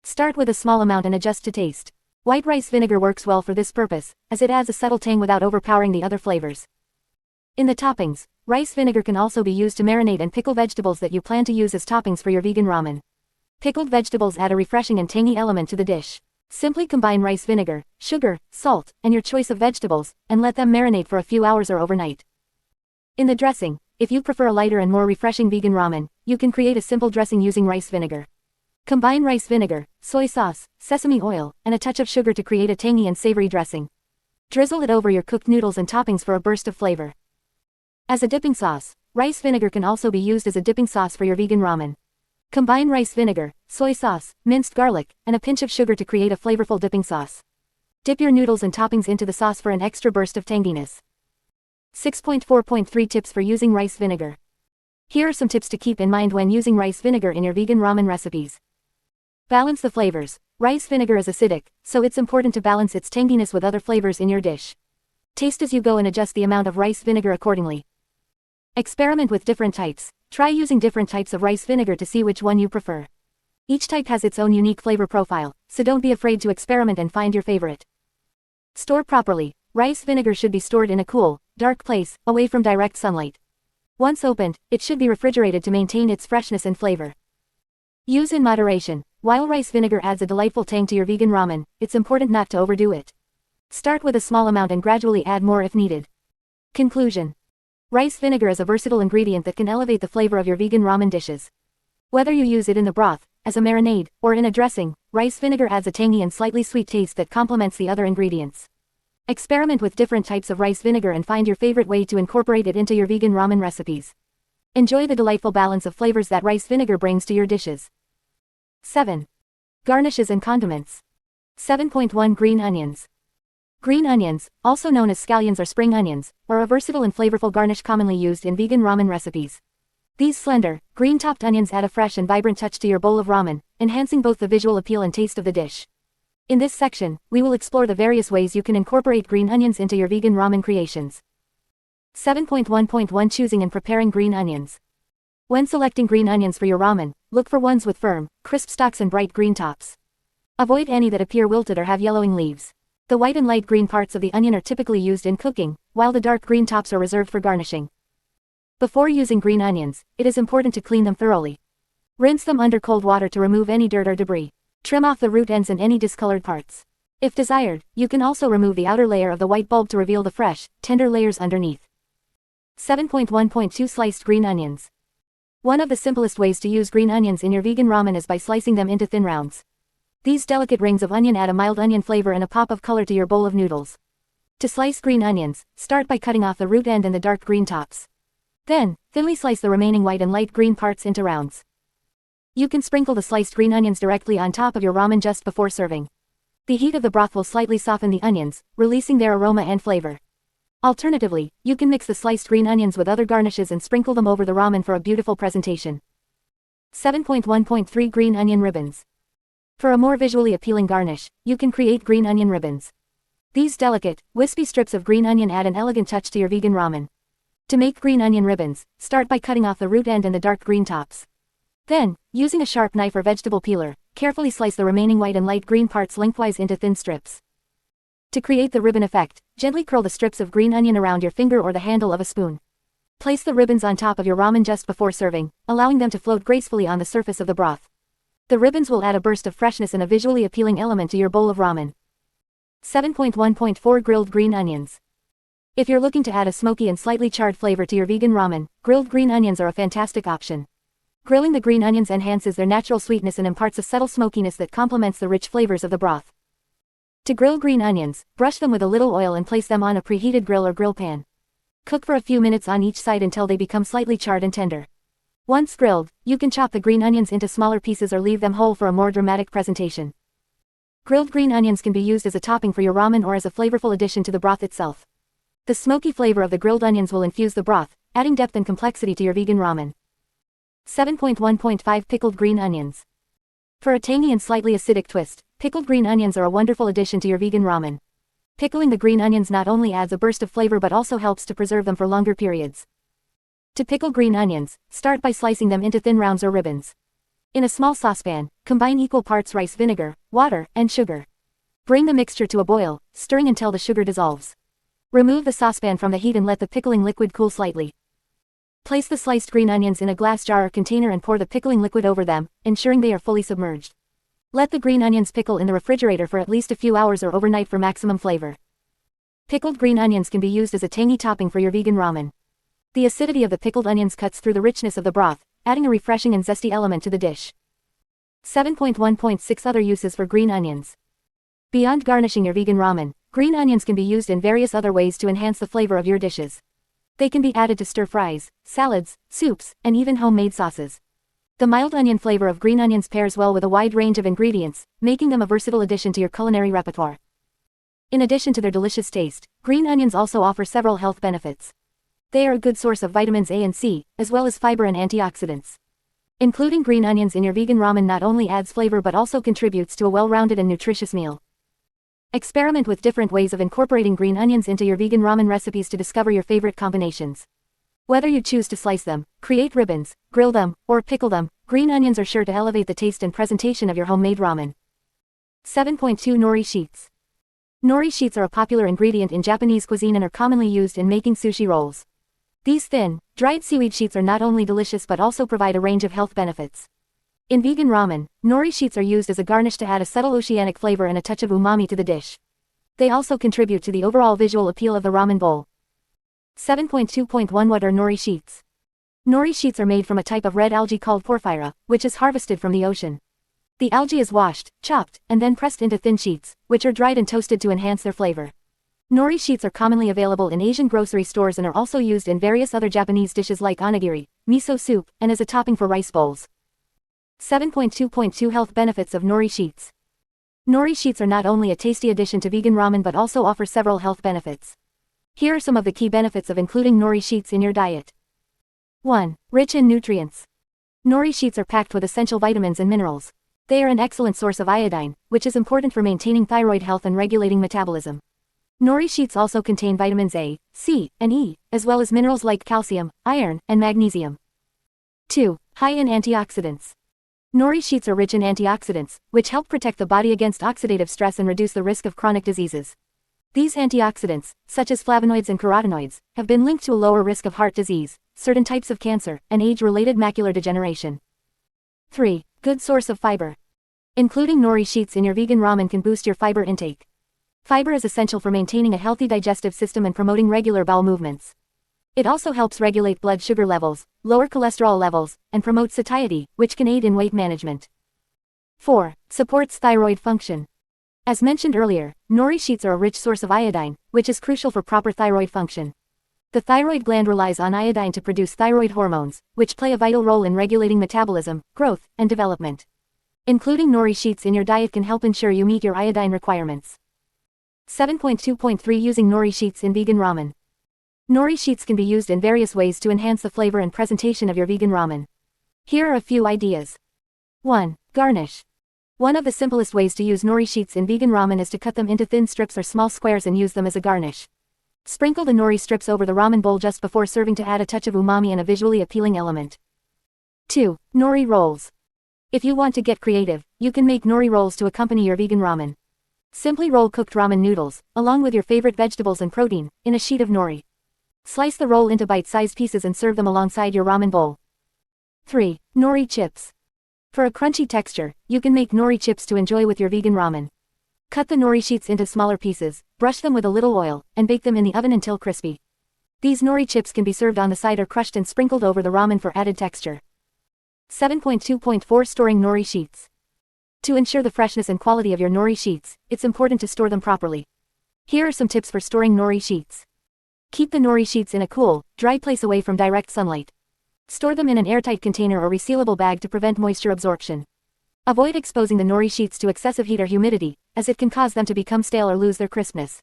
Start with a small amount and adjust to taste. White rice vinegar works well for this purpose, as it adds a subtle tang without overpowering the other flavors. In the toppings, rice vinegar can also be used to marinate and pickle vegetables that you plan to use as toppings for your vegan ramen. Pickled vegetables add a refreshing and tangy element to the dish. Simply combine rice vinegar, sugar, salt, and your choice of vegetables, and let them marinate for a few hours or overnight. In the dressing, if you prefer a lighter and more refreshing vegan ramen, you can create a simple dressing using rice vinegar. Combine rice vinegar, soy sauce, sesame oil, and a touch of sugar to create a tangy and savory dressing. Drizzle it over your cooked noodles and toppings for a burst of flavor. As a dipping sauce, rice vinegar can also be used as a dipping sauce for your vegan ramen. Combine rice vinegar, soy sauce, minced garlic, and a pinch of sugar to create a flavorful dipping sauce. Dip your noodles and toppings into the sauce for an extra burst of tanginess. 6.4.3 Tips for using rice vinegar. Here are some tips to keep in mind when using rice vinegar in your vegan ramen recipes. Balance the flavors. Rice vinegar is acidic, so it's important to balance its tanginess with other flavors in your dish. Taste as you go and adjust the amount of rice vinegar accordingly. Experiment with different types. Try using different types of rice vinegar to see which one you prefer. Each type has its own unique flavor profile, so don't be afraid to experiment and find your favorite. Store properly. Rice vinegar should be stored in a cool, dark place, away from direct sunlight. Once opened, it should be refrigerated to maintain its freshness and flavor. Use in moderation. While rice vinegar adds a delightful tang to your vegan ramen, it's important not to overdo it. Start with a small amount and gradually add more if needed. Conclusion. Rice vinegar is a versatile ingredient that can elevate the flavor of your vegan ramen dishes. Whether you use it in the broth, as a marinade, or in a dressing, rice vinegar adds a tangy and slightly sweet taste that complements the other ingredients. Experiment with different types of rice vinegar and find your favorite way to incorporate it into your vegan ramen recipes. Enjoy the delightful balance of flavors that rice vinegar brings to your dishes. 7. Garnishes and condiments. 7.1 Green onions. Green onions, also known as scallions or spring onions, are a versatile and flavorful garnish commonly used in vegan ramen recipes. These slender, green-topped onions add a fresh and vibrant touch to your bowl of ramen, enhancing both the visual appeal and taste of the dish. In this section, we will explore the various ways you can incorporate green onions into your vegan ramen creations. 7.1.1 Choosing and preparing green onions. When selecting green onions for your ramen, look for ones with firm, crisp stalks and bright green tops. Avoid any that appear wilted or have yellowing leaves. The white and light green parts of the onion are typically used in cooking, while the dark green tops are reserved for garnishing. Before using green onions, it is important to clean them thoroughly. Rinse them under cold water to remove any dirt or debris. Trim off the root ends and any discolored parts. If desired, you can also remove the outer layer of the white bulb to reveal the fresh, tender layers underneath. 7.1.2 Sliced green onions. One of the simplest ways to use green onions in your vegan ramen is by slicing them into thin rounds. These delicate rings of onion add a mild onion flavor and a pop of color to your bowl of noodles. To slice green onions, start by cutting off the root end and the dark green tops. Then, thinly slice the remaining white and light green parts into rounds. You can sprinkle the sliced green onions directly on top of your ramen just before serving. The heat of the broth will slightly soften the onions, releasing their aroma and flavor. Alternatively, you can mix the sliced green onions with other garnishes and sprinkle them over the ramen for a beautiful presentation. 7.1.3 Green onion ribbons. For a more visually appealing garnish, you can create green onion ribbons. These delicate, wispy strips of green onion add an elegant touch to your vegan ramen. To make green onion ribbons, start by cutting off the root end and the dark green tops. Then, using a sharp knife or vegetable peeler, carefully slice the remaining white and light green parts lengthwise into thin strips. To create the ribbon effect, gently curl the strips of green onion around your finger or the handle of a spoon. Place the ribbons on top of your ramen just before serving, allowing them to float gracefully on the surface of the broth. The ribbons will add a burst of freshness and a visually appealing element to your bowl of ramen. 7.1.4 Grilled green onions. If you're looking to add a smoky and slightly charred flavor to your vegan ramen, grilled green onions are a fantastic option. Grilling the green onions enhances their natural sweetness and imparts a subtle smokiness that complements the rich flavors of the broth. To grill green onions, brush them with a little oil and place them on a preheated grill or grill pan. Cook for a few minutes on each side until they become slightly charred and tender. Once grilled, you can chop the green onions into smaller pieces or leave them whole for a more dramatic presentation. Grilled green onions can be used as a topping for your ramen or as a flavorful addition to the broth itself. The smoky flavor of the grilled onions will infuse the broth, adding depth and complexity to your vegan ramen. 7.1.5 Pickled green onions. For a tangy and slightly acidic twist, pickled green onions are a wonderful addition to your vegan ramen. Pickling the green onions not only adds a burst of flavor but also helps to preserve them for longer periods. To pickle green onions, start by slicing them into thin rounds or ribbons. In a small saucepan, combine equal parts rice vinegar, water, and sugar. Bring the mixture to a boil, stirring until the sugar dissolves. Remove the saucepan from the heat and let the pickling liquid cool slightly. Place the sliced green onions in a glass jar or container and pour the pickling liquid over them, ensuring they are fully submerged. Let the green onions pickle in the refrigerator for at least a few hours or overnight for maximum flavor. Pickled green onions can be used as a tangy topping for your vegan ramen. The acidity of the pickled onions cuts through the richness of the broth, adding a refreshing and zesty element to the dish. 7.1.6 Other uses for green onions. Beyond garnishing your vegan ramen, green onions can be used in various other ways to enhance the flavor of your dishes. They can be added to stir-fries, salads, soups, and even homemade sauces. The mild onion flavor of green onions pairs well with a wide range of ingredients, making them a versatile addition to your culinary repertoire. In addition to their delicious taste, green onions also offer several health benefits. They are a good source of vitamins A and C, as well as fiber and antioxidants. Including green onions in your vegan ramen not only adds flavor but also contributes to a well-rounded and nutritious meal. Experiment with different ways of incorporating green onions into your vegan ramen recipes to discover your favorite combinations. Whether you choose to slice them, create ribbons, grill them, or pickle them, green onions are sure to elevate the taste and presentation of your homemade ramen. 7.2 Nori sheets. Nori sheets are a popular ingredient in Japanese cuisine and are commonly used in making sushi rolls. These thin, dried seaweed sheets are not only delicious but also provide a range of health benefits. In vegan ramen, nori sheets are used as a garnish to add a subtle oceanic flavor and a touch of umami to the dish. They also contribute to the overall visual appeal of the ramen bowl. 7.2.1 What are nori sheets? Nori sheets are made from a type of red algae called porphyra, which is harvested from the ocean. The algae is washed, chopped, and then pressed into thin sheets, which are dried and toasted to enhance their flavor. Nori sheets are commonly available in Asian grocery stores and are also used in various other Japanese dishes like onigiri, miso soup, and as a topping for rice bowls. 7.2.2 Health benefits of nori sheets. Nori sheets are not only a tasty addition to vegan ramen but also offer several health benefits. Here are some of the key benefits of including nori sheets in your diet. 1. Rich in nutrients. Nori sheets are packed with essential vitamins and minerals. They are an excellent source of iodine, which is important for maintaining thyroid health and regulating metabolism. Nori sheets also contain vitamins A, C, and E, as well as minerals like calcium, iron, and magnesium. 2. High in antioxidants. Nori sheets are rich in antioxidants, which help protect the body against oxidative stress and reduce the risk of chronic diseases. These antioxidants, such as flavonoids and carotenoids, have been linked to a lower risk of heart disease, certain types of cancer, and age-related macular degeneration. 3. Good source of fiber. Including nori sheets in your vegan ramen can boost your fiber intake. Fiber is essential for maintaining a healthy digestive system and promoting regular bowel movements. It also helps regulate blood sugar levels, lower cholesterol levels, and promote satiety, which can aid in weight management. 4. Supports thyroid function. As mentioned earlier, nori sheets are a rich source of iodine, which is crucial for proper thyroid function. The thyroid gland relies on iodine to produce thyroid hormones, which play a vital role in regulating metabolism, growth, and development. Including nori sheets in your diet can help ensure you meet your iodine requirements. 7.2.3 Using nori sheets in vegan ramen. Nori sheets can be used in various ways to enhance the flavor and presentation of your vegan ramen. Here are a few ideas. 1. Garnish. One of the simplest ways to use nori sheets in vegan ramen is to cut them into thin strips or small squares and use them as a garnish. Sprinkle the nori strips over the ramen bowl just before serving to add a touch of umami and a visually appealing element. 2. Nori rolls. If you want to get creative, you can make nori rolls to accompany your vegan ramen. Simply roll cooked ramen noodles, along with your favorite vegetables and protein, in a sheet of nori. Slice the roll into bite-sized pieces and serve them alongside your ramen bowl. 3. Nori chips. For a crunchy texture, you can make nori chips to enjoy with your vegan ramen. Cut the nori sheets into smaller pieces, brush them with a little oil, and bake them in the oven until crispy. These nori chips can be served on the side or crushed and sprinkled over the ramen for added texture. 7.2.4 Storing nori sheets. To ensure the freshness and quality of your nori sheets, it's important to store them properly. Here are some tips for storing nori sheets. Keep the nori sheets in a cool, dry place away from direct sunlight. Store them in an airtight container or resealable bag to prevent moisture absorption. Avoid exposing the nori sheets to excessive heat or humidity, as it can cause them to become stale or lose their crispness.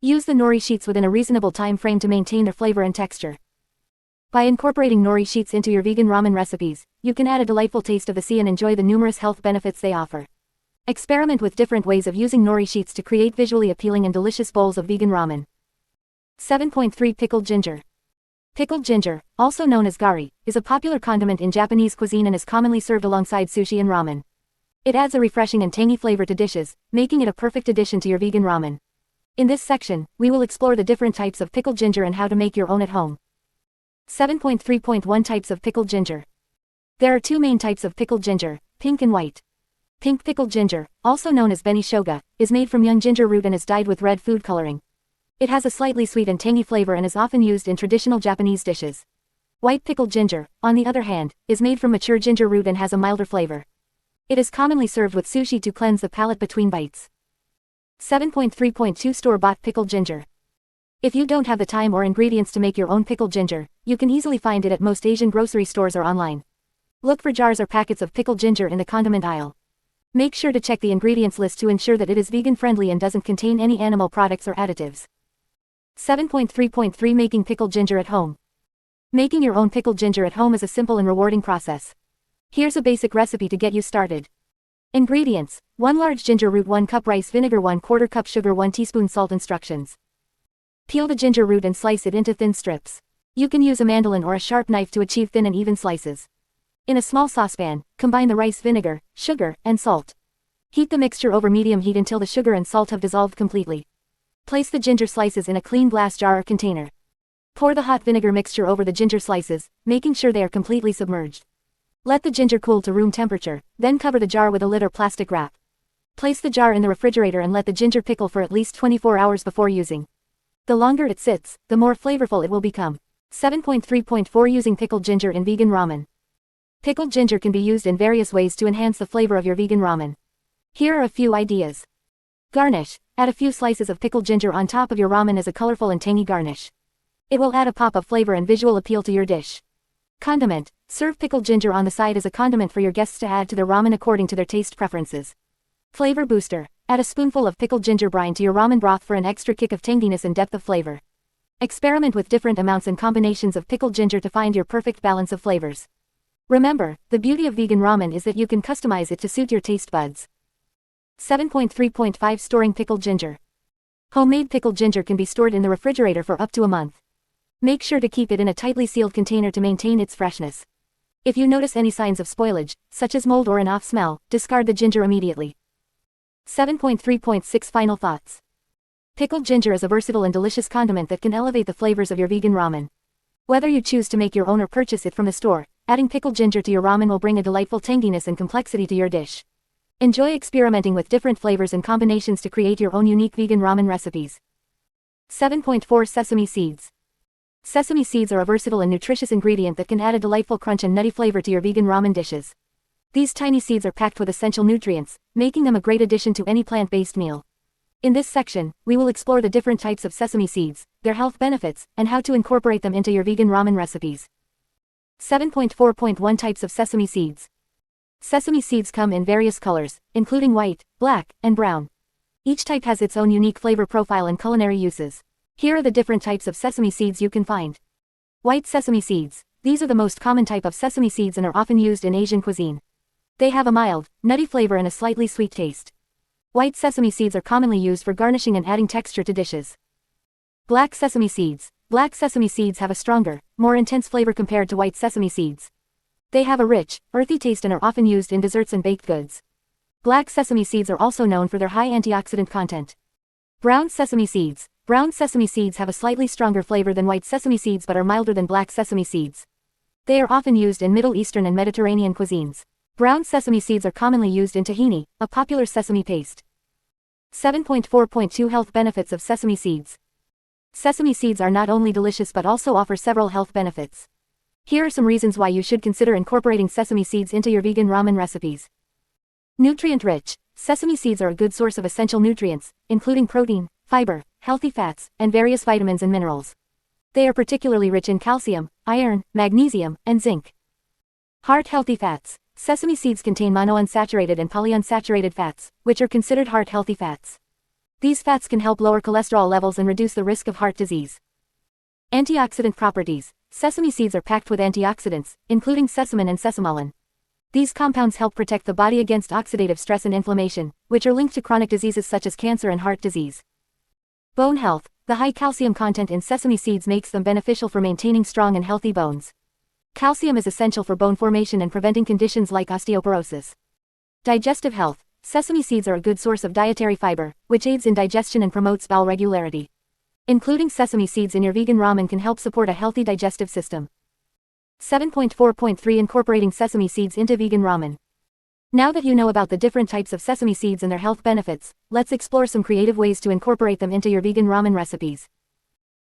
Use the nori sheets within a reasonable time frame to maintain their flavor and texture. By incorporating nori sheets into your vegan ramen recipes, you can add a delightful taste of the sea and enjoy the numerous health benefits they offer. Experiment with different ways of using nori sheets to create visually appealing and delicious bowls of vegan ramen. 7.3 Pickled ginger. Pickled ginger, also known as gari, is a popular condiment in Japanese cuisine and is commonly served alongside sushi and ramen. It adds a refreshing and tangy flavor to dishes, making it a perfect addition to your vegan ramen. In this section, we will explore the different types of pickled ginger and how to make your own at home. 7.3.1 Types of pickled ginger. There are two main types of pickled ginger, pink and white. Pink pickled ginger, also known as beni shoga, is made from young ginger root and is dyed with red food coloring. It has a slightly sweet and tangy flavor and is often used in traditional Japanese dishes. White pickled ginger, on the other hand, is made from mature ginger root and has a milder flavor. It is commonly served with sushi to cleanse the palate between bites. 7.3.2 Store-bought pickled ginger. If you don't have the time or ingredients to make your own pickled ginger, you can easily find it at most Asian grocery stores or online. Look for jars or packets of pickled ginger in the condiment aisle. Make sure to check the ingredients list to ensure that it is vegan-friendly and doesn't contain any animal products or additives. 7.3.3 Making pickled ginger at home. Making your own pickled ginger at home is a simple and rewarding process. Here's a basic recipe to get you started. Ingredients: 1 large ginger root, 1 cup rice vinegar, 1/4 cup sugar, 1 teaspoon salt. Instructions. Peel the ginger root and slice it into thin strips. You can use a mandolin or a sharp knife to achieve thin and even slices. In a small saucepan, combine the rice vinegar, sugar, and salt. Heat the mixture over medium heat until the sugar and salt have dissolved completely. Place the ginger slices in a clean glass jar or container. Pour the hot vinegar mixture over the ginger slices, making sure they are completely submerged. Let the ginger cool to room temperature, then cover the jar with a lid or plastic wrap. Place the jar in the refrigerator and let the ginger pickle for at least 24 hours before using. The longer it sits, the more flavorful it will become. 7.3.4 Using pickled ginger in vegan ramen. Pickled ginger can be used in various ways to enhance the flavor of your vegan ramen. Here are a few ideas. Garnish: add a few slices of pickled ginger on top of your ramen as a colorful and tangy garnish. It will add a pop of flavor and visual appeal to your dish. Condiment: serve pickled ginger on the side as a condiment for your guests to add to their ramen according to their taste preferences. Flavor booster: add a spoonful of pickled ginger brine to your ramen broth for an extra kick of tanginess and depth of flavor. Experiment with different amounts and combinations of pickled ginger to find your perfect balance of flavors. Remember, the beauty of vegan ramen is that you can customize it to suit your taste buds. 7.3.5 Storing pickled ginger. Homemade pickled ginger can be stored in the refrigerator for up to a month. Make sure to keep it in a tightly sealed container to maintain its freshness. If you notice any signs of spoilage, such as mold or an off smell, discard the ginger immediately. 7.3.6 Final thoughts. Pickled ginger is a versatile and delicious condiment that can elevate the flavors of your vegan ramen. Whether you choose to make your own or purchase it from the store, adding pickled ginger to your ramen will bring a delightful tanginess and complexity to your dish. Enjoy experimenting with different flavors and combinations to create your own unique vegan ramen recipes. 7.4 Sesame seeds. Sesame seeds are a versatile and nutritious ingredient that can add a delightful crunch and nutty flavor to your vegan ramen dishes. These tiny seeds are packed with essential nutrients, making them a great addition to any plant-based meal. In this section, we will explore the different types of sesame seeds, their health benefits, and how to incorporate them into your vegan ramen recipes. 7.4.1 Types of sesame seeds. Sesame seeds come in various colors, including white, black, and brown. Each type has its own unique flavor profile and culinary uses. Here are the different types of sesame seeds you can find. White sesame seeds. These are the most common type of sesame seeds and are often used in Asian cuisine. They have a mild, nutty flavor and a slightly sweet taste. White sesame seeds are commonly used for garnishing and adding texture to dishes. Black sesame seeds. Black sesame seeds have a stronger, more intense flavor compared to white sesame seeds. They have a rich, earthy taste and are often used in desserts and baked goods. Black sesame seeds are also known for their high antioxidant content. Brown sesame seeds. Brown sesame seeds have a slightly stronger flavor than white sesame seeds but are milder than black sesame seeds. They are often used in Middle Eastern and Mediterranean cuisines. Brown sesame seeds are commonly used in tahini, a popular sesame paste. 7.4.2 Health benefits of sesame seeds. Sesame seeds are not only delicious but also offer several health benefits. Here are some reasons why you should consider incorporating sesame seeds into your vegan ramen recipes. Nutrient-rich. Sesame seeds are a good source of essential nutrients, including protein, fiber, healthy fats, and various vitamins and minerals. They are particularly rich in calcium, iron, magnesium, and zinc. Heart-healthy fats. Sesame seeds contain monounsaturated and polyunsaturated fats, which are considered heart-healthy fats. These fats can help lower cholesterol levels and reduce the risk of heart disease. Antioxidant properties. Sesame seeds are packed with antioxidants, including sesamin and sesamolin. These compounds help protect the body against oxidative stress and inflammation, which are linked to chronic diseases such as cancer and heart disease. Bone health. The high calcium content in sesame seeds makes them beneficial for maintaining strong and healthy bones. Calcium is essential for bone formation and preventing conditions like osteoporosis. Digestive health. Sesame seeds are a good source of dietary fiber, which aids in digestion and promotes bowel regularity. Including sesame seeds in your vegan ramen can help support a healthy digestive system. 7.4.3 Incorporating sesame seeds into vegan ramen. Now that you know about the different types of sesame seeds and their health benefits, let's explore some creative ways to incorporate them into your vegan ramen recipes.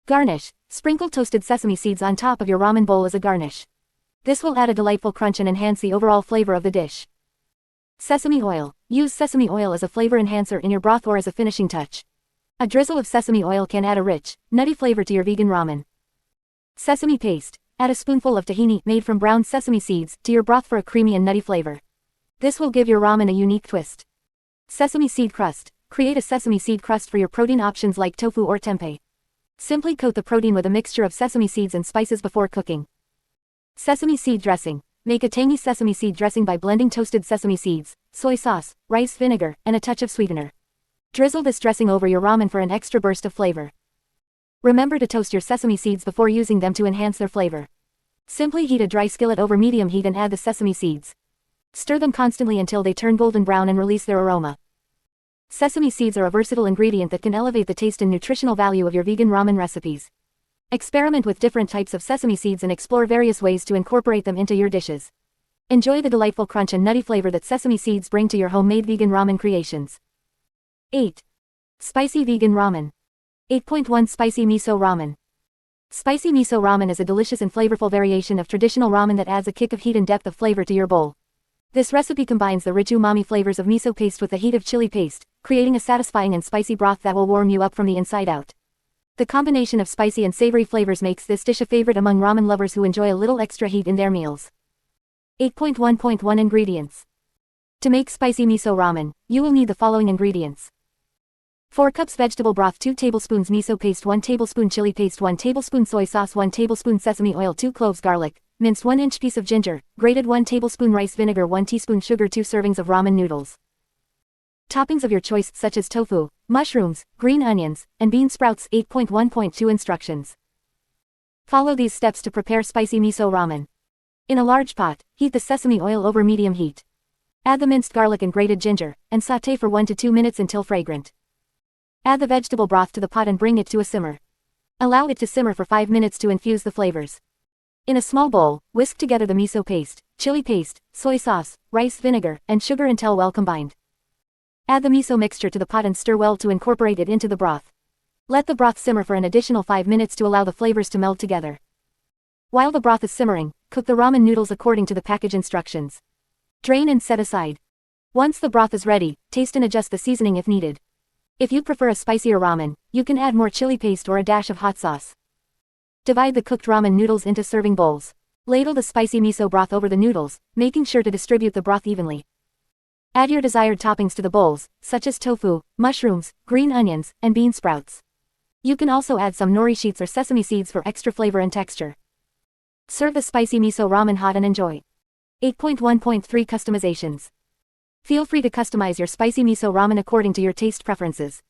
Garnish. Sprinkle toasted sesame seeds on top of your ramen bowl as a garnish. This will add a delightful crunch and enhance the overall flavor of the dish. Sesame oil. Use sesame oil as a flavor enhancer in your broth or as a finishing touch. A drizzle of sesame oil can add a rich, nutty flavor to your vegan ramen. Sesame paste. Add a spoonful of tahini made from brown sesame seeds to your broth for a creamy and nutty flavor. This will give your ramen a unique twist. Sesame seed crust. Create a sesame seed crust for your protein options like tofu or tempeh. Simply coat the protein with a mixture of sesame seeds and spices before cooking. Sesame seed dressing. Make a tangy sesame seed dressing by blending toasted sesame seeds, soy sauce, rice vinegar, and a touch of sweetener. Drizzle this dressing over your ramen for an extra burst of flavor. Remember to toast your sesame seeds before using them to enhance their flavor. Simply heat a dry skillet over medium heat and add the sesame seeds. Stir them constantly until they turn golden brown and release their aroma. Sesame seeds are a versatile ingredient that can elevate the taste and nutritional value of your vegan ramen recipes. Experiment with different types of sesame seeds and explore various ways to incorporate them into your dishes. Enjoy the delightful crunch and nutty flavor that sesame seeds bring to your homemade vegan ramen creations. 8. Spicy vegan ramen. 8.1 Spicy miso ramen. Spicy miso ramen is a delicious and flavorful variation of traditional ramen that adds a kick of heat and depth of flavor to your bowl. This recipe combines the rich umami flavors of miso paste with the heat of chili paste, creating a satisfying and spicy broth that will warm you up from the inside out. The combination of spicy and savory flavors makes this dish a favorite among ramen lovers who enjoy a little extra heat in their meals. 8.1.1 Ingredients. To make spicy miso ramen, you will need the following ingredients. 4 cups vegetable broth, 2 tablespoons miso paste, 1 tablespoon chili paste, 1 tablespoon soy sauce, 1 tablespoon sesame oil, 2 cloves garlic, minced 1-inch piece of ginger, grated 1 tablespoon rice vinegar, 1 teaspoon sugar, 2 servings of ramen noodles. Toppings of your choice such as tofu, mushrooms, green onions, and bean sprouts. 8.1.2 Instructions. Follow these steps to prepare spicy miso ramen. In a large pot, heat the sesame oil over medium heat. Add the minced garlic and grated ginger, and sauté for 1 to 2 minutes until fragrant. Add the vegetable broth to the pot and bring it to a simmer. Allow it to simmer for 5 minutes to infuse the flavors. In a small bowl, whisk together the miso paste, chili paste, soy sauce, rice vinegar, and sugar until well combined. Add the miso mixture to the pot and stir well to incorporate it into the broth. Let the broth simmer for an additional 5 minutes to allow the flavors to meld together. While the broth is simmering, cook the ramen noodles according to the package instructions. Drain and set aside. Once the broth is ready, taste and adjust the seasoning if needed. If you prefer a spicier ramen, you can add more chili paste or a dash of hot sauce. Divide the cooked ramen noodles into serving bowls. Ladle the spicy miso broth over the noodles, making sure to distribute the broth evenly. Add your desired toppings to the bowls, such as tofu, mushrooms, green onions, and bean sprouts. You can also add some nori sheets or sesame seeds for extra flavor and texture. Serve the spicy miso ramen hot and enjoy. 8.1.3 Customizations. Feel free to customize your spicy miso ramen according to your taste preferences.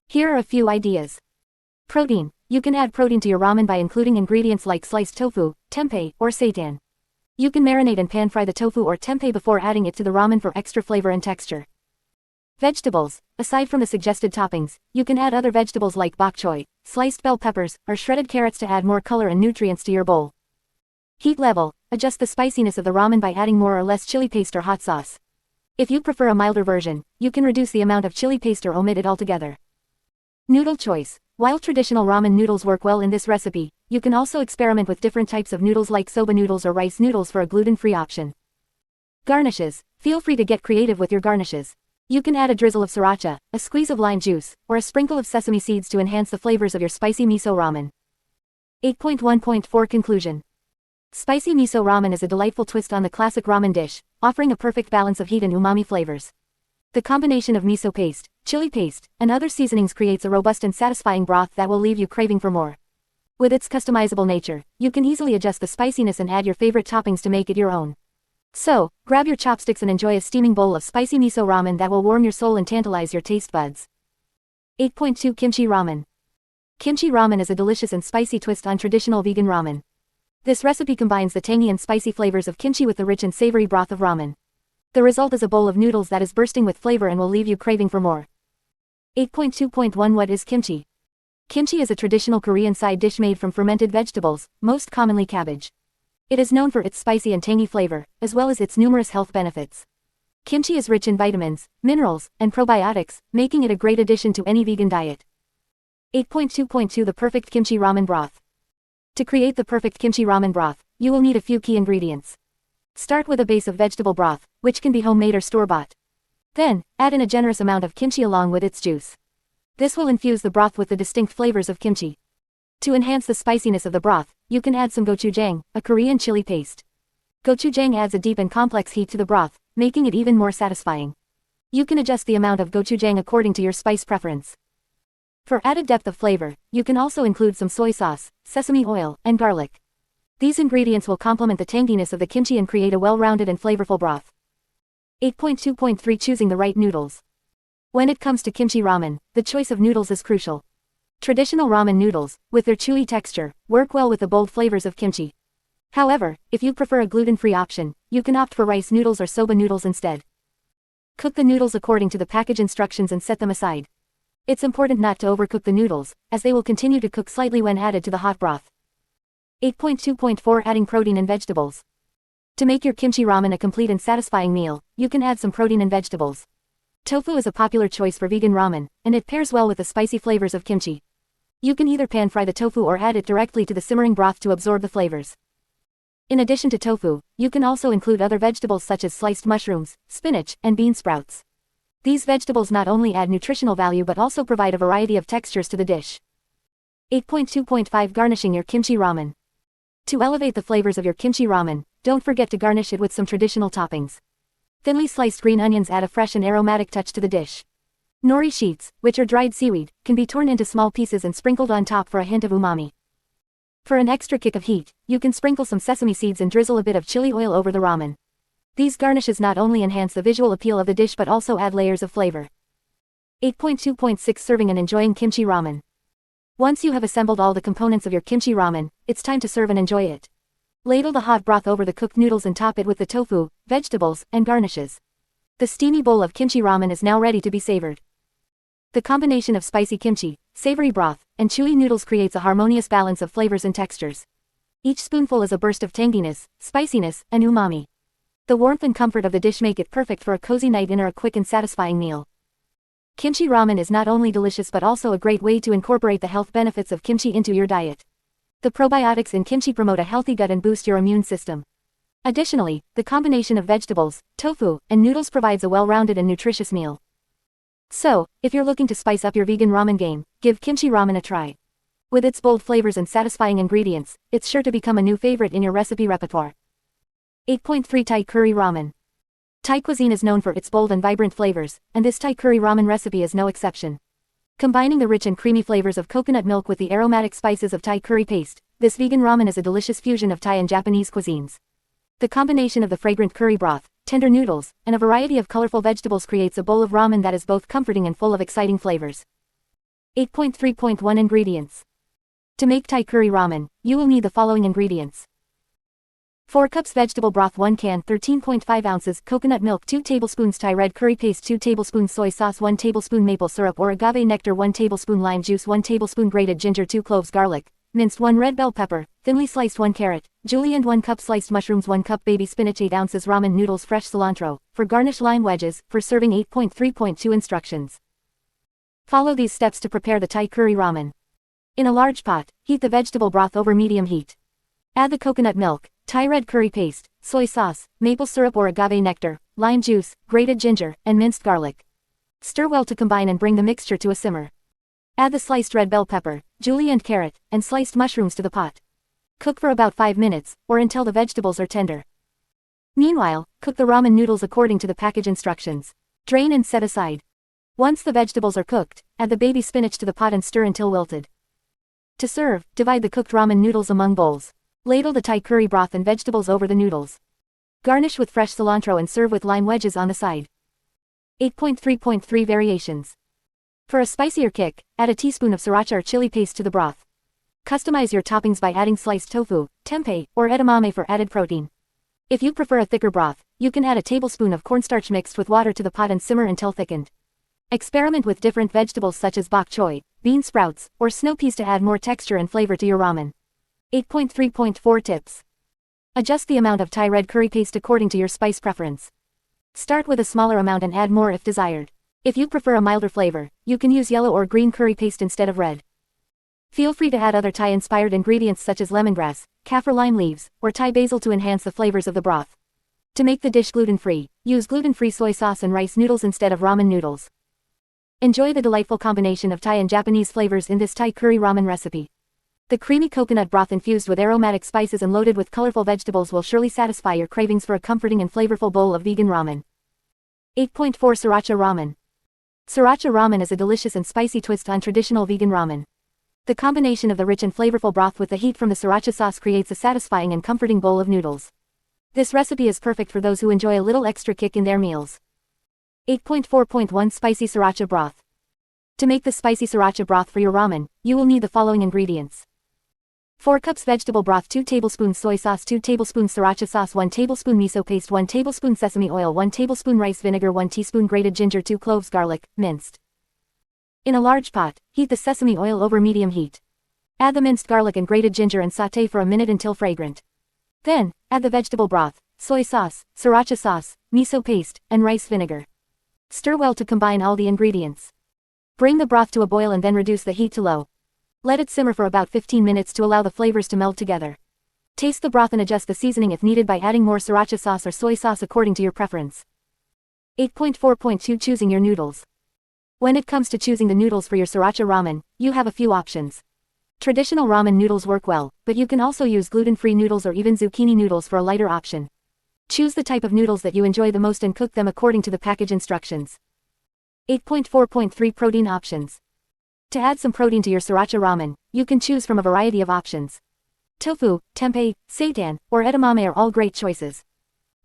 Here are a few ideas. Protein. You can add protein to your ramen by including ingredients like sliced tofu, tempeh, or seitan. You can marinate and pan-fry the tofu or tempeh before adding it to the ramen for extra flavor and texture. Vegetables. Aside from the suggested toppings, you can add other vegetables like bok choy, sliced bell peppers, or shredded carrots to add more color and nutrients to your bowl. Heat level. Adjust the spiciness of the ramen by adding more or less chili paste or hot sauce. If you prefer a milder version, you can reduce the amount of chili paste or omit it altogether. Noodle choice. While traditional ramen noodles work well in this recipe, You can also experiment with different types of noodles like soba noodles or rice noodles for a gluten-free option. Garnishes. Feel free to get creative with your garnishes. You can add a drizzle of sriracha, a squeeze of lime juice, or a sprinkle of sesame seeds to enhance the flavors of your spicy miso ramen. 8.1.4 Conclusion. Spicy miso ramen is a delightful twist on the classic ramen dish, offering a perfect balance of heat and umami flavors. The combination of miso paste, chili paste, and other seasonings creates a robust and satisfying broth that will leave you craving for more. With its customizable nature, you can easily adjust the spiciness and add your favorite toppings to make it your own. So, grab your chopsticks and enjoy a steaming bowl of spicy miso ramen that will warm your soul and tantalize your taste buds. 8.2 Kimchi Ramen. Kimchi ramen is a delicious and spicy twist on traditional vegan ramen. This recipe combines the tangy and spicy flavors of kimchi with the rich and savory broth of ramen. The result is a bowl of noodles that is bursting with flavor and will leave you craving for more. 8.2.1 What is kimchi? Kimchi is a traditional Korean side dish made from fermented vegetables, most commonly cabbage. It is known for its spicy and tangy flavor, as well as its numerous health benefits. Kimchi is rich in vitamins, minerals, and probiotics, making it a great addition to any vegan diet. 8.2.2 The perfect kimchi ramen broth. To create the perfect kimchi ramen broth, you will need a few key ingredients. Start with a base of vegetable broth, which can be homemade or store-bought. Then, add in a generous amount of kimchi along with its juice. This will infuse the broth with the distinct flavors of kimchi. To enhance the spiciness of the broth, you can add some gochujang, a Korean chili paste. Gochujang adds a deep and complex heat to the broth, making it even more satisfying. You can adjust the amount of gochujang according to your spice preference. For added depth of flavor, you can also include some soy sauce, sesame oil, and garlic. These ingredients will complement the tanginess of the kimchi and create a well-rounded and flavorful broth. 8.2.3 Choosing the right noodles. When it comes to kimchi ramen, the choice of noodles is crucial. Traditional ramen noodles, with their chewy texture, work well with the bold flavors of kimchi. However, if you prefer a gluten-free option, you can opt for rice noodles or soba noodles instead. Cook the noodles according to the package instructions and set them aside. It's important not to overcook the noodles, as they will continue to cook slightly when added to the hot broth. 8.2.4 Adding protein and vegetables. To make your kimchi ramen a complete and satisfying meal, you can add some protein and vegetables. Tofu is a popular choice for vegan ramen, and it pairs well with the spicy flavors of kimchi. You can either pan-fry the tofu or add it directly to the simmering broth to absorb the flavors. In addition to tofu, you can also include other vegetables such as sliced mushrooms, spinach, and bean sprouts. These vegetables not only add nutritional value but also provide a variety of textures to the dish. 8.2.5 Garnishing your kimchi ramen. To elevate the flavors of your kimchi ramen, don't forget to garnish it with some traditional toppings. Thinly sliced green onions add a fresh and aromatic touch to the dish. Nori sheets, which are dried seaweed, can be torn into small pieces and sprinkled on top for a hint of umami. For an extra kick of heat, you can sprinkle some sesame seeds and drizzle a bit of chili oil over the ramen. These garnishes not only enhance the visual appeal of the dish but also add layers of flavor. 8.2.6 Serving and enjoying kimchi ramen. Once you have assembled all the components of your kimchi ramen, it's time to serve and enjoy it. Ladle the hot broth over the cooked noodles and top it with the tofu, vegetables, and garnishes. The steamy bowl of kimchi ramen is now ready to be savored. The combination of spicy kimchi, savory broth, and chewy noodles creates a harmonious balance of flavors and textures. Each spoonful is a burst of tanginess, spiciness, and umami. The warmth and comfort of the dish make it perfect for a cozy night in or a quick and satisfying meal. Kimchi ramen is not only delicious but also a great way to incorporate the health benefits of kimchi into your diet. The probiotics in kimchi promote a healthy gut and boost your immune system. Additionally, the combination of vegetables, tofu, and noodles provides a well-rounded and nutritious meal. So, if you're looking to spice up your vegan ramen game, give kimchi ramen a try. With its bold flavors and satisfying ingredients, it's sure to become a new favorite in your recipe repertoire. 8.3 Thai Curry Ramen. Thai cuisine is known for its bold and vibrant flavors, and this Thai curry ramen recipe is no exception. Combining the rich and creamy flavors of coconut milk with the aromatic spices of Thai curry paste, this vegan ramen is a delicious fusion of Thai and Japanese cuisines. The combination of the fragrant curry broth, tender noodles, and a variety of colorful vegetables creates a bowl of ramen that is both comforting and full of exciting flavors. 8.3.1 Ingredients. To make Thai curry ramen, you will need the following ingredients. 4 cups vegetable broth 1 can 13.5 ounces coconut milk 2 tablespoons Thai red curry paste 2 tablespoons soy sauce 1 tablespoon maple syrup or agave nectar 1 tablespoon lime juice 1 tablespoon grated ginger 2 cloves garlic, minced 1 red bell pepper, thinly sliced 1 carrot, julienned 1 cup sliced mushrooms 1 cup baby spinach 8 ounces ramen noodles fresh cilantro, for garnish lime wedges, for serving 8.3.2 Instructions. Follow these steps to prepare the Thai curry ramen. In a large pot, heat the vegetable broth over medium heat. Add the coconut milk, Thai red curry paste, soy sauce, maple syrup or agave nectar, lime juice, grated ginger, and minced garlic. Stir well to combine and bring the mixture to a simmer. Add the sliced red bell pepper, julienne carrot, and sliced mushrooms to the pot. Cook for about 5 minutes, or until the vegetables are tender. Meanwhile, cook the ramen noodles according to the package instructions. Drain and set aside. Once the vegetables are cooked, add the baby spinach to the pot and stir until wilted. To serve, divide the cooked ramen noodles among bowls. Ladle the Thai curry broth and vegetables over the noodles. Garnish with fresh cilantro and serve with lime wedges on the side. 8.3.3 Variations. For a spicier kick, add a teaspoon of sriracha or chili paste to the broth. Customize your toppings by adding sliced tofu, tempeh, or edamame for added protein. If you prefer a thicker broth, you can add a tablespoon of cornstarch mixed with water to the pot and simmer until thickened. Experiment with different vegetables such as bok choy, bean sprouts, or snow peas to add more texture and flavor to your ramen. 8.3.4 Tips. Adjust the amount of Thai red curry paste according to your spice preference. Start with a smaller amount and add more if desired. If you prefer a milder flavor, you can use yellow or green curry paste instead of red. Feel free to add other Thai-inspired ingredients such as lemongrass, kaffir lime leaves, or Thai basil to enhance the flavors of the broth. To make the dish gluten-free, use gluten-free soy sauce and rice noodles instead of ramen noodles. Enjoy the delightful combination of Thai and Japanese flavors in this Thai curry ramen recipe. The creamy coconut broth infused with aromatic spices and loaded with colorful vegetables will surely satisfy your cravings for a comforting and flavorful bowl of vegan ramen. 8.4 Sriracha Ramen. Sriracha ramen is a delicious and spicy twist on traditional vegan ramen. The combination of the rich and flavorful broth with the heat from the sriracha sauce creates a satisfying and comforting bowl of noodles. This recipe is perfect for those who enjoy a little extra kick in their meals. 8.4.1 Spicy Sriracha Broth. To make the spicy sriracha broth for your ramen, you will need the following ingredients. 4 cups vegetable broth, 2 tablespoons soy sauce, 2 tablespoons sriracha sauce, 1 tablespoon miso paste, 1 tablespoon sesame oil, 1 tablespoon rice vinegar, 1 teaspoon grated ginger, 2 cloves garlic, minced. In a large pot, heat the sesame oil over medium heat. Add the minced garlic and grated ginger and sauté for a minute until fragrant. Then, add the vegetable broth, soy sauce, sriracha sauce, miso paste, and rice vinegar. Stir well to combine all the ingredients. Bring the broth to a boil and then reduce the heat to low. Let it simmer for about 15 minutes to allow the flavors to meld together. Taste the broth and adjust the seasoning if needed by adding more sriracha sauce or soy sauce according to your preference. 8.4.2 Choosing your noodles. When it comes to choosing the noodles for your sriracha ramen, you have a few options. Traditional ramen noodles work well, but you can also use gluten-free noodles or even zucchini noodles for a lighter option. Choose the type of noodles that you enjoy the most and cook them according to the package instructions. 8.4.3 Protein Options. To add some protein to your sriracha ramen, you can choose from a variety of options. Tofu, tempeh, seitan, or edamame are all great choices.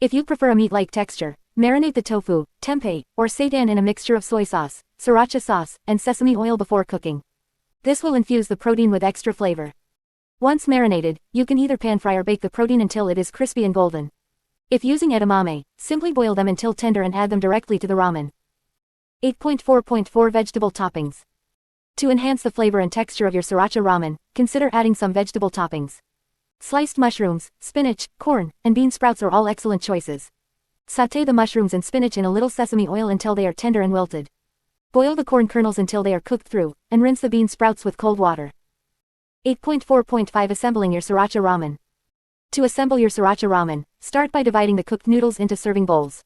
If you prefer a meat-like texture, marinate the tofu, tempeh, or seitan in a mixture of soy sauce, sriracha sauce, and sesame oil before cooking. This will infuse the protein with extra flavor. Once marinated, you can either pan-fry or bake the protein until it is crispy and golden. If using edamame, simply boil them until tender and add them directly to the ramen. 8.4.4 Vegetable Toppings. To enhance the flavor and texture of your sriracha ramen, consider adding some vegetable toppings. Sliced mushrooms, spinach, corn, and bean sprouts are all excellent choices. Sauté the mushrooms and spinach in a little sesame oil until they are tender and wilted. Boil the corn kernels until they are cooked through, and rinse the bean sprouts with cold water. 8.4.5 Assembling your sriracha ramen. To assemble your sriracha ramen, start by dividing the cooked noodles into serving bowls.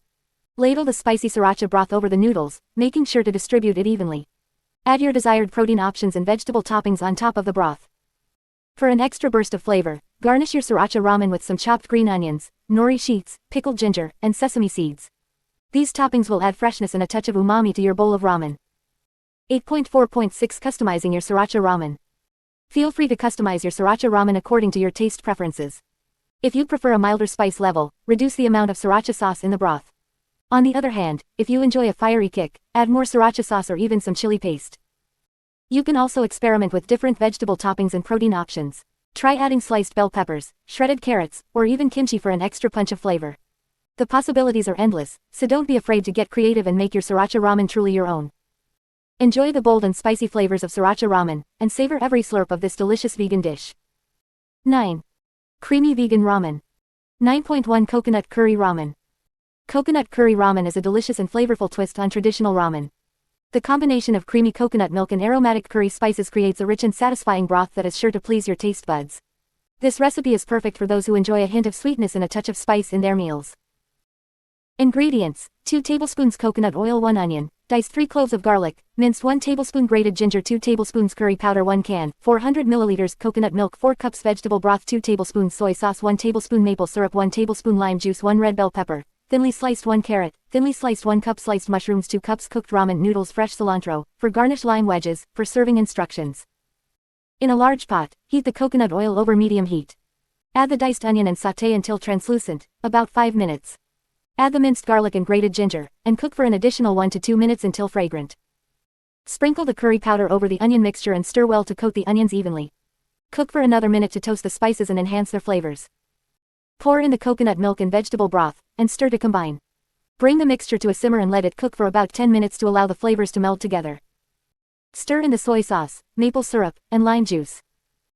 Ladle the spicy sriracha broth over the noodles, making sure to distribute it evenly. Add your desired protein options and vegetable toppings on top of the broth. For an extra burst of flavor, garnish your sriracha ramen with some chopped green onions, nori sheets, pickled ginger, and sesame seeds. These toppings will add freshness and a touch of umami to your bowl of ramen. 8.4.6 Customizing your sriracha ramen. Feel free to customize your sriracha ramen according to your taste preferences. If you prefer a milder spice level, reduce the amount of sriracha sauce in the broth. On the other hand, if you enjoy a fiery kick, add more sriracha sauce or even some chili paste. You can also experiment with different vegetable toppings and protein options. Try adding sliced bell peppers, shredded carrots, or even kimchi for an extra punch of flavor. The possibilities are endless, so don't be afraid to get creative and make your sriracha ramen truly your own. Enjoy the bold and spicy flavors of sriracha ramen, and savor every slurp of this delicious vegan dish. 9. Creamy Vegan Ramen. 9.1 Coconut Curry Ramen. Coconut curry ramen is a delicious and flavorful twist on traditional ramen. The combination of creamy coconut milk and aromatic curry spices creates a rich and satisfying broth that is sure to please your taste buds. This recipe is perfect for those who enjoy a hint of sweetness and a touch of spice in their meals. Ingredients: 2 tablespoons coconut oil, 1 onion, diced 3 cloves of garlic, minced 1 tablespoon grated ginger, 2 tablespoons curry powder, 1 can, 400 milliliters coconut milk, 4 cups vegetable broth, 2 tablespoons soy sauce, 1 tablespoon maple syrup, 1 tablespoon lime juice, 1 red bell pepper, thinly sliced 1 carrot, thinly sliced 1 cup sliced mushrooms, 2 cups cooked ramen noodles, fresh cilantro, for garnish lime wedges, for serving instructions. In a large pot, heat the coconut oil over medium heat. Add the diced onion and sauté until translucent, about 5 minutes. Add the minced garlic and grated ginger, and cook for an additional 1 to 2 minutes until fragrant. Sprinkle the curry powder over the onion mixture and stir well to coat the onions evenly. Cook for another minute to toast the spices and enhance their flavors. Pour in the coconut milk and vegetable broth, and stir to combine. Bring the mixture to a simmer and let it cook for about 10 minutes to allow the flavors to meld together. Stir in the soy sauce, maple syrup, and lime juice.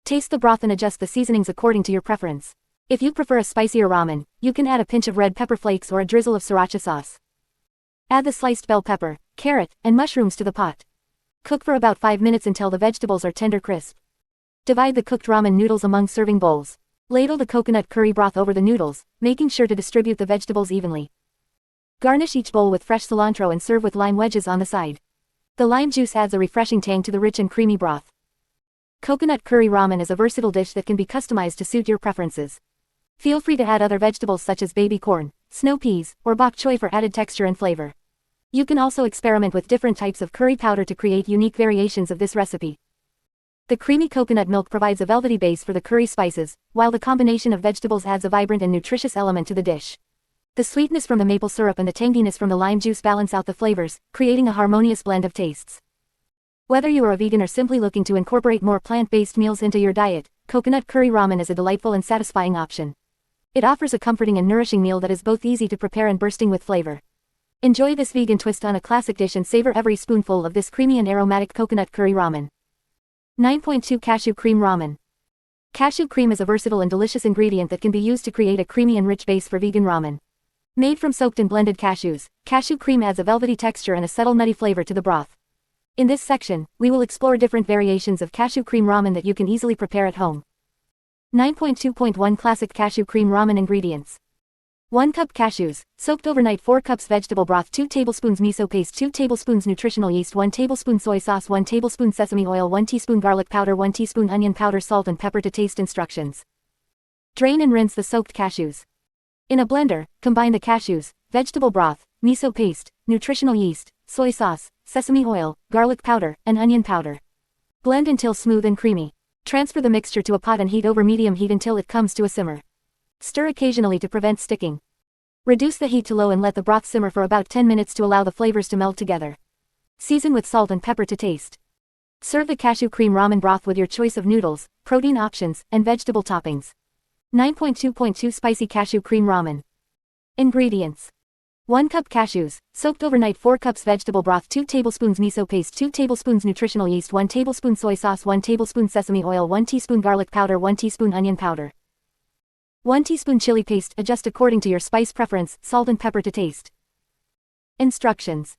Taste the broth and adjust the seasonings according to your preference. If you prefer a spicier ramen, you can add a pinch of red pepper flakes or a drizzle of sriracha sauce. Add the sliced bell pepper, carrot, and mushrooms to the pot. Cook for about 5 minutes until the vegetables are tender crisp. Divide the cooked ramen noodles among serving bowls. Ladle the coconut curry broth over the noodles, making sure to distribute the vegetables evenly. Garnish each bowl with fresh cilantro and serve with lime wedges on the side. The lime juice adds a refreshing tang to the rich and creamy broth. Coconut curry ramen is a versatile dish that can be customized to suit your preferences. Feel free to add other vegetables such as baby corn, snow peas, or bok choy for added texture and flavor. You can also experiment with different types of curry powder to create unique variations of this recipe. The creamy coconut milk provides a velvety base for the curry spices, while the combination of vegetables adds a vibrant and nutritious element to the dish. The sweetness from the maple syrup and the tanginess from the lime juice balance out the flavors, creating a harmonious blend of tastes. Whether you are a vegan or simply looking to incorporate more plant-based meals into your diet, coconut curry ramen is a delightful and satisfying option. It offers a comforting and nourishing meal that is both easy to prepare and bursting with flavor. Enjoy this vegan twist on a classic dish and savor every spoonful of this creamy and aromatic coconut curry ramen. 9.2 Cashew Cream Ramen. Cashew cream is a versatile and delicious ingredient that can be used to create a creamy and rich base for vegan ramen. Made from soaked and blended cashews, cashew cream adds a velvety texture and a subtle nutty flavor to the broth. In this section, we will explore different variations of cashew cream ramen that you can easily prepare at home. 9.2.1 Classic Cashew Cream Ramen Ingredients. 1 cup cashews, soaked overnight, 4 cups vegetable broth, 2 tablespoons miso paste, 2 tablespoons nutritional yeast, 1 tablespoon soy sauce, 1 tablespoon sesame oil, 1 teaspoon garlic powder, 1 teaspoon onion powder, salt and pepper to taste. Instructions. Drain and rinse the soaked cashews. In a blender, combine the cashews, vegetable broth, miso paste, nutritional yeast, soy sauce, sesame oil, garlic powder, and onion powder. Blend until smooth and creamy. Transfer the mixture to a pot and heat over medium heat until it comes to a simmer. Stir occasionally to prevent sticking. Reduce the heat to low and let the broth simmer for about 10 minutes to allow the flavors to meld together. Season with salt and pepper to taste. Serve the cashew cream ramen broth with your choice of noodles, protein options, and vegetable toppings. 9.2.2 Spicy Cashew Cream Ramen. Ingredients. 1 cup cashews, soaked overnight, 4 cups vegetable broth, 2 tablespoons miso paste, 2 tablespoons nutritional yeast, 1 tablespoon soy sauce, 1 tablespoon sesame oil, 1 teaspoon garlic powder, 1 teaspoon onion powder. 1 teaspoon chili paste, adjust according to your spice preference, salt and pepper to taste. Instructions.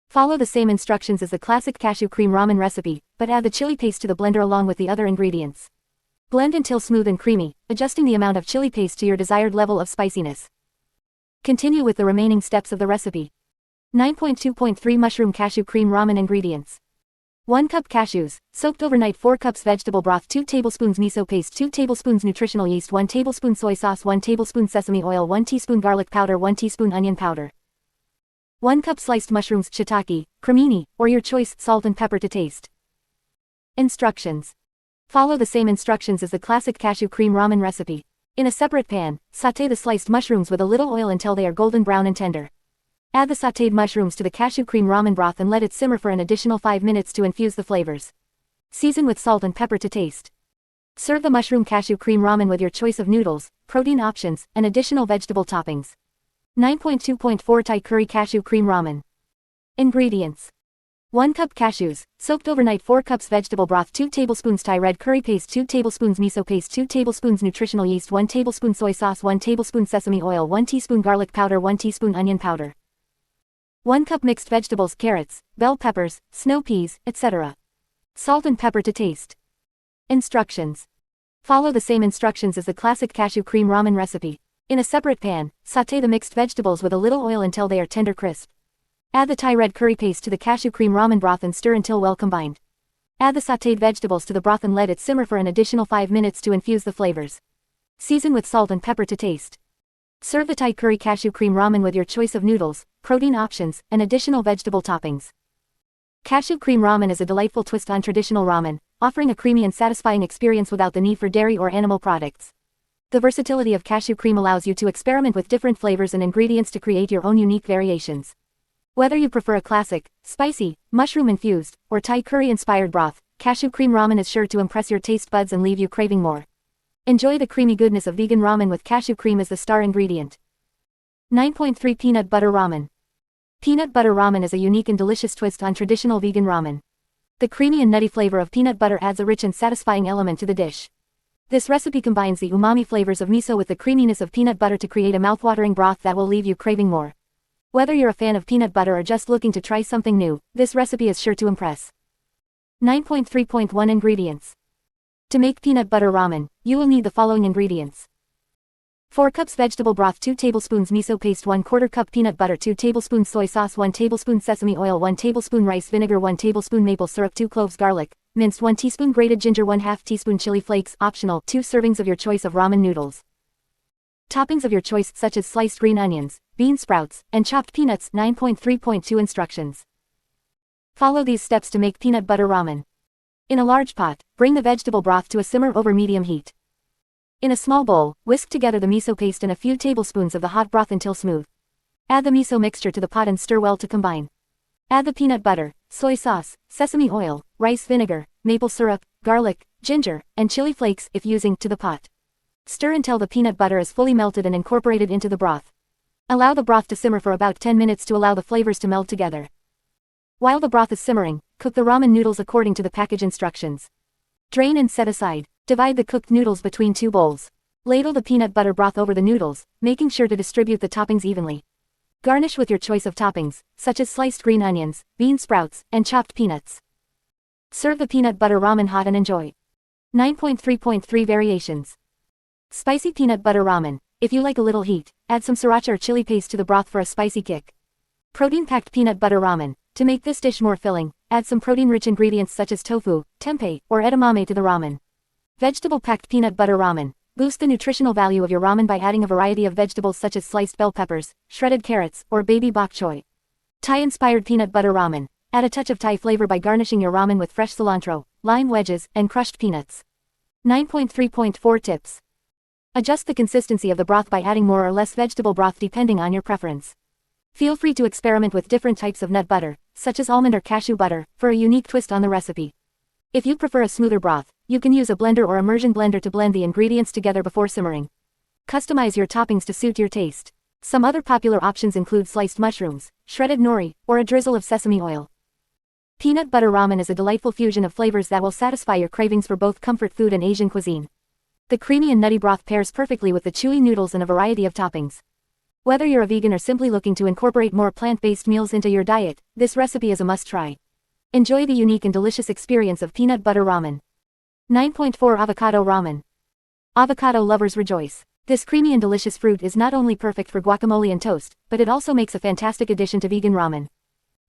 Follow the same instructions as the classic cashew cream ramen recipe, but add the chili paste to the blender along with the other ingredients. Blend until smooth and creamy, adjusting the amount of chili paste to your desired level of spiciness. Continue with the remaining steps of the recipe. 9.2.3 Mushroom Cashew Cream Ramen Ingredients. 1 cup cashews, soaked overnight, 4 cups vegetable broth, 2 tablespoons miso paste, 2 tablespoons nutritional yeast, 1 tablespoon soy sauce, 1 tablespoon sesame oil, 1 teaspoon garlic powder, 1 teaspoon onion powder. 1 cup sliced mushrooms, shiitake, cremini, or your choice, salt and pepper to taste. Instructions. Follow the same instructions as the classic cashew cream ramen recipe. In a separate pan, sauté the sliced mushrooms with a little oil until they are golden brown and tender. Add the sautéed mushrooms to the cashew cream ramen broth and let it simmer for an additional 5 minutes to infuse the flavors. Season with salt and pepper to taste. Serve the mushroom cashew cream ramen with your choice of noodles, protein options, and additional vegetable toppings. 9.2.4 Thai Curry Cashew Cream Ramen. Ingredients. 1 cup cashews, soaked overnight, 4 cups vegetable broth, 2 tablespoons Thai red curry paste, 2 tablespoons miso paste, 2 tablespoons nutritional yeast, 1 tablespoon soy sauce, 1 tablespoon sesame oil, 1 teaspoon garlic powder, 1 teaspoon onion powder. 1 cup mixed vegetables, carrots, bell peppers, snow peas, etc. Salt and pepper to taste. Instructions. Follow the same instructions as the classic cashew cream ramen recipe. In a separate pan, sauté the mixed vegetables with a little oil until they are tender crisp. Add the Thai red curry paste to the cashew cream ramen broth and stir until well combined. Add the sautéed vegetables to the broth and let it simmer for an additional 5 minutes to infuse the flavors. Season with salt and pepper to taste. Serve the Thai curry cashew cream ramen with your choice of noodles, protein options, and additional vegetable toppings. Cashew cream ramen is a delightful twist on traditional ramen, offering a creamy and satisfying experience without the need for dairy or animal products. The versatility of cashew cream allows you to experiment with different flavors and ingredients to create your own unique variations. Whether you prefer a classic, spicy, mushroom-infused, or Thai curry-inspired broth, cashew cream ramen is sure to impress your taste buds and leave you craving more. Enjoy the creamy goodness of vegan ramen with cashew cream as the star ingredient. 9.3 Peanut Butter Ramen. Peanut butter ramen is a unique and delicious twist on traditional vegan ramen. The creamy and nutty flavor of peanut butter adds a rich and satisfying element to the dish. This recipe combines the umami flavors of miso with the creaminess of peanut butter to create a mouthwatering broth that will leave you craving more. Whether you're a fan of peanut butter or just looking to try something new, this recipe is sure to impress. 9.3.1 Ingredients. To make peanut butter ramen, you will need the following ingredients. 4 cups vegetable broth, 2 tablespoons miso paste, 1/4 cup peanut butter, 2 tablespoons soy sauce, 1 tablespoon sesame oil, 1 tablespoon rice vinegar, 1 tablespoon maple syrup, 2 cloves garlic, minced 1 teaspoon grated ginger, 1/2 teaspoon chili flakes, optional, 2 servings of your choice of ramen noodles. Toppings of your choice such as sliced green onions, bean sprouts, and chopped peanuts. 9.3.2 Instructions. Follow these steps to make peanut butter ramen. In a large pot, bring the vegetable broth to a simmer over medium heat. In a small bowl, whisk together the miso paste and a few tablespoons of the hot broth until smooth. Add the miso mixture to the pot and stir well to combine. Add the peanut butter, soy sauce, sesame oil, rice vinegar, maple syrup, garlic, ginger, and chili flakes if using to the pot. Stir until the peanut butter is fully melted and incorporated into the broth. Allow the broth to simmer for about 10 minutes to allow the flavors to meld together. While the broth is simmering, cook the ramen noodles according to the package instructions. Drain and set aside. Divide the cooked noodles between 2 bowls. Ladle the peanut butter broth over the noodles, making sure to distribute the toppings evenly. Garnish with your choice of toppings, such as sliced green onions, bean sprouts, and chopped peanuts. Serve the peanut butter ramen hot and enjoy. 9.3.3 Variations. Spicy peanut butter ramen. If you like a little heat, add some sriracha or chili paste to the broth for a spicy kick. Protein-packed peanut butter ramen. To make this dish more filling, add some protein-rich ingredients such as tofu, tempeh, or edamame to the ramen. Vegetable-packed peanut butter ramen. Boost the nutritional value of your ramen by adding a variety of vegetables such as sliced bell peppers, shredded carrots, or baby bok choy. Thai-inspired peanut butter ramen. Add a touch of Thai flavor by garnishing your ramen with fresh cilantro, lime wedges, and crushed peanuts. 9.3.4 Tips. Adjust the consistency of the broth by adding more or less vegetable broth depending on your preference. Feel free to experiment with different types of nut butter, such as almond or cashew butter, for a unique twist on the recipe. If you prefer a smoother broth, you can use a blender or immersion blender to blend the ingredients together before simmering. Customize your toppings to suit your taste. Some other popular options include sliced mushrooms, shredded nori, or a drizzle of sesame oil. Peanut butter ramen is a delightful fusion of flavors that will satisfy your cravings for both comfort food and Asian cuisine. The creamy and nutty broth pairs perfectly with the chewy noodles and a variety of toppings. Whether you're a vegan or simply looking to incorporate more plant-based meals into your diet, this recipe is a must-try. Enjoy the unique and delicious experience of peanut butter ramen. 9.4 Avocado Ramen. Avocado lovers rejoice. This creamy and delicious fruit is not only perfect for guacamole and toast, but it also makes a fantastic addition to vegan ramen.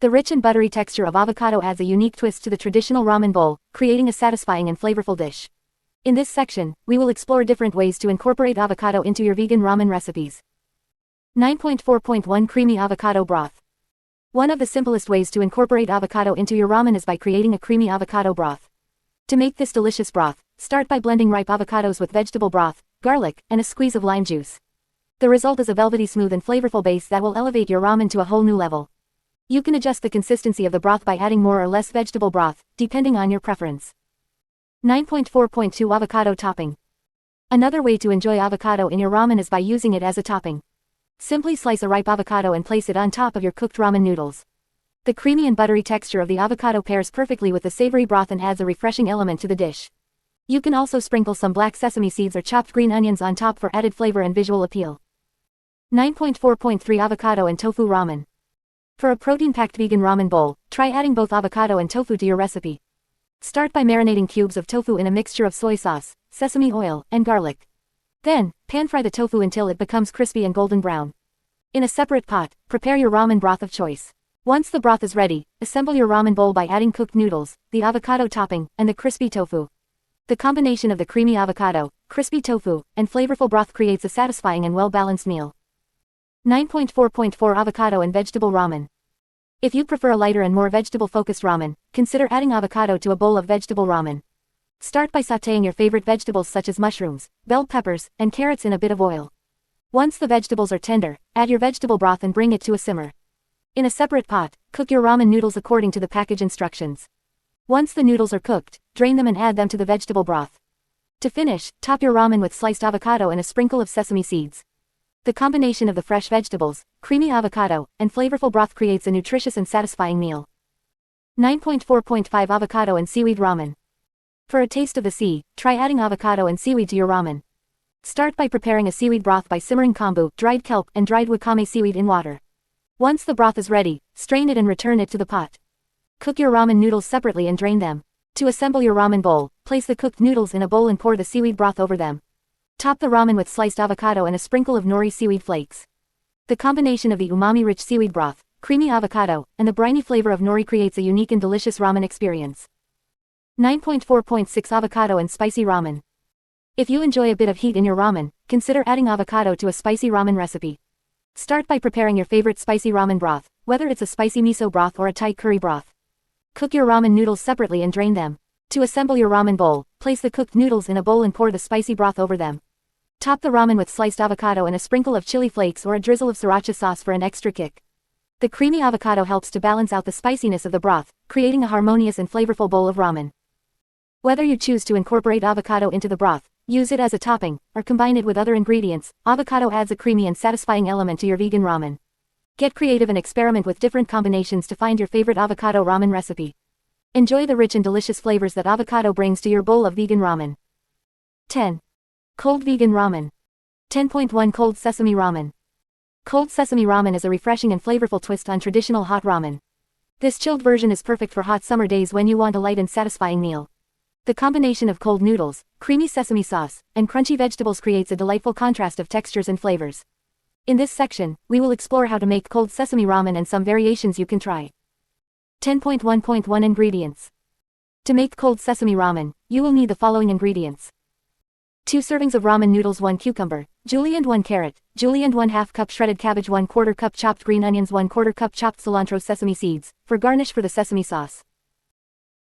The rich and buttery texture of avocado adds a unique twist to the traditional ramen bowl, creating a satisfying and flavorful dish. In this section, we will explore different ways to incorporate avocado into your vegan ramen recipes. 9.4.1 Creamy Avocado Broth. One of the simplest ways to incorporate avocado into your ramen is by creating a creamy avocado broth. To make this delicious broth, start by blending ripe avocados with vegetable broth, garlic, and a squeeze of lime juice. The result is a velvety smooth and flavorful base that will elevate your ramen to a whole new level. You can adjust the consistency of the broth by adding more or less vegetable broth, depending on your preference. 9.4.2 Avocado Topping. Another way to enjoy avocado in your ramen is by using it as a topping. Simply slice a ripe avocado and place it on top of your cooked ramen noodles. The creamy and buttery texture of the avocado pairs perfectly with the savory broth and adds a refreshing element to the dish. You can also sprinkle some black sesame seeds or chopped green onions on top for added flavor and visual appeal. 9.4.3 Avocado and Tofu Ramen. For a protein-packed vegan ramen bowl, try adding both avocado and tofu to your recipe. Start by marinating cubes of tofu in a mixture of soy sauce, sesame oil, and garlic. Then, pan-fry the tofu until it becomes crispy and golden brown. In a separate pot, prepare your ramen broth of choice. Once the broth is ready, assemble your ramen bowl by adding cooked noodles, the avocado topping, and the crispy tofu. The combination of the creamy avocado, crispy tofu, and flavorful broth creates a satisfying and well-balanced meal. 9.4.4 Avocado and Vegetable Ramen. If you prefer a lighter and more vegetable-focused ramen, consider adding avocado to a bowl of vegetable ramen. Start by sautéing your favorite vegetables such as mushrooms, bell peppers, and carrots in a bit of oil. Once the vegetables are tender, add your vegetable broth and bring it to a simmer. In a separate pot, cook your ramen noodles according to the package instructions. Once the noodles are cooked, drain them and add them to the vegetable broth. To finish, top your ramen with sliced avocado and a sprinkle of sesame seeds. The combination of the fresh vegetables, creamy avocado, and flavorful broth creates a nutritious and satisfying meal. 9.4.5 Avocado and Seaweed Ramen. For a taste of the sea, try adding avocado and seaweed to your ramen. Start by preparing a seaweed broth by simmering kombu, dried kelp, and dried wakame seaweed in water. Once the broth is ready, strain it and return it to the pot. Cook your ramen noodles separately and drain them. To assemble your ramen bowl, place the cooked noodles in a bowl and pour the seaweed broth over them. Top the ramen with sliced avocado and a sprinkle of nori seaweed flakes. The combination of the umami-rich seaweed broth, creamy avocado, and the briny flavor of nori creates a unique and delicious ramen experience. 9.4.6 Avocado and Spicy Ramen. If you enjoy a bit of heat in your ramen, consider adding avocado to a spicy ramen recipe. Start by preparing your favorite spicy ramen broth, whether it's a spicy miso broth or a Thai curry broth. Cook your ramen noodles separately and drain them. To assemble your ramen bowl, place the cooked noodles in a bowl and pour the spicy broth over them. Top the ramen with sliced avocado and a sprinkle of chili flakes or a drizzle of sriracha sauce for an extra kick. The creamy avocado helps to balance out the spiciness of the broth, creating a harmonious and flavorful bowl of ramen. Whether you choose to incorporate avocado into the broth, use it as a topping, or combine it with other ingredients, avocado adds a creamy and satisfying element to your vegan ramen. Get creative and experiment with different combinations to find your favorite avocado ramen recipe. Enjoy the rich and delicious flavors that avocado brings to your bowl of vegan ramen. 10. Cold Vegan Ramen. 10.1 Cold Sesame Ramen. Cold sesame ramen is a refreshing and flavorful twist on traditional hot ramen. This chilled version is perfect for hot summer days when you want a light and satisfying meal. The combination of cold noodles, creamy sesame sauce, and crunchy vegetables creates a delightful contrast of textures and flavors. In this section, we will explore how to make cold sesame ramen and some variations you can try. 10.1.1 Ingredients. To make cold sesame ramen, you will need the following ingredients. 2 servings of ramen noodles, 1 cucumber, julienne, 1 carrot, julienne, 1/2 cup shredded cabbage, 1/4 cup chopped green onions, 1/4 cup chopped cilantro, sesame seeds, for garnish for the sesame sauce.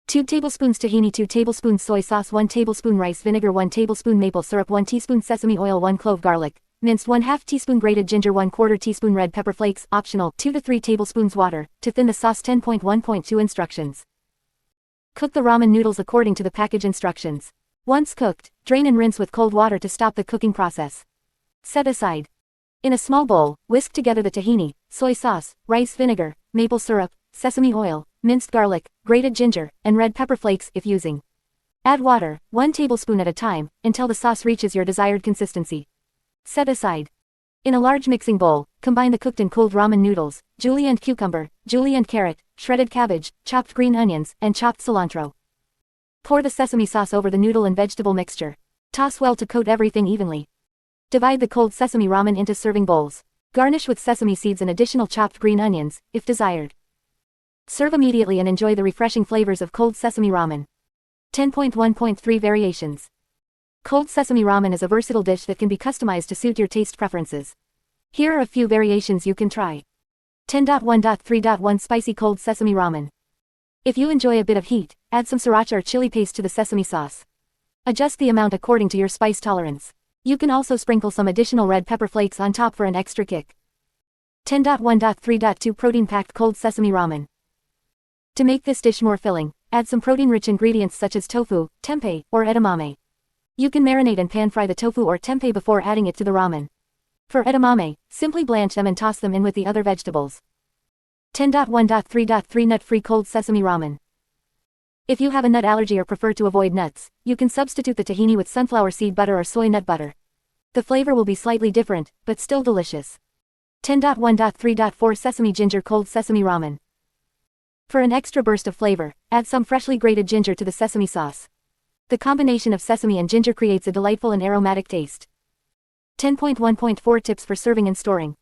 2 tablespoons tahini, 2 tablespoons soy sauce, 1 tablespoon rice vinegar, 1 tablespoon maple syrup, 1 teaspoon sesame oil, 1 clove garlic, minced, 1/2 teaspoon grated ginger, 1/4 teaspoon red pepper flakes, optional, 2 to 3 tablespoons water, to thin the sauce. 10.1.2 Instructions. Cook the ramen noodles according to the package instructions. Once cooked, drain and rinse with cold water to stop the cooking process. Set aside. In a small bowl, whisk together the tahini, soy sauce, rice vinegar, maple syrup, sesame oil, minced garlic, grated ginger, and red pepper flakes if using. Add water, 1 tablespoon at a time, until the sauce reaches your desired consistency. Set aside. In a large mixing bowl, combine the cooked and cooled ramen noodles, julienne cucumber, julienne carrot, shredded cabbage, chopped green onions, and chopped cilantro. Pour the sesame sauce over the noodle and vegetable mixture. Toss well to coat everything evenly. Divide the cold sesame ramen into serving bowls. Garnish with sesame seeds and additional chopped green onions, if desired. Serve immediately and enjoy the refreshing flavors of cold sesame ramen. 10.1.3 Variations. Cold sesame ramen is a versatile dish that can be customized to suit your taste preferences. Here are a few variations you can try. 10.1.3.1 Spicy Cold Sesame Ramen. If you enjoy a bit of heat, add some sriracha or chili paste to the sesame sauce. Adjust the amount according to your spice tolerance. You can also sprinkle some additional red pepper flakes on top for an extra kick. 10.1.3.2 Protein-Packed Cold Sesame Ramen. To make this dish more filling, add some protein-rich ingredients such as tofu, tempeh, or edamame. You can marinate and pan-fry the tofu or tempeh before adding it to the ramen. For edamame, simply blanch them and toss them in with the other vegetables. 10.1.3.3 Nut-Free Cold Sesame Ramen. If you have a nut allergy or prefer to avoid nuts, you can substitute the tahini with sunflower seed butter or soy nut butter. The flavor will be slightly different, but still delicious. 10.1.3.4 Sesame Ginger Cold Sesame Ramen. For an extra burst of flavor, add some freshly grated ginger to the sesame sauce. The combination of sesame and ginger creates a delightful and aromatic taste. 10.1.4 Tips for serving and storing.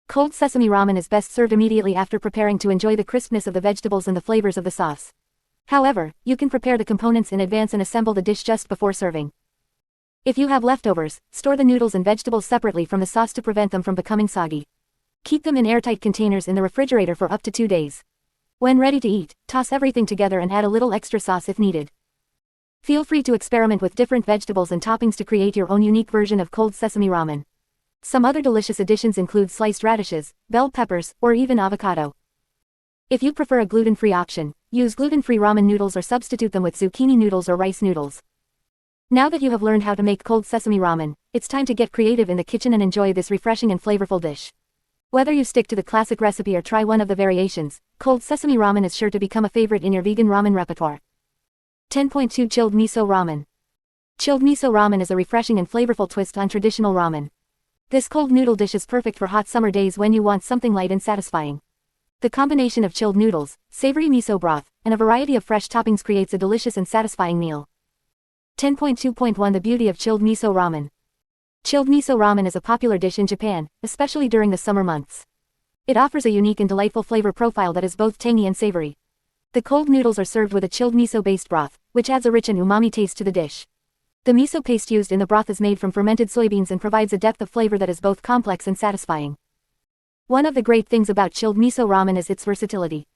Cold sesame ramen is best served immediately after preparing to enjoy the crispness of the vegetables and the flavors of the sauce. However, you can prepare the components in advance and assemble the dish just before serving. If you have leftovers, store the noodles and vegetables separately from the sauce to prevent them from becoming soggy. Keep them in airtight containers in the refrigerator for up to 2 days. When ready to eat, toss everything together and add a little extra sauce if needed. Feel free to experiment with different vegetables and toppings to create your own unique version of cold sesame ramen. Some other delicious additions include sliced radishes, bell peppers, or even avocado. If you prefer a gluten-free option, use gluten-free ramen noodles or substitute them with zucchini noodles or rice noodles. Now that you have learned how to make cold sesame ramen, it's time to get creative in the kitchen and enjoy this refreshing and flavorful dish. Whether you stick to the classic recipe or try one of the variations, cold sesame ramen is sure to become a favorite in your vegan ramen repertoire. 10.2 Chilled Miso Ramen. Chilled miso ramen is a refreshing and flavorful twist on traditional ramen. This cold noodle dish is perfect for hot summer days when you want something light and satisfying. The combination of chilled noodles, savory miso broth, and a variety of fresh toppings creates a delicious and satisfying meal. 10.2.1 The beauty of chilled miso ramen. Chilled miso ramen is a popular dish in Japan, especially during the summer months. It offers a unique and delightful flavor profile that is both tangy and savory. The cold noodles are served with a chilled miso-based broth, which adds a rich and umami taste to the dish. The miso paste used in the broth is made from fermented soybeans and provides a depth of flavor that is both complex and satisfying. One of the great things about chilled miso ramen is its versatility.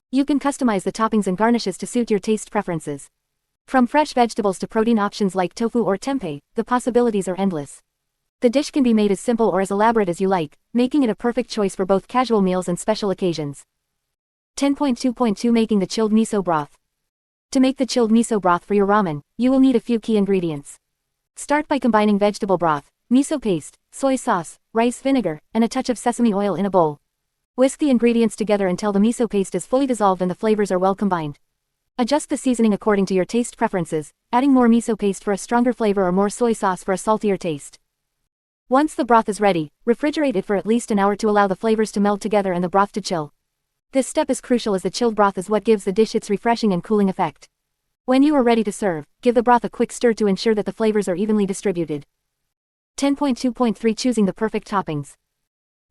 You can customize the toppings and garnishes to suit your taste preferences. From fresh vegetables to protein options like tofu or tempeh, the possibilities are endless. The dish can be made as simple or as elaborate as you like, making it a perfect choice for both casual meals and special occasions. 10.2.2 Making the chilled miso broth. To make the chilled miso broth for your ramen, you will need a few key ingredients. Start by combining vegetable broth, miso paste, soy sauce, rice vinegar, and a touch of sesame oil in a bowl. Whisk the ingredients together until the miso paste is fully dissolved and the flavors are well combined. Adjust the seasoning according to your taste preferences, adding more miso paste for a stronger flavor or more soy sauce for a saltier taste. Once the broth is ready, refrigerate it for at least an hour to allow the flavors to meld together and the broth to chill. This step is crucial as the chilled broth is what gives the dish its refreshing and cooling effect. When you are ready to serve, give the broth a quick stir to ensure that the flavors are evenly distributed. 10.2.3 Choosing the perfect toppings.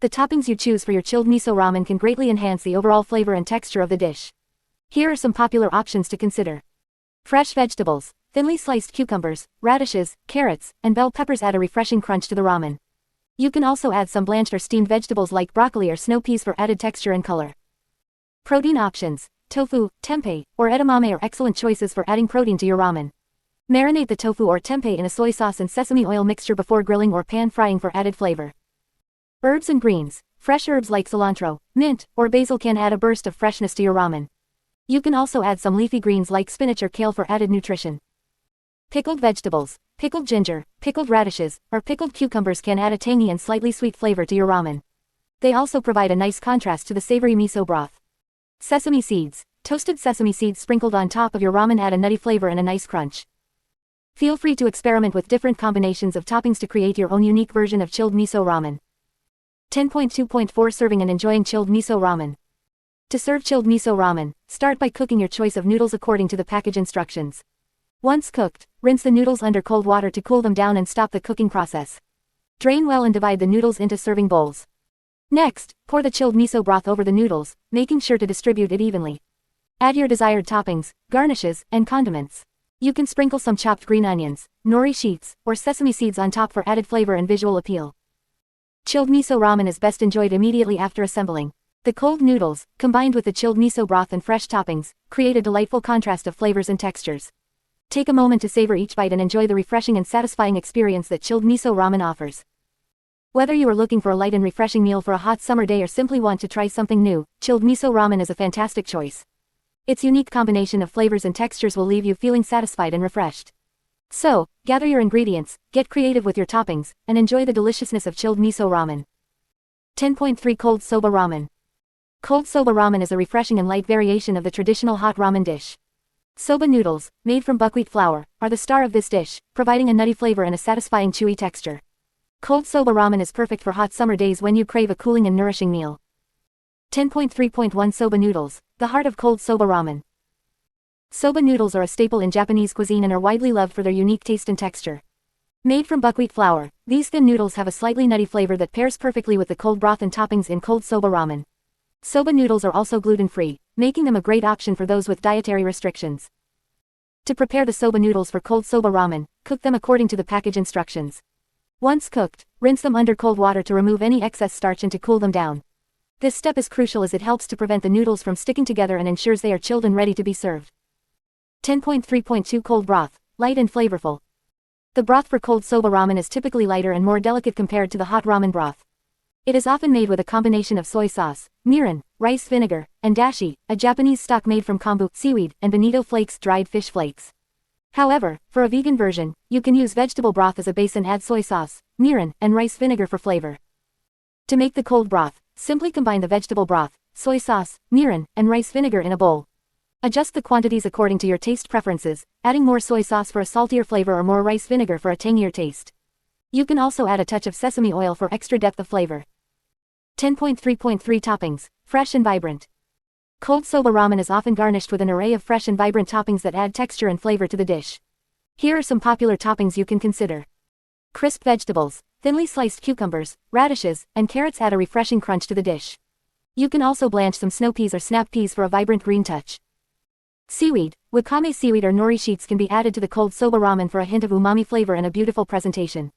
The toppings you choose for your chilled miso ramen can greatly enhance the overall flavor and texture of the dish. Here are some popular options to consider. Fresh vegetables, thinly sliced cucumbers, radishes, carrots, and bell peppers add a refreshing crunch to the ramen. You can also add some blanched or steamed vegetables like broccoli or snow peas for added texture and color. Protein options, tofu, tempeh, or edamame are excellent choices for adding protein to your ramen. Marinate the tofu or tempeh in a soy sauce and sesame oil mixture before grilling or pan frying for added flavor. Herbs and greens, fresh herbs like cilantro, mint, or basil can add a burst of freshness to your ramen. You can also add some leafy greens like spinach or kale for added nutrition. Pickled vegetables, pickled ginger, pickled radishes, or pickled cucumbers can add a tangy and slightly sweet flavor to your ramen. They also provide a nice contrast to the savory miso broth. Sesame seeds, toasted sesame seeds sprinkled on top of your ramen add a nutty flavor and a nice crunch. Feel free to experiment with different combinations of toppings to create your own unique version of chilled miso ramen. 10.2.4 Serving and enjoying chilled miso ramen. To serve chilled miso ramen, start by cooking your choice of noodles according to the package instructions. Once cooked, rinse the noodles under cold water to cool them down and stop the cooking process. Drain well and divide the noodles into serving bowls. Next, pour the chilled miso broth over the noodles, making sure to distribute it evenly. Add your desired toppings, garnishes, and condiments. You can sprinkle some chopped green onions, nori sheets, or sesame seeds on top for added flavor and visual appeal. Chilled miso ramen is best enjoyed immediately after assembling. The cold noodles, combined with the chilled miso broth and fresh toppings, create a delightful contrast of flavors and textures. Take a moment to savor each bite and enjoy the refreshing and satisfying experience that chilled miso ramen offers. Whether you are looking for a light and refreshing meal for a hot summer day or simply want to try something new, chilled miso ramen is a fantastic choice. Its unique combination of flavors and textures will leave you feeling satisfied and refreshed. So, gather your ingredients, get creative with your toppings, and enjoy the deliciousness of chilled miso ramen. 10.3 Cold Soba Ramen. Cold soba ramen is a refreshing and light variation of the traditional hot ramen dish. Soba noodles, made from buckwheat flour, are the star of this dish, providing a nutty flavor and a satisfying chewy texture. Cold soba ramen is perfect for hot summer days when you crave a cooling and nourishing meal. 10.3.1 Soba noodles, the heart of cold soba ramen. Soba noodles are a staple in Japanese cuisine and are widely loved for their unique taste and texture. Made from buckwheat flour, these thin noodles have a slightly nutty flavor that pairs perfectly with the cold broth and toppings in cold soba ramen. Soba noodles are also gluten-free, making them a great option for those with dietary restrictions. To prepare the soba noodles for cold soba ramen, cook them according to the package instructions. Once cooked, rinse them under cold water to remove any excess starch and to cool them down. This step is crucial as it helps to prevent the noodles from sticking together and ensures they are chilled and ready to be served. 10.3.2 Cold broth, light and flavorful. The broth for cold soba ramen is typically lighter and more delicate compared to the hot ramen broth. It is often made with a combination of soy sauce, mirin, rice vinegar, and dashi, a Japanese stock made from kombu, seaweed, and bonito flakes, dried fish flakes. However, for a vegan version, you can use vegetable broth as a base and add soy sauce, mirin, and rice vinegar for flavor. To make the cold broth, simply combine the vegetable broth, soy sauce, mirin, and rice vinegar in a bowl. Adjust the quantities according to your taste preferences, adding more soy sauce for a saltier flavor or more rice vinegar for a tangier taste. You can also add a touch of sesame oil for extra depth of flavor. 10.3.3 Toppings, fresh and vibrant. Cold soba ramen is often garnished with an array of fresh and vibrant toppings that add texture and flavor to the dish. Here are some popular toppings you can consider. Crisp vegetables, thinly sliced cucumbers, radishes, and carrots add a refreshing crunch to the dish. You can also blanch some snow peas or snap peas for a vibrant green touch. Seaweed, wakame seaweed or nori sheets can be added to the cold soba ramen for a hint of umami flavor and a beautiful presentation.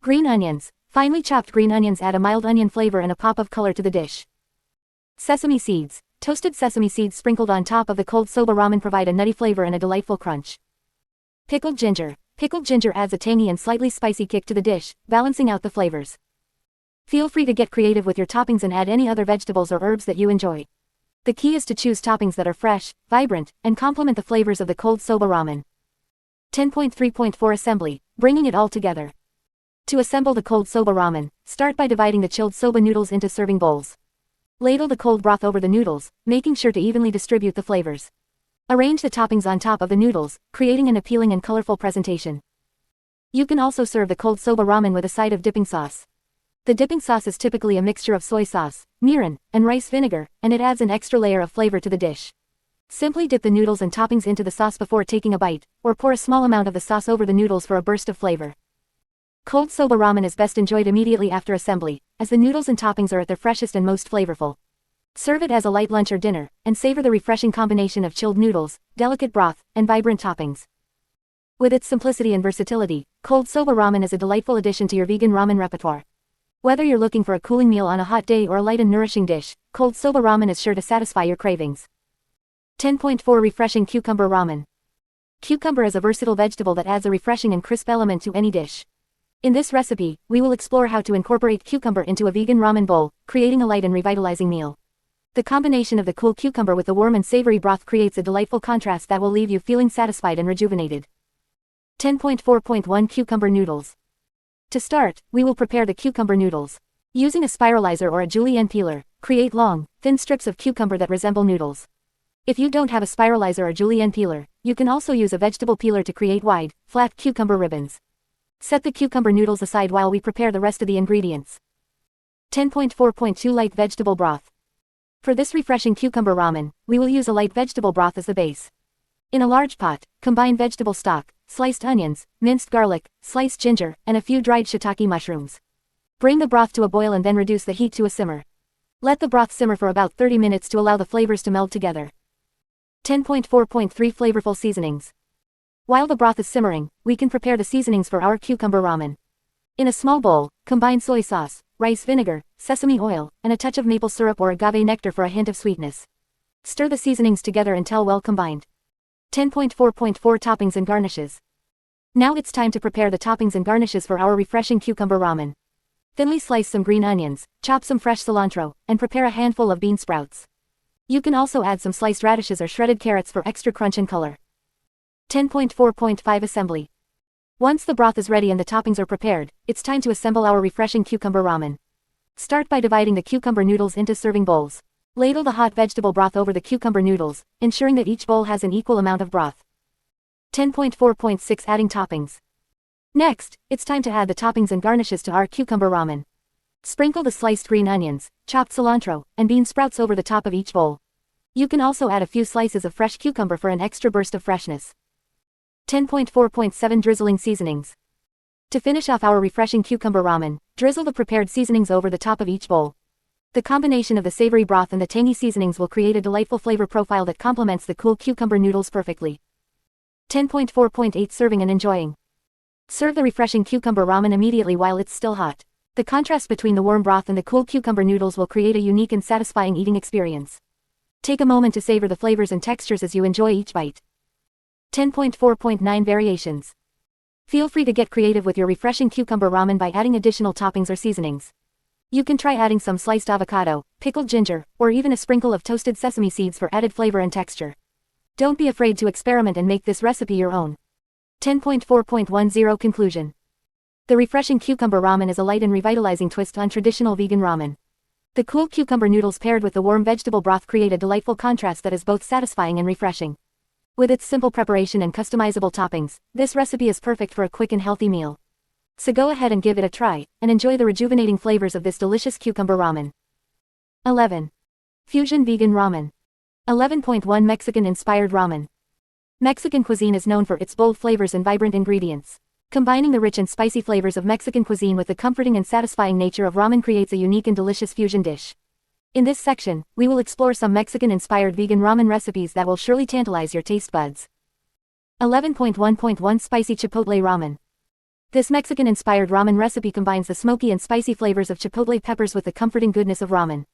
Green onions, finely chopped green onions add a mild onion flavor and a pop of color to the dish. Sesame seeds, toasted sesame seeds sprinkled on top of the cold soba ramen provide a nutty flavor and a delightful crunch. Pickled ginger adds a tangy and slightly spicy kick to the dish, balancing out the flavors. Feel free to get creative with your toppings and add any other vegetables or herbs that you enjoy. The key is to choose toppings that are fresh, vibrant, and complement the flavors of the cold soba ramen. 10.3.4 Assembly, bringing it all together. To assemble the cold soba ramen, start by dividing the chilled soba noodles into serving bowls. Ladle the cold broth over the noodles, making sure to evenly distribute the flavors. Arrange the toppings on top of the noodles, creating an appealing and colorful presentation. You can also serve the cold soba ramen with a side of dipping sauce. The dipping sauce is typically a mixture of soy sauce, mirin, and rice vinegar, and it adds an extra layer of flavor to the dish. Simply dip the noodles and toppings into the sauce before taking a bite, or pour a small amount of the sauce over the noodles for a burst of flavor. Cold soba ramen is best enjoyed immediately after assembly, as the noodles and toppings are at their freshest and most flavorful. Serve it as a light lunch or dinner, and savor the refreshing combination of chilled noodles, delicate broth, and vibrant toppings. With its simplicity and versatility, cold soba ramen is a delightful addition to your vegan ramen repertoire. Whether you're looking for a cooling meal on a hot day or a light and nourishing dish, cold soba ramen is sure to satisfy your cravings. 10.4 Refreshing cucumber ramen. Cucumber is a versatile vegetable that adds a refreshing and crisp element to any dish. In this recipe, we will explore how to incorporate cucumber into a vegan ramen bowl, creating a light and revitalizing meal. The combination of the cool cucumber with the warm and savory broth creates a delightful contrast that will leave you feeling satisfied and rejuvenated. 10.4.1 Cucumber noodles. To start, we will prepare the cucumber noodles. Using a spiralizer or a julienne peeler, create long, thin strips of cucumber that resemble noodles. If you don't have a spiralizer or julienne peeler, you can also use a vegetable peeler to create wide, flat cucumber ribbons. Set the cucumber noodles aside while we prepare the rest of the ingredients. 10.4.2 Light vegetable broth. For this refreshing cucumber ramen, we will use a light vegetable broth as the base. In a large pot, combine vegetable stock, sliced onions, minced garlic, sliced ginger, and a few dried shiitake mushrooms. Bring the broth to a boil and then reduce the heat to a simmer. Let the broth simmer for about 30 minutes to allow the flavors to meld together. 10.4.3 Flavorful seasonings. While the broth is simmering, we can prepare the seasonings for our cucumber ramen. In a small bowl, combine soy sauce, rice vinegar, sesame oil, and a touch of maple syrup or agave nectar for a hint of sweetness. Stir the seasonings together until well combined. 10.4.4 Toppings and garnishes. Now it's time to prepare the toppings and garnishes for our refreshing cucumber ramen. Thinly slice some green onions, chop some fresh cilantro, and prepare a handful of bean sprouts. You can also add some sliced radishes or shredded carrots for extra crunch and color. 10.4.5 Assembly. Once the broth is ready and the toppings are prepared, it's time to assemble our refreshing cucumber ramen. Start by dividing the cucumber noodles into serving bowls. Ladle the hot vegetable broth over the cucumber noodles, ensuring that each bowl has an equal amount of broth. 10.4.6 Adding toppings. Next, it's time to add the toppings and garnishes to our cucumber ramen. Sprinkle the sliced green onions, chopped cilantro, and bean sprouts over the top of each bowl. You can also add a few slices of fresh cucumber for an extra burst of freshness. 10.4.7 Drizzling seasonings. To finish off our refreshing cucumber ramen, drizzle the prepared seasonings over the top of each bowl. The combination of the savory broth and the tangy seasonings will create a delightful flavor profile that complements the cool cucumber noodles perfectly. 10.4.8 Serving and enjoying. Serve the refreshing cucumber ramen immediately while it's still hot. The contrast between the warm broth and the cool cucumber noodles will create a unique and satisfying eating experience. Take a moment to savor the flavors and textures as you enjoy each bite. 10.4.9 Variations. Feel free to get creative with your refreshing cucumber ramen by adding additional toppings or seasonings. You can try adding some sliced avocado, pickled ginger, or even a sprinkle of toasted sesame seeds for added flavor and texture. Don't be afraid to experiment and make this recipe your own. 10.4.10 Conclusion. The refreshing cucumber ramen is a light and revitalizing twist on traditional vegan ramen. The cool cucumber noodles paired with the warm vegetable broth create a delightful contrast that is both satisfying and refreshing. With its simple preparation and customizable toppings, this recipe is perfect for a quick and healthy meal. So go ahead and give it a try, and enjoy the rejuvenating flavors of this delicious cucumber ramen. 11. Fusion Vegan Ramen. 11.1 Mexican-inspired ramen. Mexican cuisine is known for its bold flavors and vibrant ingredients. Combining the rich and spicy flavors of Mexican cuisine with the comforting and satisfying nature of ramen creates a unique and delicious fusion dish. In this section, we will explore some Mexican-inspired vegan ramen recipes that will surely tantalize your taste buds. 11.1.1 Spicy Chipotle Ramen. This Mexican-inspired ramen recipe combines the smoky and spicy flavors of chipotle peppers with the comforting goodness of ramen.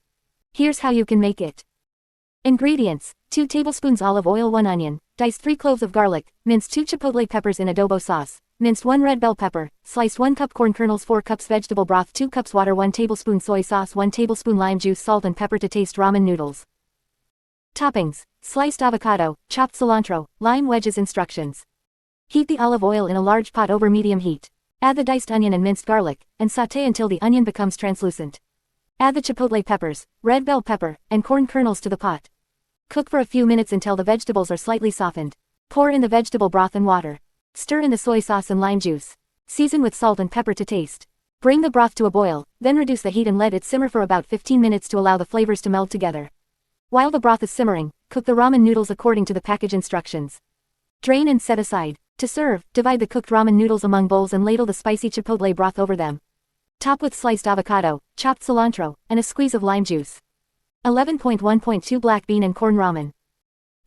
Here's how you can make it. Ingredients: 2 tablespoons olive oil, 1 onion, diced 3 cloves of garlic, minced 2 chipotle peppers in adobo sauce, minced 1 red bell pepper, sliced 1 cup corn kernels, 4 cups vegetable broth, 2 cups water, 1 tablespoon soy sauce, 1 tablespoon lime juice, salt and pepper to taste. Ramen noodles. Toppings: sliced avocado, chopped cilantro, lime wedges. Instructions: heat the olive oil in a large pot over medium heat. Add the diced onion and minced garlic, and sauté until the onion becomes translucent. Add the chipotle peppers, red bell pepper, and corn kernels to the pot. Cook for a few minutes until the vegetables are slightly softened. Pour in the vegetable broth and water. Stir in the soy sauce and lime juice. Season with salt and pepper to taste. Bring the broth to a boil, then reduce the heat and let it simmer for about 15 minutes to allow the flavors to meld together. While the broth is simmering, cook the ramen noodles according to the package instructions. Drain and set aside. To serve, divide the cooked ramen noodles among bowls and ladle the spicy chipotle broth over them. Top with sliced avocado, chopped cilantro, and a squeeze of lime juice. 11.1.2 Black Bean and Corn Ramen.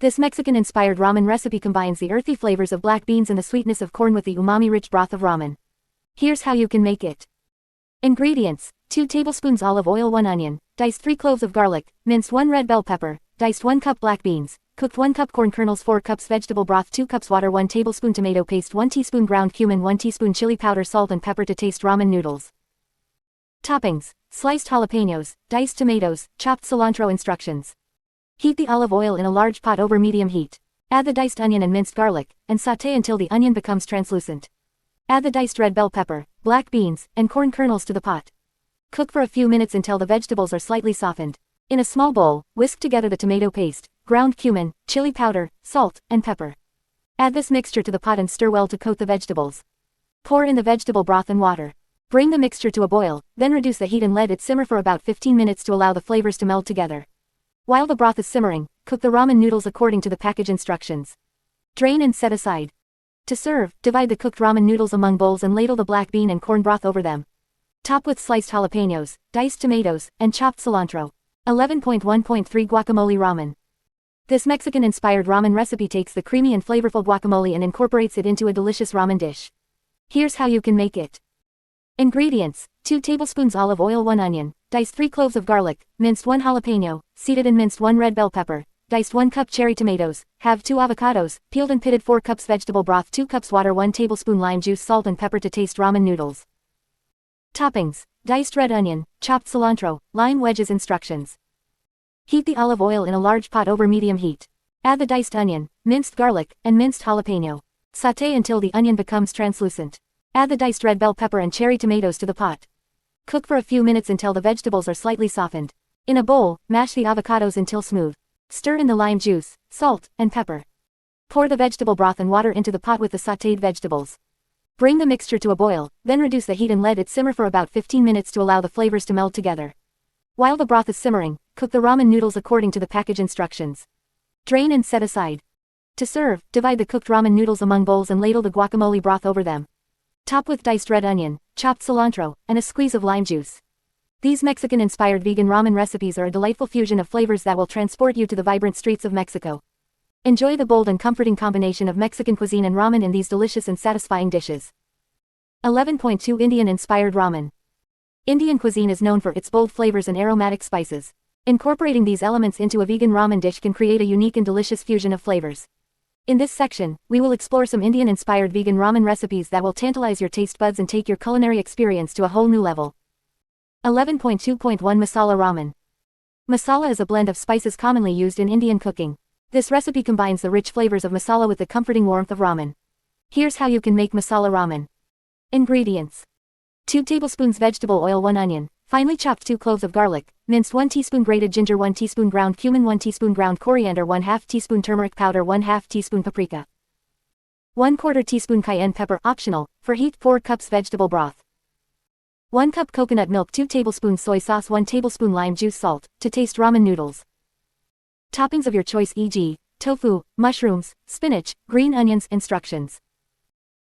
This Mexican-inspired ramen recipe combines the earthy flavors of black beans and the sweetness of corn with the umami-rich broth of ramen. Here's how you can make it. Ingredients: 2 tablespoons olive oil, 1 onion, diced 3 cloves of garlic, minced 1 red bell pepper, diced 1 cup black beans, cooked 1 cup corn kernels, 4 cups vegetable broth, 2 cups water, 1 tablespoon tomato paste, 1 teaspoon ground cumin, 1 teaspoon chili powder, salt and pepper to taste. Ramen noodles. Toppings: sliced jalapenos, diced tomatoes, chopped cilantro. Instructions: heat the olive oil in a large pot over medium heat. Add the diced onion and minced garlic, and sauté until the onion becomes translucent. Add the diced red bell pepper, black beans, and corn kernels to the pot. Cook for a few minutes until the vegetables are slightly softened. In a small bowl, whisk together the tomato paste, ground cumin, chili powder, salt, and pepper. Add this mixture to the pot and stir well to coat the vegetables. Pour in the vegetable broth and water. Bring the mixture to a boil, then reduce the heat and let it simmer for about 15 minutes to allow the flavors to meld together. While the broth is simmering, cook the ramen noodles according to the package instructions. Drain and set aside. To serve, divide the cooked ramen noodles among bowls and ladle the black bean and corn broth over them. Top with sliced jalapenos, diced tomatoes, and chopped cilantro. 11.1.3 Guacamole Ramen. This Mexican-inspired ramen recipe takes the creamy and flavorful guacamole and incorporates it into a delicious ramen dish. Here's how you can make it. Ingredients: 2 tablespoons olive oil, 1 onion, diced 3 cloves of garlic, minced 1 jalapeno, seeded and minced 1 red bell pepper, diced 1 cup cherry tomatoes, halve 2 avocados, peeled and pitted 4 cups vegetable broth, 2 cups water, 1 tablespoon lime juice, salt and pepper to taste. Ramen noodles. Toppings: diced red onion, chopped cilantro, lime wedges. Instructions: heat the olive oil in a large pot over medium heat. Add the diced onion, minced garlic, and minced jalapeno. Sauté until the onion becomes translucent. Add the diced red bell pepper and cherry tomatoes to the pot. Cook for a few minutes until the vegetables are slightly softened. In a bowl, mash the avocados until smooth. Stir in the lime juice, salt, and pepper. Pour the vegetable broth and water into the pot with the sautéed vegetables. Bring the mixture to a boil, then reduce the heat and let it simmer for about 15 minutes to allow the flavors to meld together. While the broth is simmering, cook the ramen noodles according to the package instructions. Drain and set aside. To serve, divide the cooked ramen noodles among bowls and ladle the guacamole broth over them. Top with diced red onion, chopped cilantro, and a squeeze of lime juice. These Mexican-inspired vegan ramen recipes are a delightful fusion of flavors that will transport you to the vibrant streets of Mexico. Enjoy the bold and comforting combination of Mexican cuisine and ramen in these delicious and satisfying dishes. 11.2 Indian-inspired ramen. Indian cuisine is known for its bold flavors and aromatic spices. Incorporating these elements into a vegan ramen dish can create a unique and delicious fusion of flavors. In this section, we will explore some Indian-inspired vegan ramen recipes that will tantalize your taste buds and take your culinary experience to a whole new level. 11.2.1 Masala Ramen. Masala is a blend of spices commonly used in Indian cooking. This recipe combines the rich flavors of masala with the comforting warmth of ramen. Here's how you can make masala ramen. Ingredients: 2 tablespoons vegetable oil, 1 onion, finely chopped 2 cloves of garlic, minced 1 teaspoon grated ginger, 1 teaspoon ground cumin, 1 teaspoon ground coriander, 1/2 teaspoon turmeric powder, 1/2 teaspoon paprika, 1/4 teaspoon cayenne pepper, optional, for heat. 4 cups vegetable broth, 1 cup coconut milk, 2 tablespoons soy sauce, 1 tablespoon lime juice, salt to taste. Ramen noodles. Toppings of your choice, e.g., tofu, mushrooms, spinach, green onions. Instructions: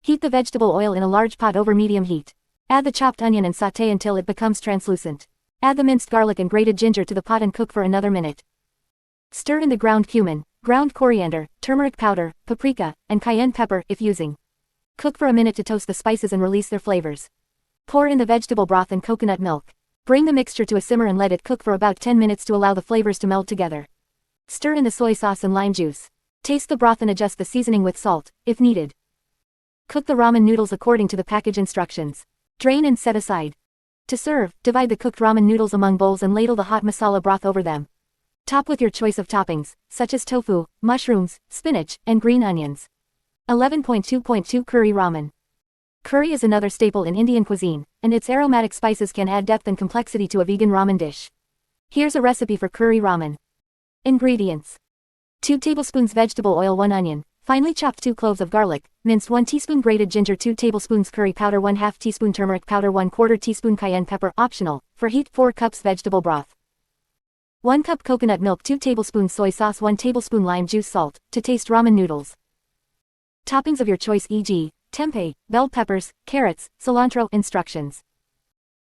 heat the vegetable oil in a large pot over medium heat. Add the chopped onion and sauté until it becomes translucent. Add the minced garlic and grated ginger to the pot and cook for another minute. Stir in the ground cumin, ground coriander, turmeric powder, paprika, and cayenne pepper, if using. Cook for a minute to toast the spices and release their flavors. Pour in the vegetable broth and coconut milk. Bring the mixture to a simmer and let it cook for about 10 minutes to allow the flavors to meld together. Stir in the soy sauce and lime juice. Taste the broth and adjust the seasoning with salt, if needed. Cook the ramen noodles according to the package instructions. Drain and set aside. To serve, divide the cooked ramen noodles among bowls and ladle the hot masala broth over them. Top with your choice of toppings, such as tofu, mushrooms, spinach, and green onions. 11.2.2 Curry Ramen. Curry is another staple in Indian cuisine, and its aromatic spices can add depth and complexity to a vegan ramen dish. Here's a recipe for curry ramen. Ingredients: 2 tablespoons vegetable oil, 1 onion, finely chopped 2 cloves of garlic, minced 1 teaspoon grated ginger, 2 tablespoons curry powder, 1/2 teaspoon turmeric powder, 1/4 teaspoon cayenne pepper, optional, for heat. 4 cups vegetable broth, 1 cup coconut milk, 2 tablespoons soy sauce, 1 tablespoon lime juice, salt to taste. Ramen noodles. Toppings of your choice, e.g., tempeh, bell peppers, carrots, cilantro. Instructions: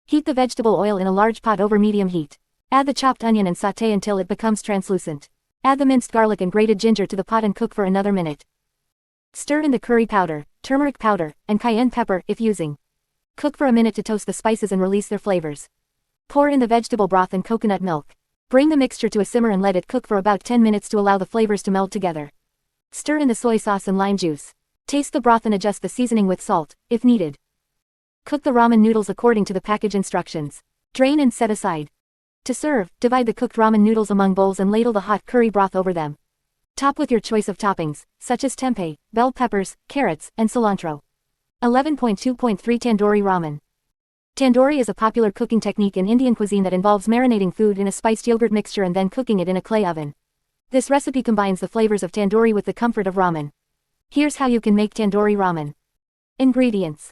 heat the vegetable oil in a large pot over medium heat. Add the chopped onion and sauté until it becomes translucent. Add the minced garlic and grated ginger to the pot and cook for another minute. Stir in the curry powder, turmeric powder, and cayenne pepper, if using. Cook for a minute to toast the spices and release their flavors. Pour in the vegetable broth and coconut milk. Bring the mixture to a simmer and let it cook for about 10 minutes to allow the flavors to meld together. Stir in the soy sauce and lime juice. Taste the broth and adjust the seasoning with salt, if needed. Cook the ramen noodles according to the package instructions. Drain and set aside. To serve, divide the cooked ramen noodles among bowls and ladle the hot curry broth over them. Top with your choice of toppings, such as tempeh, bell peppers, carrots, and cilantro. 11.2.3 Tandoori Ramen. Tandoori is a popular cooking technique in Indian cuisine that involves marinating food in a spiced yogurt mixture and then cooking it in a clay oven. This recipe combines the flavors of tandoori with the comfort of ramen. Here's how you can make tandoori ramen. Ingredients: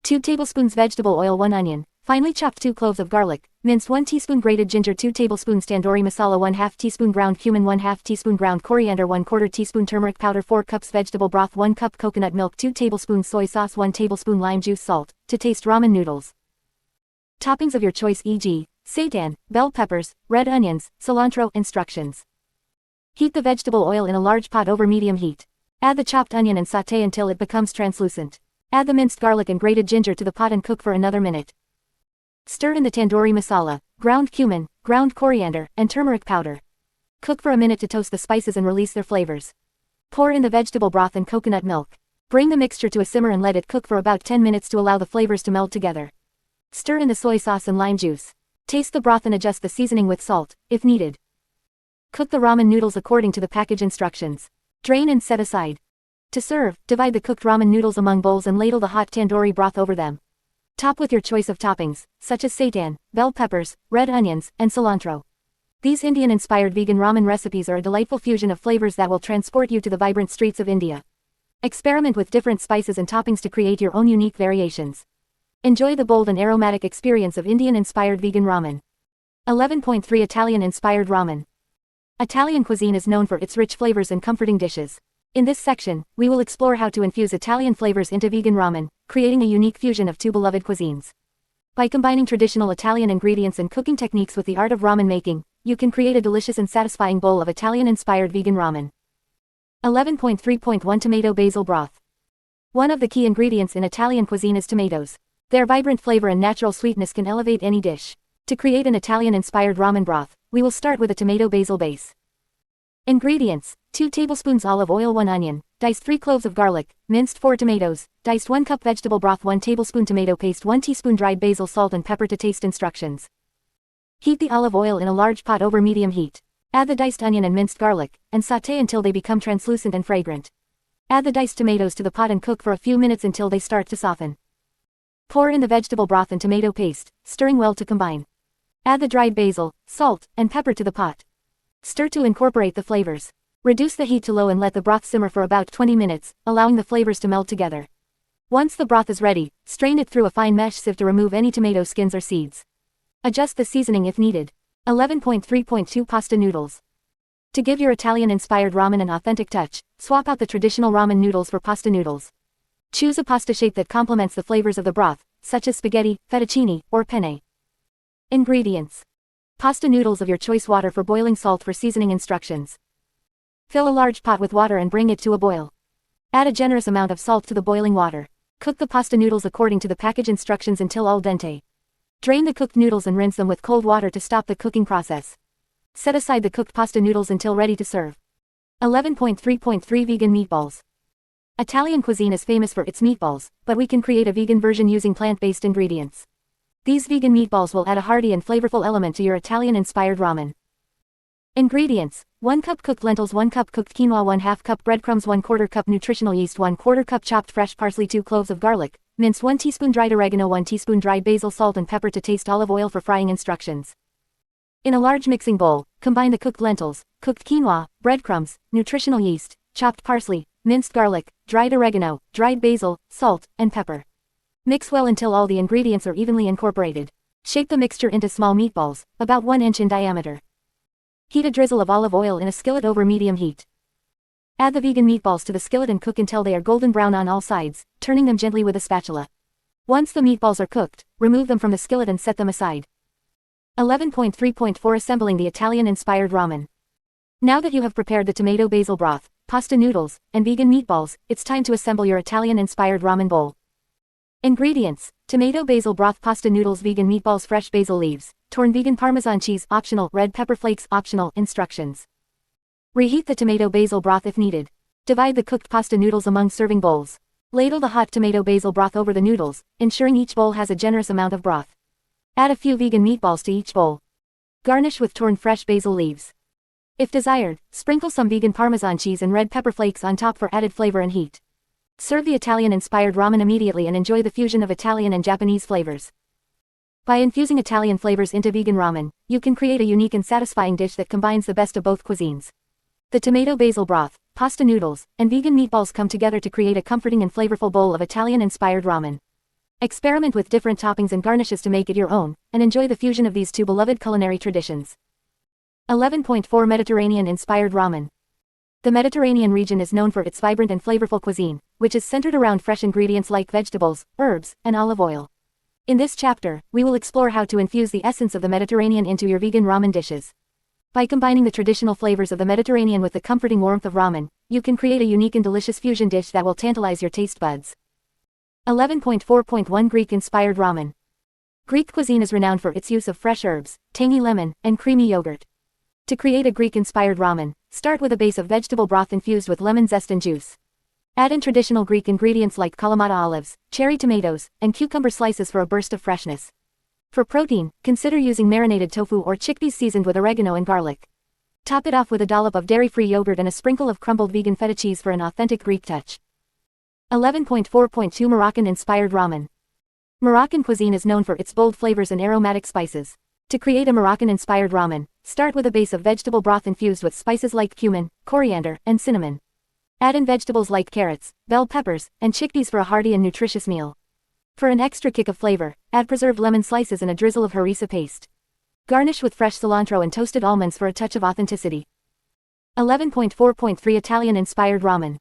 2 tablespoons vegetable oil, 1 onion, finely chopped 2 cloves of garlic, minced 1 teaspoon grated ginger, 2 tablespoons tandoori masala, 1/2 teaspoon ground cumin, 1/2 teaspoon ground coriander, 1/4 teaspoon turmeric powder, 4 cups vegetable broth, 1 cup coconut milk, 2 tablespoons soy sauce, 1 tablespoon lime juice, salt to taste. Ramen noodles. Toppings of your choice, e.g., seitan, bell peppers, red onions, cilantro. Instructions: heat the vegetable oil in a large pot over medium heat. Add the chopped onion and sauté until it becomes translucent. Add the minced garlic and grated ginger to the pot and cook for another minute. Stir in the tandoori masala, ground cumin, ground coriander, and turmeric powder. Cook for a minute to toast the spices and release their flavors. Pour in the vegetable broth and coconut milk. Bring the mixture to a simmer and let it cook for about 10 minutes to allow the flavors to meld together. Stir in the soy sauce and lime juice. Taste the broth and adjust the seasoning with salt, if needed. Cook the ramen noodles according to the package instructions. Drain and set aside. To serve, divide the cooked ramen noodles among bowls and ladle the hot tandoori broth over them. Top with your choice of toppings, such as seitan, bell peppers, red onions, and cilantro. These Indian-inspired vegan ramen recipes are a delightful fusion of flavors that will transport you to the vibrant streets of India. Experiment with different spices and toppings to create your own unique variations. Enjoy the bold and aromatic experience of Indian-inspired vegan ramen. 11.3 Italian-inspired ramen. Italian cuisine is known for its rich flavors and comforting dishes. In this section, we will explore how to infuse Italian flavors into vegan ramen, creating a unique fusion of two beloved cuisines. By combining traditional Italian ingredients and cooking techniques with the art of ramen making, you can create a delicious and satisfying bowl of Italian-inspired vegan ramen. 11.3.1 Tomato Basil Broth. One of the key ingredients in Italian cuisine is tomatoes. Their vibrant flavor and natural sweetness can elevate any dish. To create an Italian-inspired ramen broth, we will start with a tomato basil base. Ingredients: 2 tablespoons olive oil, 1 onion, diced 3 cloves of garlic, minced 4 tomatoes, diced 1 cup vegetable broth, 1 tablespoon tomato paste, 1 teaspoon dried basil, salt and pepper to taste. Instructions. Heat the olive oil in a large pot over medium heat. Add the diced onion and minced garlic, and sauté until they become translucent and fragrant. Add the diced tomatoes to the pot and cook for a few minutes until they start to soften. Pour in the vegetable broth and tomato paste, stirring well to combine. Add the dried basil, salt, and pepper to the pot. Stir to incorporate the flavors. Reduce the heat to low and let the broth simmer for about 20 minutes, allowing the flavors to meld together. Once the broth is ready, strain it through a fine mesh sieve to remove any tomato skins or seeds. Adjust the seasoning if needed. 11.3.2 Pasta noodles. To give your Italian-inspired ramen an authentic touch, swap out the traditional ramen noodles for pasta noodles. Choose a pasta shape that complements the flavors of the broth, such as spaghetti, fettuccine, or penne. Ingredients: pasta noodles of your choice, water for boiling, salt for seasoning. Instructions. Fill a large pot with water and bring it to a boil. Add a generous amount of salt to the boiling water. Cook the pasta noodles according to the package instructions until al dente. Drain the cooked noodles and rinse them with cold water to stop the cooking process. Set aside the cooked pasta noodles until ready to serve. 11.3.3 Vegan meatballs. Italian cuisine is famous for its meatballs, but we can create a vegan version using plant-based ingredients. These vegan meatballs will add a hearty and flavorful element to your Italian-inspired ramen. Ingredients: 1 cup cooked lentils, 1 cup cooked quinoa, 1/2 cup breadcrumbs, 1/4 cup nutritional yeast, 1/4 cup chopped fresh parsley, 2 cloves of garlic, minced 1 teaspoon dried oregano, 1 teaspoon dried basil, salt and pepper to taste, olive oil for frying. Instructions. In a large mixing bowl, combine the cooked lentils, cooked quinoa, breadcrumbs, nutritional yeast, chopped parsley, minced garlic, dried oregano, dried basil, salt, and pepper. Mix well until all the ingredients are evenly incorporated. Shape the mixture into small meatballs, about 1 inch in diameter. Heat a drizzle of olive oil in a skillet over medium heat. Add the vegan meatballs to the skillet and cook until they are golden brown on all sides, turning them gently with a spatula. Once the meatballs are cooked, remove them from the skillet and set them aside. 11.3.4 Assembling the Italian-inspired ramen. Now that you have prepared the tomato basil broth, pasta noodles, and vegan meatballs, it's time to assemble your Italian-inspired ramen bowl. Ingredients: tomato basil broth, pasta noodles, vegan meatballs, fresh basil leaves, torn vegan Parmesan cheese optional, red pepper flakes optional. Instructions. Reheat the tomato basil broth if needed. Divide the cooked pasta noodles among serving bowls. Ladle the hot tomato basil broth over the noodles, ensuring each bowl has a generous amount of broth. Add a few vegan meatballs to each bowl. Garnish with torn fresh basil leaves. If desired, sprinkle some vegan Parmesan cheese and red pepper flakes on top for added flavor and heat. Serve the Italian-inspired ramen immediately and enjoy the fusion of Italian and Japanese flavors. By infusing Italian flavors into vegan ramen, you can create a unique and satisfying dish that combines the best of both cuisines. The tomato basil broth, pasta noodles, and vegan meatballs come together to create a comforting and flavorful bowl of Italian-inspired ramen. Experiment with different toppings and garnishes to make it your own, and enjoy the fusion of these two beloved culinary traditions. 11.4 Mediterranean-inspired ramen. The Mediterranean region is known for its vibrant and flavorful cuisine, which is centered around fresh ingredients like vegetables, herbs, and olive oil. In this chapter, we will explore how to infuse the essence of the Mediterranean into your vegan ramen dishes. By combining the traditional flavors of the Mediterranean with the comforting warmth of ramen, you can create a unique and delicious fusion dish that will tantalize your taste buds. 11.4.1 Greek-inspired ramen. Greek cuisine is renowned for its use of fresh herbs, tangy lemon, and creamy yogurt. To create a Greek-inspired ramen, start with a base of vegetable broth infused with lemon zest and juice. Add in traditional Greek ingredients like Kalamata olives, cherry tomatoes, and cucumber slices for a burst of freshness. For protein, consider using marinated tofu or chickpeas seasoned with oregano and garlic. Top it off with a dollop of dairy-free yogurt and a sprinkle of crumbled vegan feta cheese for an authentic Greek touch. 11.4.2 Moroccan-inspired ramen. Moroccan cuisine is known for its bold flavors and aromatic spices. To create a Moroccan-inspired ramen, start with a base of vegetable broth infused with spices like cumin, coriander, and cinnamon. Add in vegetables like carrots, bell peppers, and chickpeas for a hearty and nutritious meal. For an extra kick of flavor, add preserved lemon slices and a drizzle of harissa paste. Garnish with fresh cilantro and toasted almonds for a touch of authenticity. 11.4.3 Italian-inspired ramen.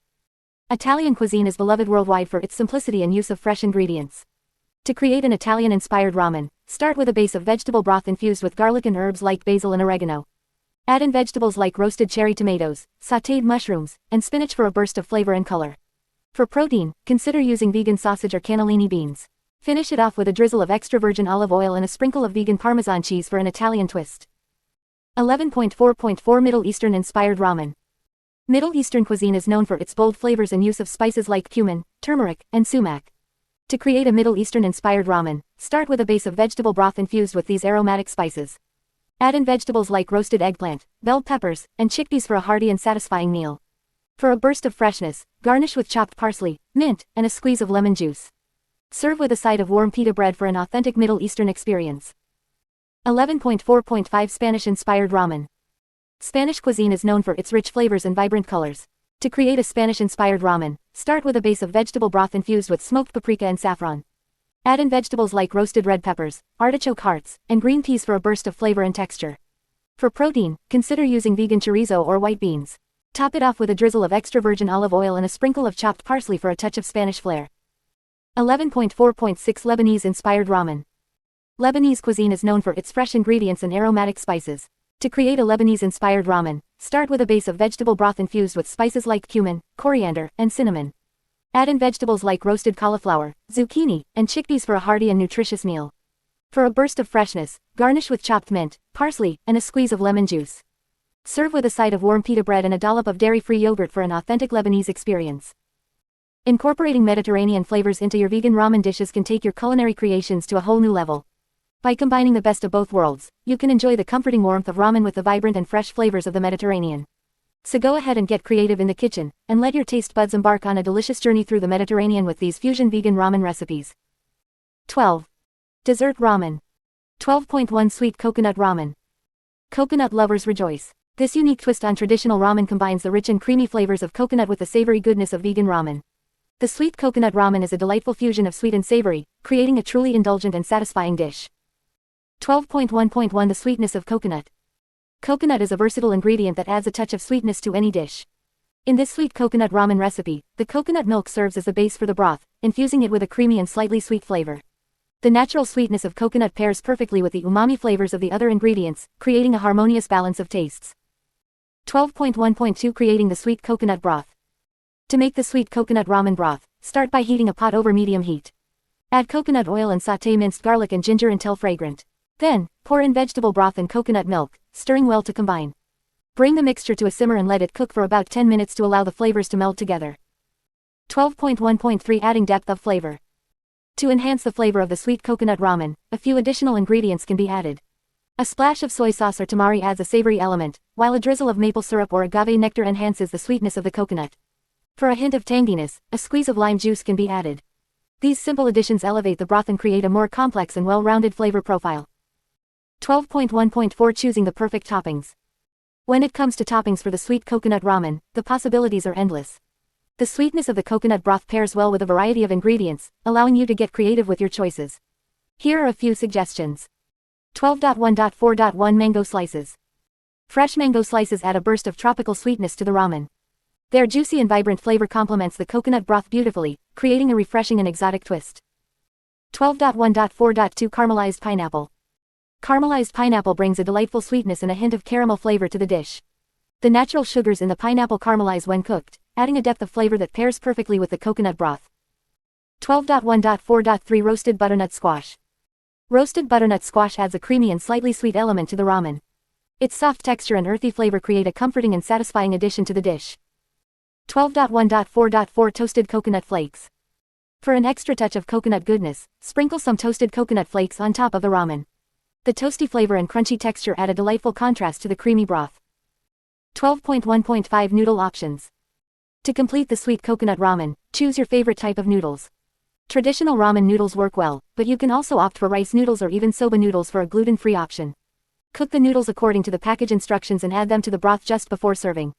Italian cuisine is beloved worldwide for its simplicity and use of fresh ingredients. To create an Italian-inspired ramen, start with a base of vegetable broth infused with garlic and herbs like basil and oregano. Add in vegetables like roasted cherry tomatoes, sautéed mushrooms, and spinach for a burst of flavor and color. For protein, consider using vegan sausage or cannellini beans. Finish it off with a drizzle of extra virgin olive oil and a sprinkle of vegan Parmesan cheese for an Italian twist. 11.4.4 Middle Eastern-inspired ramen. Middle Eastern cuisine is known for its bold flavors and use of spices like cumin, turmeric, and sumac. To create a Middle Eastern-inspired ramen, start with a base of vegetable broth infused with these aromatic spices. Add in vegetables like roasted eggplant, bell peppers, and chickpeas for a hearty and satisfying meal. For a burst of freshness, garnish with chopped parsley, mint, and a squeeze of lemon juice. Serve with a side of warm pita bread for an authentic Middle Eastern experience. 11.4.5 Spanish-inspired ramen. Spanish cuisine is known for its rich flavors and vibrant colors. To create a Spanish-inspired ramen, start with a base of vegetable broth infused with smoked paprika and saffron. Add in vegetables like roasted red peppers, artichoke hearts, and green peas for a burst of flavor and texture. For protein, consider using vegan chorizo or white beans. Top it off with a drizzle of extra virgin olive oil and a sprinkle of chopped parsley for a touch of Spanish flair. 11.4.6 Lebanese-inspired ramen. Lebanese cuisine is known for its fresh ingredients and aromatic spices. To create a Lebanese-inspired ramen, start with a base of vegetable broth infused with spices like cumin, coriander, and cinnamon. Add in vegetables like roasted cauliflower, zucchini, and chickpeas for a hearty and nutritious meal. For a burst of freshness, garnish with chopped mint, parsley, and a squeeze of lemon juice. Serve with a side of warm pita bread and a dollop of dairy-free yogurt for an authentic Lebanese experience. Incorporating Mediterranean flavors into your vegan ramen dishes can take your culinary creations to a whole new level. By combining the best of both worlds, you can enjoy the comforting warmth of ramen with the vibrant and fresh flavors of the Mediterranean. So go ahead and get creative in the kitchen, and let your taste buds embark on a delicious journey through the Mediterranean with these fusion vegan ramen recipes. 12. Dessert ramen. 12.1 Sweet coconut ramen. Coconut lovers rejoice. This unique twist on traditional ramen combines the rich and creamy flavors of coconut with the savory goodness of vegan ramen. The sweet coconut ramen is a delightful fusion of sweet and savory, creating a truly indulgent and satisfying dish. 12.1.1 The sweetness of coconut. Coconut is a versatile ingredient that adds a touch of sweetness to any dish. In this sweet coconut ramen recipe, the coconut milk serves as the base for the broth, infusing it with a creamy and slightly sweet flavor. The natural sweetness of coconut pairs perfectly with the umami flavors of the other ingredients, creating a harmonious balance of tastes. 12.1.2 Creating the sweet coconut broth. To make the sweet coconut ramen broth, start by heating a pot over medium heat. Add coconut oil and sauté minced garlic and ginger until fragrant. Then, pour in vegetable broth and coconut milk, stirring well to combine. Bring the mixture to a simmer and let it cook for about 10 minutes to allow the flavors to meld together. 12.1.3 Adding depth of flavor. To enhance the flavor of the sweet coconut ramen, a few additional ingredients can be added. A splash of soy sauce or tamari adds a savory element, while a drizzle of maple syrup or agave nectar enhances the sweetness of the coconut. For a hint of tanginess, a squeeze of lime juice can be added. These simple additions elevate the broth and create a more complex and well-rounded flavor profile. 12.1.4 Choosing the perfect toppings. When it comes to toppings for the sweet coconut ramen, the possibilities are endless. The sweetness of the coconut broth pairs well with a variety of ingredients, allowing you to get creative with your choices. Here are a few suggestions. 12.1.4.1 Mango slices. Fresh mango slices add a burst of tropical sweetness to the ramen. Their juicy and vibrant flavor complements the coconut broth beautifully, creating a refreshing and exotic twist. 12.1.4.2 Caramelized pineapple. Caramelized pineapple brings a delightful sweetness and a hint of caramel flavor to the dish. The natural sugars in the pineapple caramelize when cooked, adding a depth of flavor that pairs perfectly with the coconut broth. 12.1.4.3 Roasted butternut squash. Roasted butternut squash adds a creamy and slightly sweet element to the ramen. Its soft texture and earthy flavor create a comforting and satisfying addition to the dish. 12.1.4.4 Toasted coconut flakes. For an extra touch of coconut goodness, sprinkle some toasted coconut flakes on top of the ramen. The toasty flavor and crunchy texture add a delightful contrast to the creamy broth. 12.1.5 Noodle options. To complete the sweet coconut ramen, choose your favorite type of noodles. Traditional ramen noodles work well, but you can also opt for rice noodles or even soba noodles for a gluten-free option. Cook the noodles according to the package instructions and add them to the broth just before serving.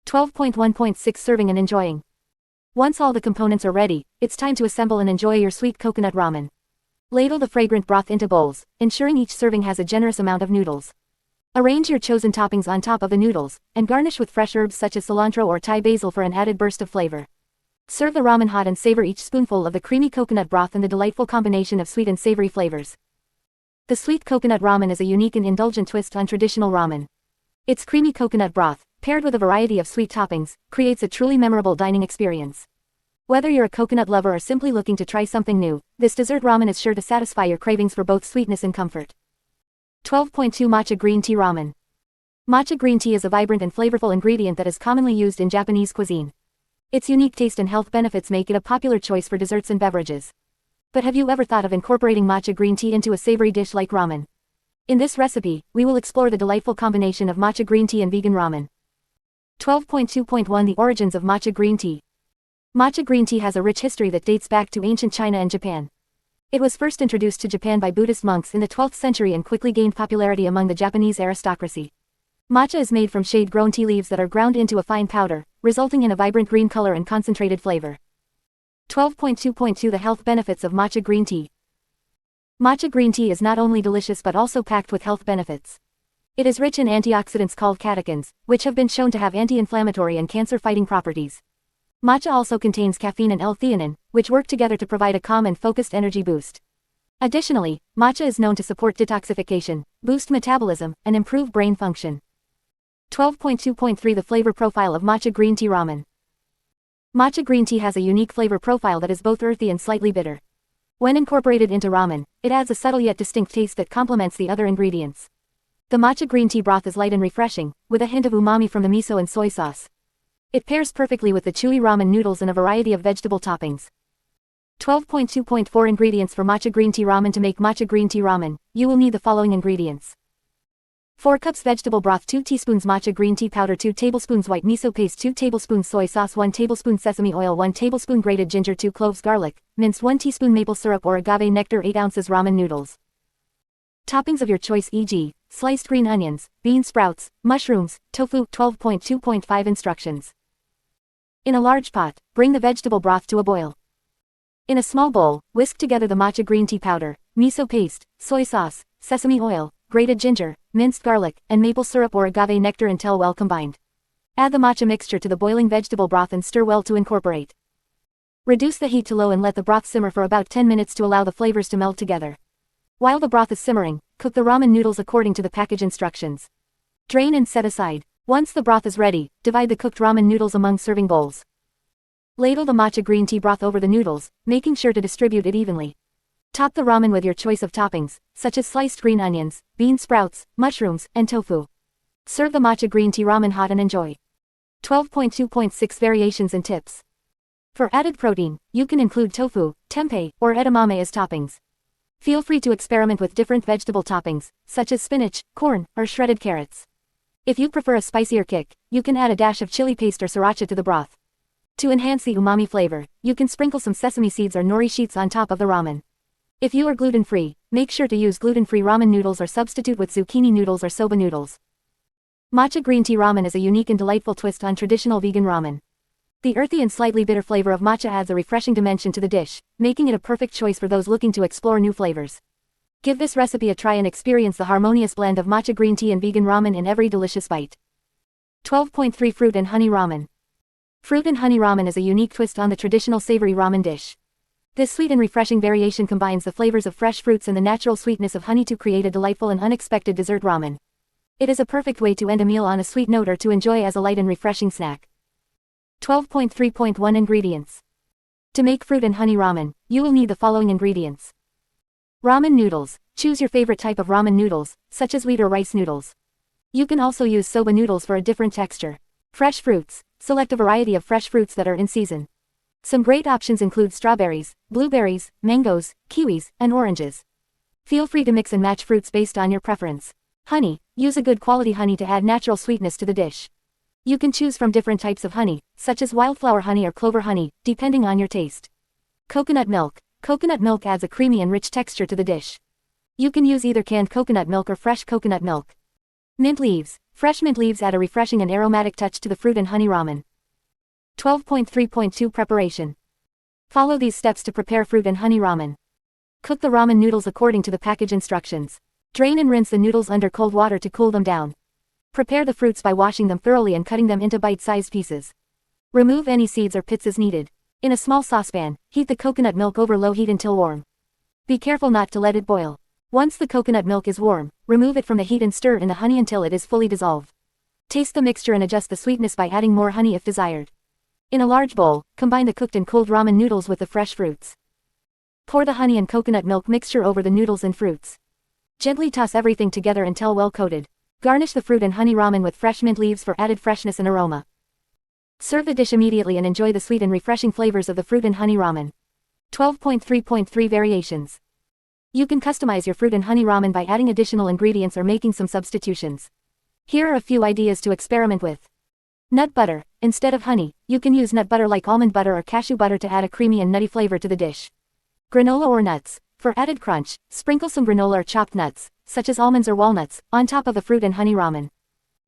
12.1.6 Serving and enjoying. Once all the components are ready, it's time to assemble and enjoy your sweet coconut ramen. Ladle the fragrant broth into bowls, ensuring each serving has a generous amount of noodles. Arrange your chosen toppings on top of the noodles, and garnish with fresh herbs such as cilantro or Thai basil for an added burst of flavor. Serve the ramen hot and savor each spoonful of the creamy coconut broth and the delightful combination of sweet and savory flavors. The sweet coconut ramen is a unique and indulgent twist on traditional ramen. Its creamy coconut broth, paired with a variety of sweet toppings, creates a truly memorable dining experience. Whether you're a coconut lover or simply looking to try something new, this dessert ramen is sure to satisfy your cravings for both sweetness and comfort. 12.2 Matcha Green Tea Ramen. Matcha green tea is a vibrant and flavorful ingredient that is commonly used in Japanese cuisine. Its unique taste and health benefits make it a popular choice for desserts and beverages. But have you ever thought of incorporating matcha green tea into a savory dish like ramen? In this recipe, we will explore the delightful combination of matcha green tea and vegan ramen. 12.2.1 The origins of matcha green tea. Matcha green tea has a rich history that dates back to ancient China and Japan. It was first introduced to Japan by Buddhist monks in the 12th century and quickly gained popularity among the Japanese aristocracy. Matcha is made from shade-grown tea leaves that are ground into a fine powder, resulting in a vibrant green color and concentrated flavor. 12.2.2 The health benefits of matcha green tea. Matcha green tea is not only delicious but also packed with health benefits. It is rich in antioxidants called catechins, which have been shown to have anti-inflammatory and cancer-fighting properties. Matcha also contains caffeine and L-theanine, which work together to provide a calm and focused energy boost. Additionally, matcha is known to support detoxification, boost metabolism, and improve brain function. 12.2.3 The flavor profile of matcha green tea ramen. Matcha green tea has a unique flavor profile that is both earthy and slightly bitter. When incorporated into ramen, it adds a subtle yet distinct taste that complements the other ingredients. The matcha green tea broth is light and refreshing, with a hint of umami from the miso and soy sauce. It pairs perfectly with the chewy ramen noodles and a variety of vegetable toppings. 12.2.4 Ingredients for matcha green tea ramen. To make matcha green tea ramen, you will need the following ingredients. 4 cups vegetable broth, 2 teaspoons matcha green tea powder, 2 tablespoons white miso paste, 2 tablespoons soy sauce, 1 tablespoon sesame oil, 1 tablespoon grated ginger, 2 cloves garlic, minced 1 teaspoon maple syrup or agave nectar, 8 ounces ramen noodles. Toppings of your choice, e.g., sliced green onions, bean sprouts, mushrooms, tofu. 12.2.5 Instructions. In a large pot, bring the vegetable broth to a boil. In a small bowl, whisk together the matcha green tea powder, miso paste, soy sauce, sesame oil, grated ginger, minced garlic, and maple syrup or agave nectar until well combined. Add the matcha mixture to the boiling vegetable broth and stir well to incorporate. Reduce the heat to low and let the broth simmer for about 10 minutes to allow the flavors to meld together. While the broth is simmering, cook the ramen noodles according to the package instructions. Drain and set aside. Once the broth is ready, divide the cooked ramen noodles among serving bowls. Ladle the matcha green tea broth over the noodles, making sure to distribute it evenly. Top the ramen with your choice of toppings, such as sliced green onions, bean sprouts, mushrooms, and tofu. Serve the matcha green tea ramen hot and enjoy. 12.2.6 Variations and tips. For added protein, you can include tofu, tempeh, or edamame as toppings. Feel free to experiment with different vegetable toppings, such as spinach, corn, or shredded carrots. If you prefer a spicier kick, you can add a dash of chili paste or sriracha to the broth. To enhance the umami flavor, you can sprinkle some sesame seeds or nori sheets on top of the ramen. If you are gluten-free, make sure to use gluten-free ramen noodles or substitute with zucchini noodles or soba noodles. Matcha green tea ramen is a unique and delightful twist on traditional vegan ramen. The earthy and slightly bitter flavor of matcha adds a refreshing dimension to the dish, making it a perfect choice for those looking to explore new flavors. Give this recipe a try and experience the harmonious blend of matcha green tea and vegan ramen in every delicious bite. 12.3 Fruit and honey ramen. Fruit and honey ramen is a unique twist on the traditional savory ramen dish. This sweet and refreshing variation combines the flavors of fresh fruits and the natural sweetness of honey to create a delightful and unexpected dessert ramen. It is a perfect way to end a meal on a sweet note or to enjoy as a light and refreshing snack. 12.3.1 Ingredients. To make fruit and honey ramen, you will need the following ingredients. Ramen noodles. Choose your favorite type of ramen noodles, such as wheat or rice noodles. You can also use soba noodles for a different texture. Fresh fruits. Select a variety of fresh fruits that are in season. Some great options include strawberries, blueberries, mangoes, kiwis, and oranges. Feel free to mix and match fruits based on your preference. Honey. Use a good quality honey to add natural sweetness to the dish. You can choose from different types of honey, such as wildflower honey or clover honey, depending on your taste. Coconut milk. Coconut milk adds a creamy and rich texture to the dish. You can use either canned coconut milk or fresh coconut milk. Mint leaves. Fresh mint leaves add a refreshing and aromatic touch to the fruit and honey ramen. 12.3.2 Preparation. Follow these steps to prepare fruit and honey ramen. Cook the ramen noodles according to the package instructions. Drain and rinse the noodles under cold water to cool them down. Prepare the fruits by washing them thoroughly and cutting them into bite-sized pieces. Remove any seeds or pits as needed. In a small saucepan, heat the coconut milk over low heat until warm. Be careful not to let it boil. Once the coconut milk is warm, remove it from the heat and stir in the honey until it is fully dissolved. Taste the mixture and adjust the sweetness by adding more honey if desired. In a large bowl, combine the cooked and cooled ramen noodles with the fresh fruits. Pour the honey and coconut milk mixture over the noodles and fruits. Gently toss everything together until well coated. Garnish the fruit and honey ramen with fresh mint leaves for added freshness and aroma. Serve the dish immediately and enjoy the sweet and refreshing flavors of the fruit and honey ramen. 12.3.3 Variations. You can customize your fruit and honey ramen by adding additional ingredients or making some substitutions. Here are a few ideas to experiment with. Nut butter. Instead of honey, you can use nut butter like almond butter or cashew butter to add a creamy and nutty flavor to the dish. Granola or nuts. For added crunch, sprinkle some granola or chopped nuts, such as almonds or walnuts, on top of the fruit and honey ramen.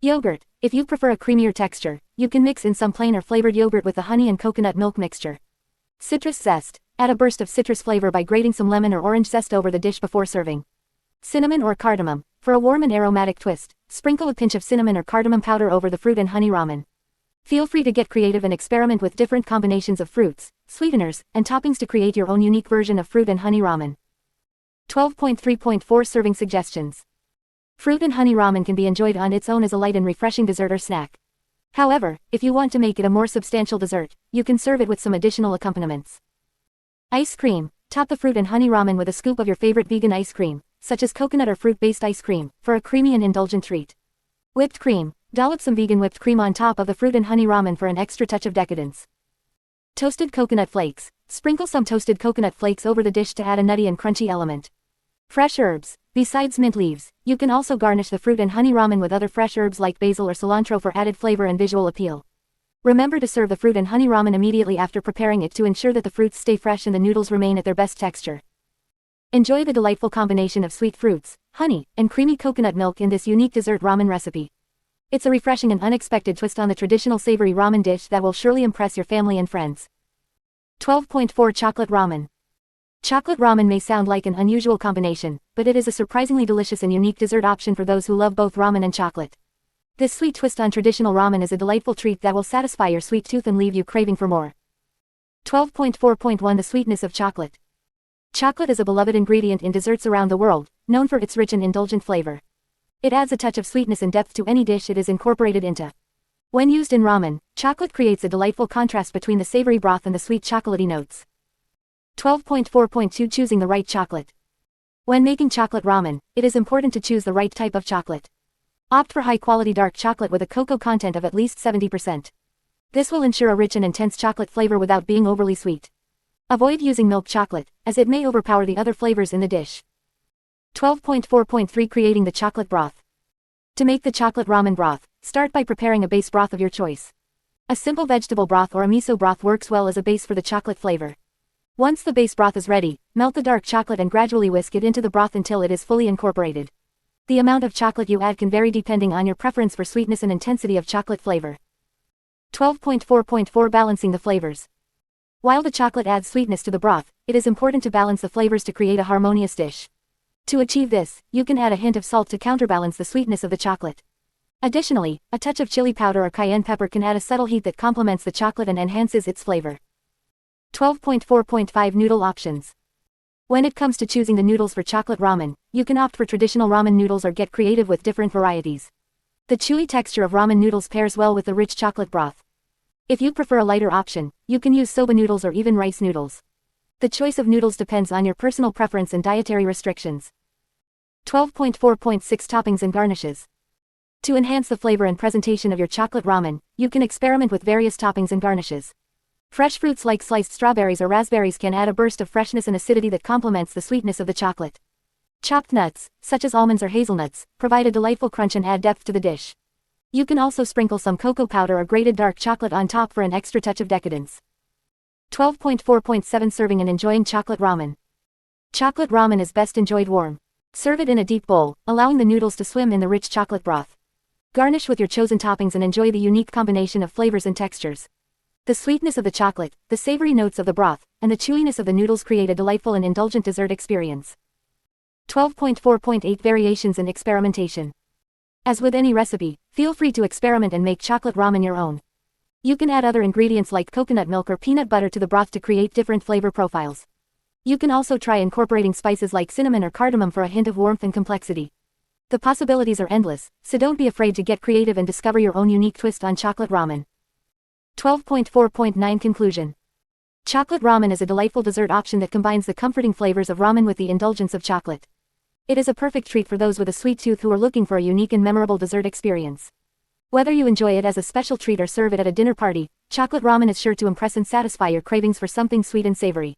Yogurt. If you prefer a creamier texture, you can mix in some plain or flavored yogurt with the honey and coconut milk mixture. Citrus zest. Add a burst of citrus flavor by grating some lemon or orange zest over the dish before serving. Cinnamon or cardamom. For a warm and aromatic twist, sprinkle a pinch of cinnamon or cardamom powder over the fruit and honey ramen. Feel free to get creative and experiment with different combinations of fruits, sweeteners, and toppings to create your own unique version of fruit and honey ramen. 12.3.4 Serving Suggestions. Fruit and honey ramen can be enjoyed on its own as a light and refreshing dessert or snack. However, if you want to make it a more substantial dessert, you can serve it with some additional accompaniments. Ice cream. Top the fruit and honey ramen with a scoop of your favorite vegan ice cream, such as coconut or fruit-based ice cream, for a creamy and indulgent treat. Whipped cream. Dollop some vegan whipped cream on top of the fruit and honey ramen for an extra touch of decadence. Toasted coconut flakes. Sprinkle some toasted coconut flakes over the dish to add a nutty and crunchy element. Fresh herbs. Besides mint leaves, you can also garnish the fruit and honey ramen with other fresh herbs like basil or cilantro for added flavor and visual appeal. Remember to serve the fruit and honey ramen immediately after preparing it to ensure that the fruits stay fresh and the noodles remain at their best texture. Enjoy the delightful combination of sweet fruits, honey, and creamy coconut milk in this unique dessert ramen recipe. It's a refreshing and unexpected twist on the traditional savory ramen dish that will surely impress your family and friends. 12.4 Chocolate Ramen. Chocolate ramen may sound like an unusual combination, but it is a surprisingly delicious and unique dessert option for those who love both ramen and chocolate. This sweet twist on traditional ramen is a delightful treat that will satisfy your sweet tooth and leave you craving for more. 12.4.1 The Sweetness of Chocolate. Chocolate is a beloved ingredient in desserts around the world, known for its rich and indulgent flavor. It adds a touch of sweetness and depth to any dish it is incorporated into. When used in ramen, chocolate creates a delightful contrast between the savory broth and the sweet chocolatey notes. 12.4.2 Choosing the right chocolate. When making chocolate ramen, it is important to choose the right type of chocolate. Opt for high-quality dark chocolate with a cocoa content of at least 70%. This will ensure a rich and intense chocolate flavor without being overly sweet. Avoid using milk chocolate, as it may overpower the other flavors in the dish. 12.4.3 Creating the chocolate broth. To make the chocolate ramen broth, start by preparing a base broth of your choice. A simple vegetable broth or a miso broth works well as a base for the chocolate flavor. Once the base broth is ready, melt the dark chocolate and gradually whisk it into the broth until it is fully incorporated. The amount of chocolate you add can vary depending on your preference for sweetness and intensity of chocolate flavor. 12.4.4 Balancing the flavors. While the chocolate adds sweetness to the broth, it is important to balance the flavors to create a harmonious dish. To achieve this, you can add a hint of salt to counterbalance the sweetness of the chocolate. Additionally, a touch of chili powder or cayenne pepper can add a subtle heat that complements the chocolate and enhances its flavor. 12.4.5 Noodle Options. When it comes to choosing the noodles for chocolate ramen, you can opt for traditional ramen noodles or get creative with different varieties. The chewy texture of ramen noodles pairs well with the rich chocolate broth. If you prefer a lighter option, you can use soba noodles or even rice noodles. The choice of noodles depends on your personal preference and dietary restrictions. 12.4.6 Toppings and Garnishes. To enhance the flavor and presentation of your chocolate ramen, you can experiment with various toppings and garnishes. Fresh fruits like sliced strawberries or raspberries can add a burst of freshness and acidity that complements the sweetness of the chocolate. Chopped nuts, such as almonds or hazelnuts, provide a delightful crunch and add depth to the dish. You can also sprinkle some cocoa powder or grated dark chocolate on top for an extra touch of decadence. 12.4.7 Serving and enjoying chocolate ramen. Chocolate ramen is best enjoyed warm. Serve it in a deep bowl, allowing the noodles to swim in the rich chocolate broth. Garnish with your chosen toppings and enjoy the unique combination of flavors and textures. The sweetness of the chocolate, the savory notes of the broth, and the chewiness of the noodles create a delightful and indulgent dessert experience. 12.4.8 Variations and Experimentation. As with any recipe, feel free to experiment and make chocolate ramen your own. You can add other ingredients like coconut milk or peanut butter to the broth to create different flavor profiles. You can also try incorporating spices like cinnamon or cardamom for a hint of warmth and complexity. The possibilities are endless, so don't be afraid to get creative and discover your own unique twist on chocolate ramen. 12.4.9 Conclusion. Chocolate ramen is a delightful dessert option that combines the comforting flavors of ramen with the indulgence of chocolate. It is a perfect treat for those with a sweet tooth who are looking for a unique and memorable dessert experience. Whether you enjoy it as a special treat or serve it at a dinner party, chocolate ramen is sure to impress and satisfy your cravings for something sweet and savory.